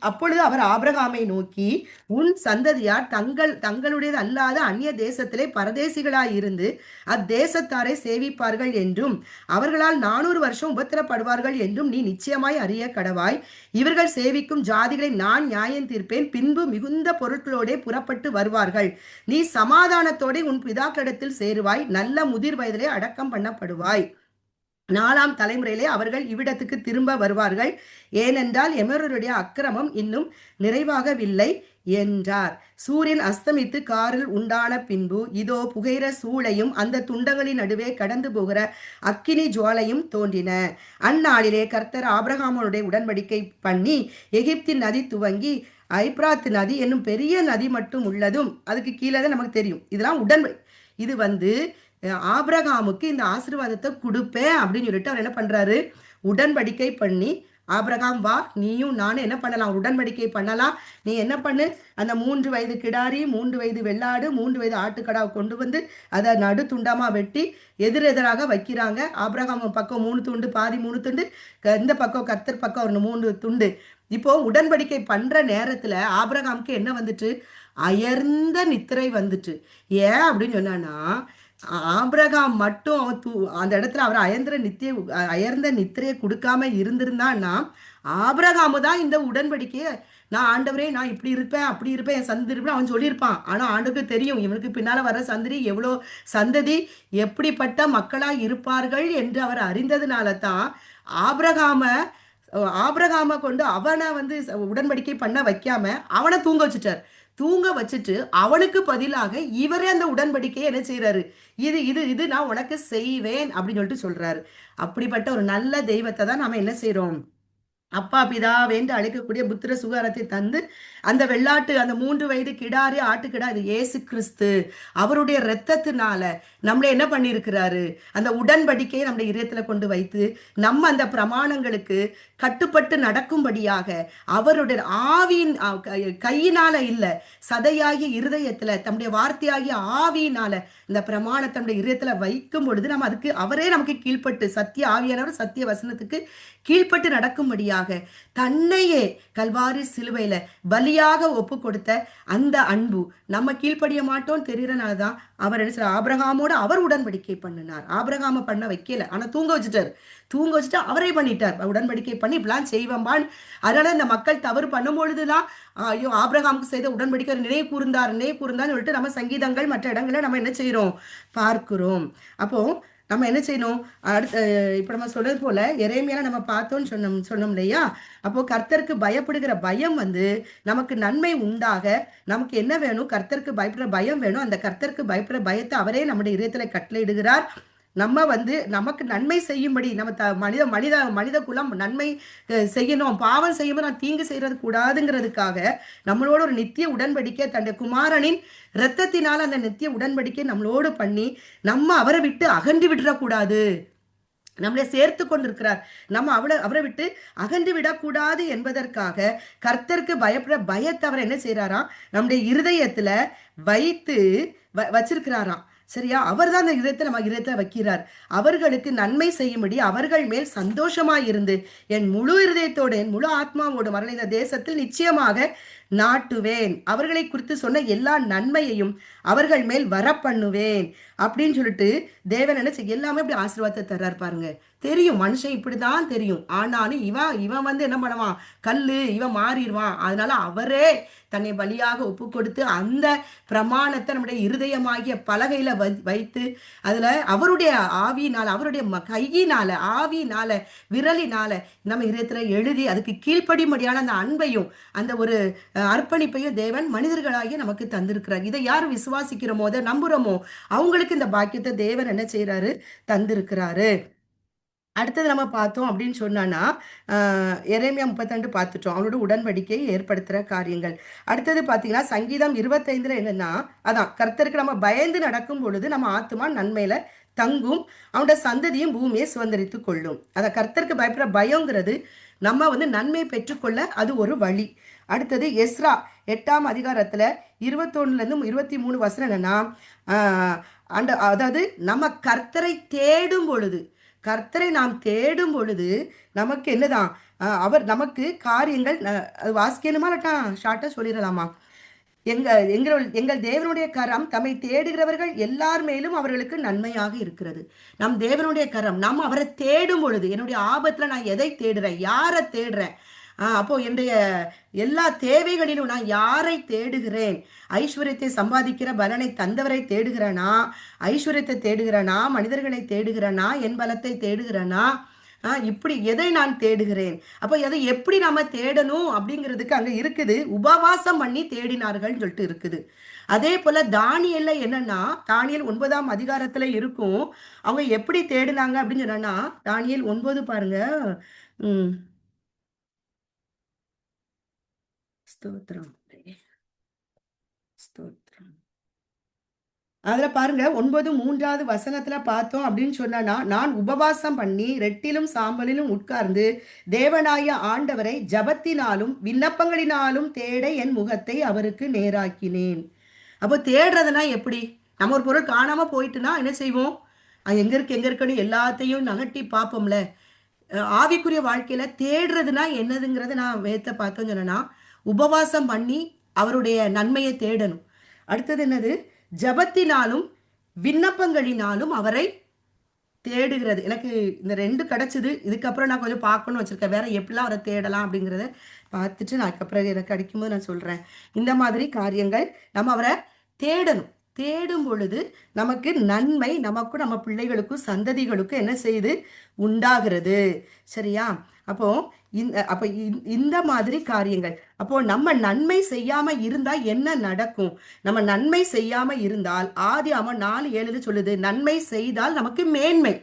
அப்பொழுது அவர் ஆபிரகாமை நோக்கி, உன் சந்ததியார் தங்களுடையது அல்லாத அந்நிய தேசத்திலே பரதேசிகளாய் இருந்து அத்தேசத்தாரை சேவிப்பார்கள் என்றும் அவர்களால் 400 வருஷம் உபத்திரப்படுவார்கள் என்றும் நீ நிச்சயமாய் அறிய கடவாய். இவர்கள் சேவிக்கும் ஜாதிகளை நான் நியாயம் தீர்ப்பேன், பின்பு மிகுந்த பொருட்களோட புறப்பட்டு வருவார்கள். நீ சமாதானத்தோட உன் பிதாக்களிடத்தில் சேருவாய், நல்ல முதிர் வயதிலே அடக்கம் பண்ணப்படுவாய். 4ஆம் தலைமுறையிலே அவர்கள் இவ்விடத்துக்கு திரும்ப வருவார்கள், ஏனென்றால் எமருடைய அக்கிரமம் இன்னும் நிறைவாகவில்லை என்றார். சூரியன் அஸ்தமித்து காரில் உண்டான பின்பு இதோ புகையிற சூளையும் அந்த துண்டங்களின் நடுவே கடந்து போகிற அக்கினி ஜுவாலையும் தோன்றின. அந்நாளிலே கர்த்தர் ஆபிரகாமனுடைய உடன்படிக்கை பண்ணி எகிப்தின் நதி துவங்கி ஐப்ராத் நதி என்னும் பெரிய நதி மட்டும் உள்ளதும், அதுக்கு கீழே தான் நமக்கு தெரியும், இதெல்லாம் இது ஆபிரகாமுக்கு இந்த ஆசீர்வாதத்தை கொடுப்பேன் அப்படின்னு சொல்லிட்டு அவர் என்ன பண்றாரு, உடன்படிக்கை பண்ணி, ஆபிரகாம் வா, நீயும் நானும் என்ன பண்ணலாம், உடன்படிக்கை பண்ணலாம். நீ என்ன பண்ணு, அந்த 3 வயது கிடாரி, 3 வயது வெள்ளாடு, 3 வயது ஆட்டுக்கடாவை கொண்டு அதை நடு துண்டமா வெட்டி எதிரெதிராக வைக்கிறாங்க. ஆபிரகாம் பக்கம் 3 துண்டு, பாதி 3 துண்டு, இந்த பக்கம் கர்த்தர் பக்கம் ஒரு 3 துண்டு. இப்போ உடன்படிக்கை பண்ற நேரத்துல ஆபிரகாமுக்கு என்ன வந்துட்டு, அயர்ந்த நித்திரை வந்துட்டு. ஏன் அப்படின்னு சொன்னான்னா, ஆபிரகாம் மட்டும் அந்த இடத்துல அவர் அயர்ந்த நித்திரையை கொடுக்காம இருந்திருந்தான்னா ஆபிரகாமு தான் இந்த உடன்படிக்கையை, நான் ஆண்டவரே நான் இப்படி இருப்பேன் அப்படி இருப்பேன் என் சந்ததி இருப்பேன் அவன் சொல்லியிருப்பான். ஆனா ஆண்டவருக்கு தெரியும் இவனுக்கு பின்னால வர சந்ததி எப்படிப்பட்ட மக்களா இருப்பார்கள் என்று அவர் அறிந்ததுனால தான் ஆபிரகாம கொண்டு அவனை உடன்படிக்கை பண்ண வைக்காம அவனை தூங்க வச்சுட்டு அவனுக்கு பதிலாக இவரே அந்த உடன்படிக்கையை என்ன செய்யறாரு, இது இது இது நான் உனக்கு செய்வேன் அப்படின்னு சொல்லிட்டு சொல்றாரு. அப்படிப்பட்ட ஒரு நல்ல தெய்வத்தை தான் நாம என்ன செய்யறோம், அப்பா பிதாவென்று அழைக்கக்கூடிய புத்திர சுகாரத்தை தந்து அந்த வெள்ளாட்டு அந்த 3 வயது கிடாரி ஆட்டுக்கிடா இது இயேசு கிறிஸ்து அவருடைய இரத்தத்தினால நம்மளை என்ன பண்ணியிருக்கிறாரு, அந்த உடன்படிக்கையை நம்முடைய இதயத்துல கொண்டு வைத்து நம்ம அந்த பிரமாணங்களுக்கு கட்டுப்பட்டு நடக்கும்படியாக அவருடைய ஆவியின் கையினால இல்ல, சதையாகிய இருதயத்துல தம்முடைய வார்த்தையாகிய ஆவியினால இந்த பிரமாணத்தை நம்முடைய இதயத்துல வைக்கும் பொழுது நம்ம அதுக்கு அவரே நமக்கு கீழ்பட்டு சத்திய ஆவியானவர் சத்திய வசனத்துக்கு கீழ்பட்டு நடக்கும்படியாக நமக்காக தன்னையே கல்வாரி சிலுவையில பலியாக ஒப்பு கொடுத்த அந்த அன்பு நம்ம கீழ்ப்படிய மாட்டோம் தெரியறனாலதான் அவர் என்ன சொல்றார், ஆபிரகாமோட அவர் உடன்படிக்கை பண்ணினார். ஆபிரகாம பண்ண வைக்கல, ஆனா தூங்க வச்சுட்டார். தூங்க வச்சுட்டு அவரே பண்ணிட்டார், உடன்படிக்கை பண்ணி இப்படிலாம் செய்வம்பான். அதனால இந்த மக்கள் தவறு பண்ணும் பொழுதுதான் ஐயோ ஆபிரகாமுக்கு செய்த உடன்படிக்கை நினைவு கூர்ந்தான்னு சொல்லிட்டு நம்ம சங்கீதங்கள் மற்ற இடங்களை நம்ம என்ன செய்யறோம் பார்க்கிறோம். அப்போ நம்ம என்ன செய்யணும், அடுத்த இப்ப நம்ம சொல்றது போல எரேமியால நம்ம பார்த்தோம்னு சொன்னோம் இல்லையா. அப்போ கர்த்தருக்கு பயப்படுகிற பயம் நமக்கு நன்மை உண்டாக நமக்கு என்ன வேணும், கர்த்தருக்கு பயப்படுற பயம் வேணும். அந்த கர்த்தருக்கு பயப்படுற பயத்தை அவரே நம்முடைய இதயத்துல கட்டளையிடுகிறார். நம்ம நமக்கு நன்மை செய்யும்படி நம்ம மனித மனித மனித குலம் நன்மை செய்யணும், பாவம் செய்யும்போது நான் தீங்கு செய்யறது கூடாதுங்கிறதுக்காக நம்மளோட ஒரு நித்திய உடன்படிக்கை தன்னுடைய குமாரனின் இரத்தத்தினால அந்த நித்திய உடன்படிக்கை நம்மளோடு பண்ணி நம்ம அவரை விட்டு அகன்று விடக்கூடாது, நம்மளை சேர்த்து கொண்டிருக்கிறார். நம்ம அவரை விட்டு அகன்று விடக்கூடாது என்பதற்காக கர்த்தருக்கு பயப்படுற பயத்தை அவர் என்ன செய்யறாராம், நம்முடைய இருதயத்துல வைத்து வச்சிருக்கிறாராம். சரியா, அவர் தான் அந்த இதயத்தை நம்ம இதயத்துல வைக்கிறார். அவர்களுக்கு நன்மை செய்யும்படி அவர்கள் மேல் சந்தோஷமாய் இருந்து என் முழு இருதயத்தோடு என் முழு ஆத்மாவோடு மரண இந்த தேசத்தில் நிச்சயமாக நாட்டுவேன், அவர்களை குறித்து சொன்ன எல்லா நன்மையையும் அவர்கள் மேல் வர பண்ணுவேன் அப்படின்னு சொல்லிட்டு தேவன் என்ன செய்ய எல்லாமே அப்படி ஆசீர்வாதத்தை தர்றாரு பாருங்க. தெரியும் மனுஷன் இப்படிதான் தெரியும், ஆனாலும் இவன் என்ன பண்ணுவான், கல்லு இவன் மாறிடுவான். அதனால அவரே தன்னை பலியாக ஒப்பு கொடுத்து அந்த பிரமாணத்தை நம்முடைய இருதயமாகிய பலகையில வைத்து அதுல அவருடைய ஆவியினால அவருடைய கையினால ஆவியினால விரலினால நம்ம இதயத்துல எழுதி அதுக்கு கீழ்ப்படிமடியான அந்த அன்பையும் அந்த ஒரு அர்ப்பணிப்பையும் தேவன் மனிதர்களாகிய நமக்கு தந்திருக்கிறார். இதை யார் விசுவாசிக்கிறோமோ அதை நம்புறோமோ அவங்களுக்கு இந்த பாக்கியத்தை தேவன் என்ன செய்யறாரு, தந்திருக்கிறாரு. அடுத்தது நம்ம பார்த்தோம் அப்படின்னு சொன்னான்னா எரேமியா 32 பார்த்துட்டோம், அவனோட உடன்படிக்கையை ஏற்படுத்துற காரியங்கள். அடுத்தது பார்த்தீங்கன்னா சங்கீதம் 25 என்னன்னா அதான் கர்த்தருக்கு நம்ம பயந்து நடக்கும் பொழுது நம்ம ஆத்துமா நன்மையில தங்கும், அவனோட சந்ததியும் பூமியை சுதந்திரித்து கொள்ளும். அத கர்த்தருக்கு பயப்படுற பயங்கிறது நம்ம நன்மை பெற்றுக்கொள்ள அது ஒரு வழி. அடுத்தது எஸ்ரா 8ஆம் அதிகாரத்துல 21 23 வசனம் என்னன்னா அதாவது நம்ம கர்த்தரை தேடும் பொழுது கர்த்தரை நாம் தேடும் பொழுது நமக்கு என்னதான் அவர் நமக்கு காரியங்கள் வாசிக்கணுமா இல்லாட்டா ஷார்ட்டா சொல்லிடலாமா, எங்கள் தேவனுடைய கரம் தம்மை தேடுகிறவர்கள் எல்லார் மேலும் அவர்களுக்கு நன்மையாக இருக்கிறது. நம் தேவனுடைய கரம் நாம் அவரை தேடும் பொழுது என்னுடைய ஆபத்துல நான் எதை தேடுறேன், யாரை தேடுறேன், அப்போ என்னுடைய எல்லா தேவைகளிலும் நான் யாரை தேடுகிறேன், ஐஸ்வர்யத்தை சம்பாதிக்கிற பலனை தந்தவரை தேடுகிறனா, ஐஸ்வர்யத்தை தேடுகிறனா, மனிதர்களை தேடுகிறனா, என் பலத்தை தேடுகிறனா, இப்படி எதை நான் தேடுகிறேன். அப்போ எதை எப்படி நாம தேடணும் அப்படிங்கிறதுக்கு அங்க இருக்குது, உபவாசம் பண்ணி தேடினார்கள் சொல்லிட்டு இருக்குது. அதே போல தானியல்ல என்னன்னா தானியல் 9ஆம் அதிகாரத்துல இருக்கும், அவங்க எப்படி தேடினாங்க அப்படின்னு சொன்னா தானியல் 9 பாருங்க. ஸ்தோத்திரம் ஸ்தோத்திரம். அதுல பாருங்க 9:3 வசனத்துல பார்த்தோம் அப்படின்னு சொன்னா நான் உபவாசம் பண்ணி ரெட்டிலும் சாம்பலிலும் உட்கார்ந்து தேவனாய ஆண்டவரை ஜபத்தினாலும் விண்ணப்பங்களினாலும் தேட என் முகத்தை அவருக்கு நேராக்கினேன். அப்போ தேடுறதுனா எப்படி, நம்ம ஒரு பொருள் காணாம போயிட்டுனா என்ன செய்வோம், எங்க இருக்குன்னு எல்லாத்தையும் நகட்டி பார்ப்போம்ல. ஆவிக்குரிய வாழ்க்கையில தேடுறதுனா என்னதுங்கிறத நான் வேத்த பார்த்தோம் சொன்னா உபவாசம் பண்ணி அவருடைய நன்மையை தேடணும். அடுத்தது என்னது, ஜபத்தினாலும் விண்ணப்பங்களினாலும் அவரை தேடுகிறது. எனக்கு இந்த 2 கிடைச்சது. இதுக்கப்புறம் நான் கொஞ்சம் பார்க்கணும் வச்சிருக்கேன், வேற எப்படிலாம் அவரை தேடலாம் அப்படிங்கிறத பார்த்துட்டு நான் அதுக்கப்புறம் எனக்கு கிடைக்கும்போது நான் சொல்றேன். இந்த மாதிரி காரியங்கள் நம்ம அவரை தேடணும். தேடும் பொழுது நமக்கு நன்மை நமக்கும் நம்ம பிள்ளைகளுக்கும் சந்ததிகளுக்கும் என்ன செய்யுது, உண்டாகிறது. சரியா, அப்போ இந்த மாதிரி காரியங்கள். அப்போ நம்ம நன்மை செய்யாம இருந்தா என்ன நடக்கும், நம்ம நன்மை செய்யாம இருந்தால் ஆதியாகமம் 4:7 சொல்லுது, நன்மை செய்தால் நமக்கு மேன்மை.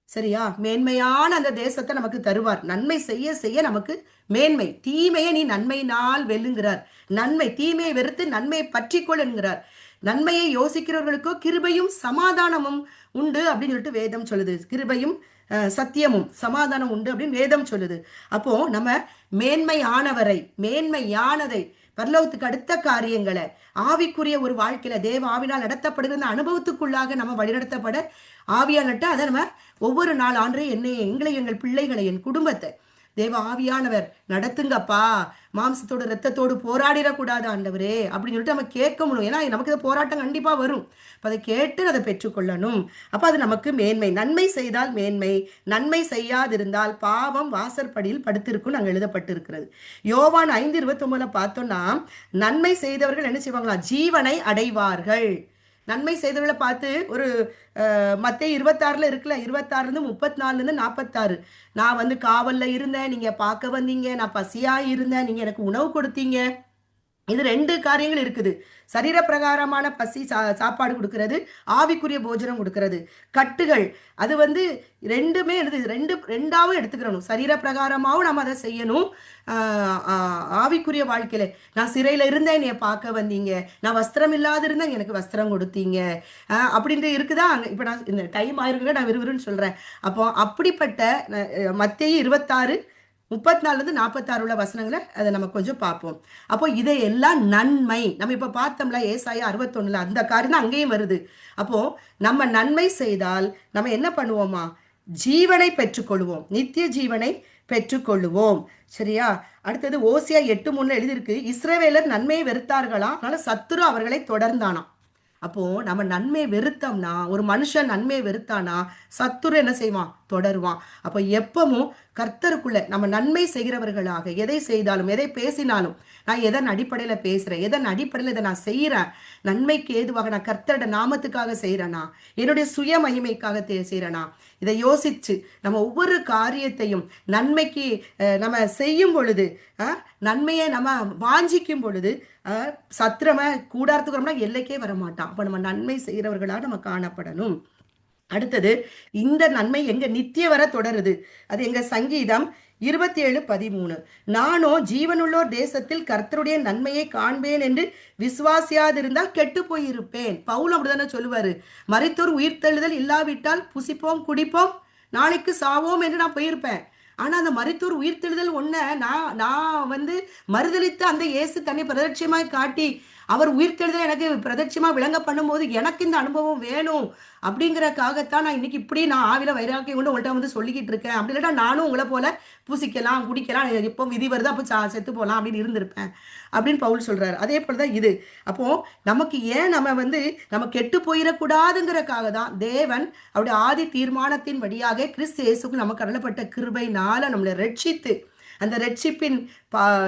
சரியா, மேன்மையான அந்த தேசத்தை நமக்கு தருவார். நன்மை செய்ய செய்ய நமக்கு மேன்மை. தீமையை நீ நன்மையினால் வெல்லுங்கிறார். நன்மை தீமையை வெறுத்து நன்மையை பற்றிக்கொள் என்கிறார். நன்மையை யோசிக்கிறவர்களுக்கோ கிருபையும் சமாதானமும் உண்டு அப்படின்னு சொல்லிட்டு வேதம் சொல்லுது. கிருபையும் சத்தியமும் சமாதானம் உண்டு அப்படின்னு வேதம் சொல்லுது. அப்போ நம்ம மேன்மையானதை பரலோகத்துக்கு அடுத்த காரியங்களை ஆவிக்குரிய ஒரு வாழ்க்கையில தேவ ஆவினால் நடத்தப்படுகிற அனுபவத்துக்குள்ளாக நம்ம வழிநடத்தப்பட ஆவியால் நட்டு அதை நம்ம ஒவ்வொரு நாள் ஆண்டே எங்களை எங்கள் பிள்ளைகளை என் குடும்பத்தை தேவ ஆவியானவர் நடத்துங்கப்பா, மாம்சத்தோடு ரத்தத்தோடு போராடிடக்கூடாது ஆண்டவரே அப்படின்னு சொல்லிட்டு நம்ம கேட்க முடியும். ஏன்னா நமக்கு இந்த போராட்டம் கண்டிப்பா வரும். அப்ப அதை கேட்டு அதை பெற்றுக்கொள்ளணும். அப்ப அது நமக்கு மேன்மை. நன்மை செய்தால் மேன்மை, நன்மை செய்யாதிருந்தால் பாவம் வாசற்படியில் படுத்திருக்கும் நாங்கள் எழுதப்பட்டிருக்கிறது. யோவான் 5:29 பார்த்தோம்னா, நன்மை செய்தவர்கள் என்ன செய்வாங்களா, ஜீவனை அடைவார்கள். நன்மை செய்தவர்களை பார்த்து ஒரு மத்தேயு 26 இருக்குல்ல, 26 34 46, நான் வந்து காவல்ல இருந்தேன், நீங்க பார்க்க வந்தீங்க, நான் பசியா இருந்தேன், நீங்க எனக்கு உணவு கொடுத்தீங்க. இது ரெண்டு காரியங்கள் இருக்குது. சரீர பிரகாரமான பசி சாப்பாடு கொடுக்கறது, ஆவிக்குரிய போஜனம் கொடுக்கறது. கட்டுகள் அது வந்து ரெண்டுமே ரெண்டாவும் எடுத்துக்கிறணும். சரீர பிரகாரமாவும் நம்ம அதை செய்யணும். ஆவிக்குரிய வாழ்க்கையில நான் சிறையில இருந்தேன், என்னைய பார்க்க வந்தீங்க, நான் வஸ்திரம் இல்லாத இருந்தேன், எனக்கு வஸ்திரம் கொடுத்தீங்க அப்படின்ட்டு இருக்குதா. இப்ப நான் இந்த டைம் ஆயிருக்குங்க, நான் விறுவிறுன்னு சொல்றேன். அப்போ அப்படிப்பட்ட மத்தேயு 26 34 46 உள்ள வசனங்களை அதை நம்ம கொஞ்சம் பார்ப்போம். அப்போ இதையெல்லாம் நன்மை நம்ம இப்ப பார்த்தோம்ல, ஏசாயா 61 அந்த காரியம் தான் அங்கேயும் வருது. அப்போ நம்ம நன்மை செய்தால் நம்ம என்ன பண்ணுவோமா, ஜீவனை பெற்றுக்கொள்வோம், நித்திய ஜீவனை பெற்றுக்கொள்ளுவோம். சரியா? அடுத்தது ஓசியா 8:3 எழுதியிருக்கு, இஸ்ரவேலர் நன்மையை வெறுத்தார்களா, அதனால சத்துரு அவர்களை தொடர்ந்தானாம். அப்போ நம்ம நன்மையை வெறுத்தோம்னா, ஒரு மனுஷன் நன்மையை வெறுத்தானா சத்துரு என்ன செய்வான், தொடருவான். அப்போ எப்பவும் கர்த்தருக்குள்ள நம்ம நன்மை செய்கிறவர்களாக எதை செய்தாலும் எதை பேசினாலும், நான் எதன் அடிப்படையில பேசுறேன், எதன் அடிப்படையில இதை நான் செய்யறேன், நன்மைக்கு ஏதுவாக நான் கர்த்தரோட நாமத்துக்காக செய்யறேனா, என்னுடைய சுய மகிமைக்காக செய்யறேனா, இதை யோசிச்சு நம்ம ஒவ்வொரு காரியத்தையும் நன்மைக்கு நம்ம செய்யும் பொழுது, நன்மையை நம்ம வாஞ்சிக்கும் பொழுது, சத்திரம கூடாரத்துக்குறோம்னா எல்லைக்கே வரமாட்டான். அப்ப நம்ம நன்மை செய்கிறவர்களாக நம்ம காணப்படணும். அடுத்தது, இந்த நன்மை எங்க நித்திய வர தொடருது. அது எங்க சங்கீதம் 27:13, நானோ ஜீவனுள்ளோர் தேசத்தில் கர்த்தருடைய நன்மையை காண்பேன் என்று விசுவாசியாதிருந்தால் கெட்டு போயிருப்பேன். பவுல் அப்படிதானே சொல்லுவாரு, மரித்தோர் உயிர்த்தெழுதல் இல்லாவிட்டால் புசிப்போம் குடிப்போம் நாளைக்கு சாவோம் என்று நான் போயிருப்பேன். ஆனா அந்த மரித்தோர் உயிர்த்தெழுதல் ஒண்ண நான் வந்து மறுதளித்து அந்த இயேசு தன்னை பிரதட்சியமாய் காட்டி அவர் உயிர்த்தெழுதல் எனக்கு பிரதட்சியமா விளங்க பண்ணும்போது எனக்கு இந்த அனுபவம் வேணும் அப்படிங்கறக்காகத்தான் நான் இன்னைக்கு இப்படி நான் ஆவில வைராக்கியம் கொண்டு உங்கள்கிட்ட வந்து சொல்லிக்கிட்டு இருக்கேன். அப்படி இல்லைன்னா நானும் உங்களை போல பூசிக்கலாம் குடிக்கலாம், இப்போ விதி வருது அப்போ செத்து போகலாம் அப்படின்னு இருந்திருப்பேன் அப்படின்னு பவுல் சொல்றாரு. அதே போலதான் இது. அப்போ நமக்கு ஏன் நம்ம வந்து நம்ம கெட்டு போயிடக்கூடாதுங்கிறக்காக தான் தேவன் அவருடைய ஆதி தீர்மானத்தின் வழியாக கிறிஸ்து இயேசுக்கு நமக்கு அருளப்பட்ட கிருபையினால நம்மளை ரட்சித்து, அந்த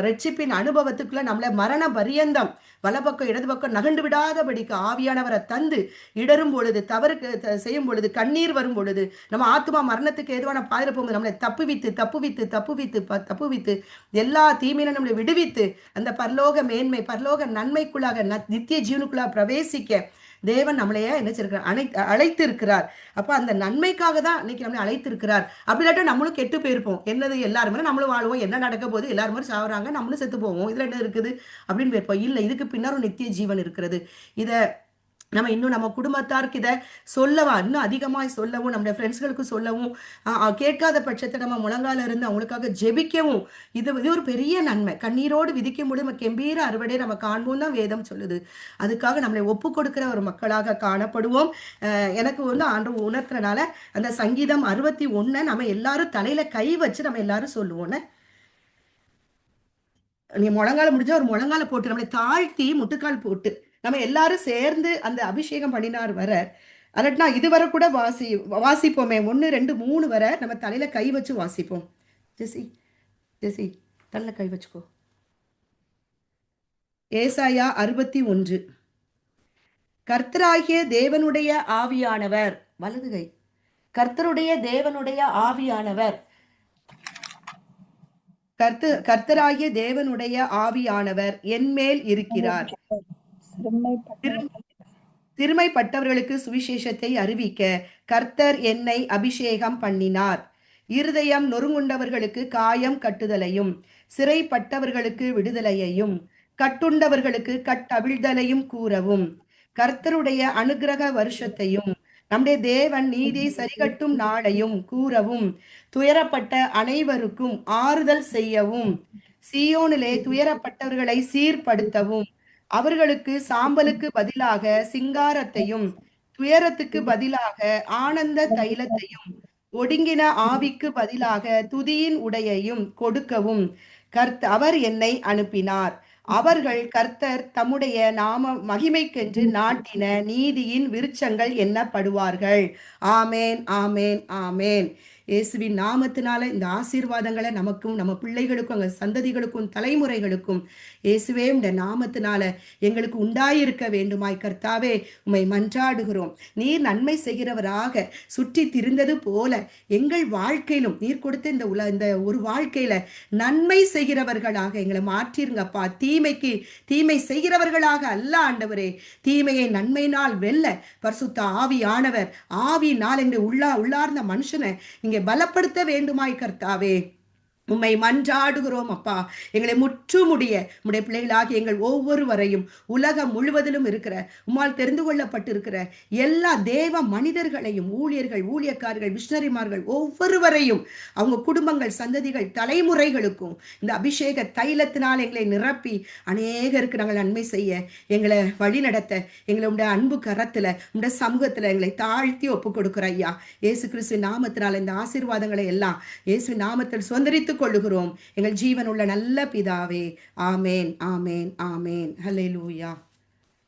ரட்சிப்பின் அனுபவத்துக்குள்ள நம்மளை மரண பரியந்தம் வலப்பக்கம் இடது பக்கம் நகண்டு விடாதபடிக்கு ஆவியானவரை தந்து, இடரும் பொழுது தவறு செய்யும் பொழுது கண்ணீர் வரும் பொழுது நம்ம ஆத்மா மரணத்துக்கு ஏதுவான பாதிர போகும்போது நம்மளை தப்புவித்து எல்லா தீமையிலும் நம்மளை விடுவித்து அந்த பரலோக மேன்மை பரலோக நன்மைக்குள்ளாக நித்திய ஜீவனுக்குள்ளாக பிரவேசிக்க தேவன் நம்மளைய என்ன செய்யறார், அழைத்து இருக்கிறார். அப்ப அந்த நன்மைக்காக தான் இன்னைக்கு நம்மளை அழைத்து இருக்கிறார். அப்படி இல்லாட்டா நம்மளும் கெட்டு போயிருப்போம். என்னது எல்லாருமே நம்மளும் வாழ்வோம், என்ன நடக்க போது எல்லாருமே சாவுறாங்க, நம்மளும் செத்து போவோம், இதுல என்ன இருக்குது அப்படின்னு போயிருப்போம். இல்லை, இதுக்கு பின்னாரும் நித்திய ஜீவன் இருக்கிறது. இதை நம்ம இன்னும் நம்ம குடும்பத்தாருக்கு இதை சொல்லவா, இன்னும் அதிகமாக சொல்லவும், நம்முடைய ஃப்ரெண்ட்ஸ்களுக்கு சொல்லவும், கேட்காத பட்சத்தை நம்ம முழங்கால இருந்து அவங்களுக்காக ஜெபிக்கவும், இது ஒரு பெரிய நன்மை. கண்ணீரோடு விதிக்கும் பொழுது நம்ம கெம்பீர அறுவடை நம்ம காண்போம் தான் வேதம் சொல்லுது. அதுக்காக நம்மளை ஒப்பு கொடுக்கிற ஒரு மக்களாக காணப்படுவோம். எனக்கு வந்து ஆண்டு உணர்த்துறனால அந்த சங்கீதம் 61 நம்ம எல்லாரும் தலையில கை வச்சு நம்ம எல்லாரும் சொல்லுவோம். நீ முழங்கால முடிஞ்சா ஒரு முழங்கால போட்டு நம்மளை தாழ்த்தி முட்டுக்கால் போட்டு நம்ம எல்லாரும் சேர்ந்து அந்த அபிஷேகம் பண்ணினார் வர, அலட்னா இதுவரை கூட வாசிப்போமே, 1 2 3 வரை நம்ம தலையில கை வச்சு வாசிப்போம். ஜெசி தலையில கை வச்சுக்கோ. ஏசாயா 61, கர்த்தராகிய தேவனுடைய ஆவியானவர், வலது கை, கர்த்தருடைய தேவனுடைய ஆவியானவர், கர்த்தராகிய தேவனுடைய ஆவியானவர் என்மேல் இருக்கிறார், சிறுமைப்பட்டவர்களுக்கு சுவிசேஷத்தை அறிவிக்க கர்த்தர் என்னை அபிஷேகம் பண்ணினார், இருதயம் நொறுங்குண்டவர்களுக்கு காயம் கட்டுதலையும் சிறைப்பட்டவர்களுக்கு விடுதலையையும் கட்டுண்டவர்களுக்கு கட்டவிழ்தலையும் கூறவும், கர்த்தருடைய அனுக்கிரக வருஷத்தையும் நம்முடைய தேவன் நீதி சரிகட்டும் நாளையும் கூறவும், துயரப்பட்ட அனைவருக்கும் ஆறுதல் செய்யவும், சீயோனிலே துயரப்பட்டவர்களை சீர்படுத்தவும், அவர்களுக்கு சாம்பலுக்கு பதிலாக சிங்காரத்தையும் துயரத்துக்கு பதிலாக ஆனந்த தைலத்தையும் ஒடுங்கின ஆவிக்கு பதிலாக துதியின் உடையையும் கொடுக்கவும் அவர் என்னை அனுப்பினார். அவர்கள் கர்த்தர் தம்முடைய நாம மகிமைக்கென்று நாட்டின நீதியின் விருட்சங்கள் எண்ணப்படுவார்கள். ஆமேன், ஆமேன், ஆமேன். இயேசுவின் நாமத்தினால இந்த ஆசீர்வாதங்களை நமக்கும் நம்ம பிள்ளைகளுக்கும் அங்க சந்ததிகளுக்கும் தலைமுறைகளுக்கும் இயேசுவே இந்த நாமத்தினால எங்களுக்கு உண்டாயிருக்க வேண்டுமாய் கர்த்தாவே உம்மை மன்றாடுகிறோம். நீர் நன்மை செய்கிறவராக சுற்றி திரிந்தது போல எங்கள் வாழ்க்கையிலும் நீர் கொடுத்த இந்த ஒரு வாழ்க்கையில நன்மை செய்கிறவர்களாக எங்களை மாற்றிருங்கப்பா. தீமைக்கு தீமை செய்கிறவர்களாக அல்ல ஆண்டவரே, தீமையை நன்மையினால் வெல்ல பரிசுத்த ஆவியானவர் ஆவியினால் எங்களை உள்ளார்ந்த மனுஷனை இங்கே பலப்படுத்த வேண்டுமாய் கர்த்தாவே உம்மை மன்றாடுகிறோம் அப்பா. எங்களை முற்றுமுடிய உம்முடைய பிள்ளைகளாகி எங்கள் ஒவ்வொருவரையும் உலகம் முழுவதிலும் இருக்கிற உம்மால் தெரிந்து கொள்ளப்பட்டிருக்கிற எல்லா தேவ மனிதர்களையும் ஊழியர்கள், ஊழியக்காரர்கள், மிஷனரிமார்கள் ஒவ்வொருவரையும் அவங்க குடும்பங்கள், சந்ததிகள், தலைமுறைகளுக்கும் இந்த அபிஷேக தைலத்தினால் எங்களை நிரப்பி அநேகருக்கு நாங்கள் நன்மை செய்ய எங்களை வழி நடத்த எங்களை உடைய அன்பு கரத்துல உடைய சமூகத்துல எங்களை தாழ்த்தி ஒப்பு கொடுக்கிற ஐயா. இயேசு கிறிஸ்து நாமத்தினால் இந்த ஆசீர்வாதங்களை எல்லாம் இயேசு நாமத்தில் சுதந்திரித்து கொள்ளுகிறோம் எங்கள் ஜீவனுள்ள நல்ல பிதாவே. ஆமேன், ஆமேன், ஆமேன். ஹல்லேலூயா.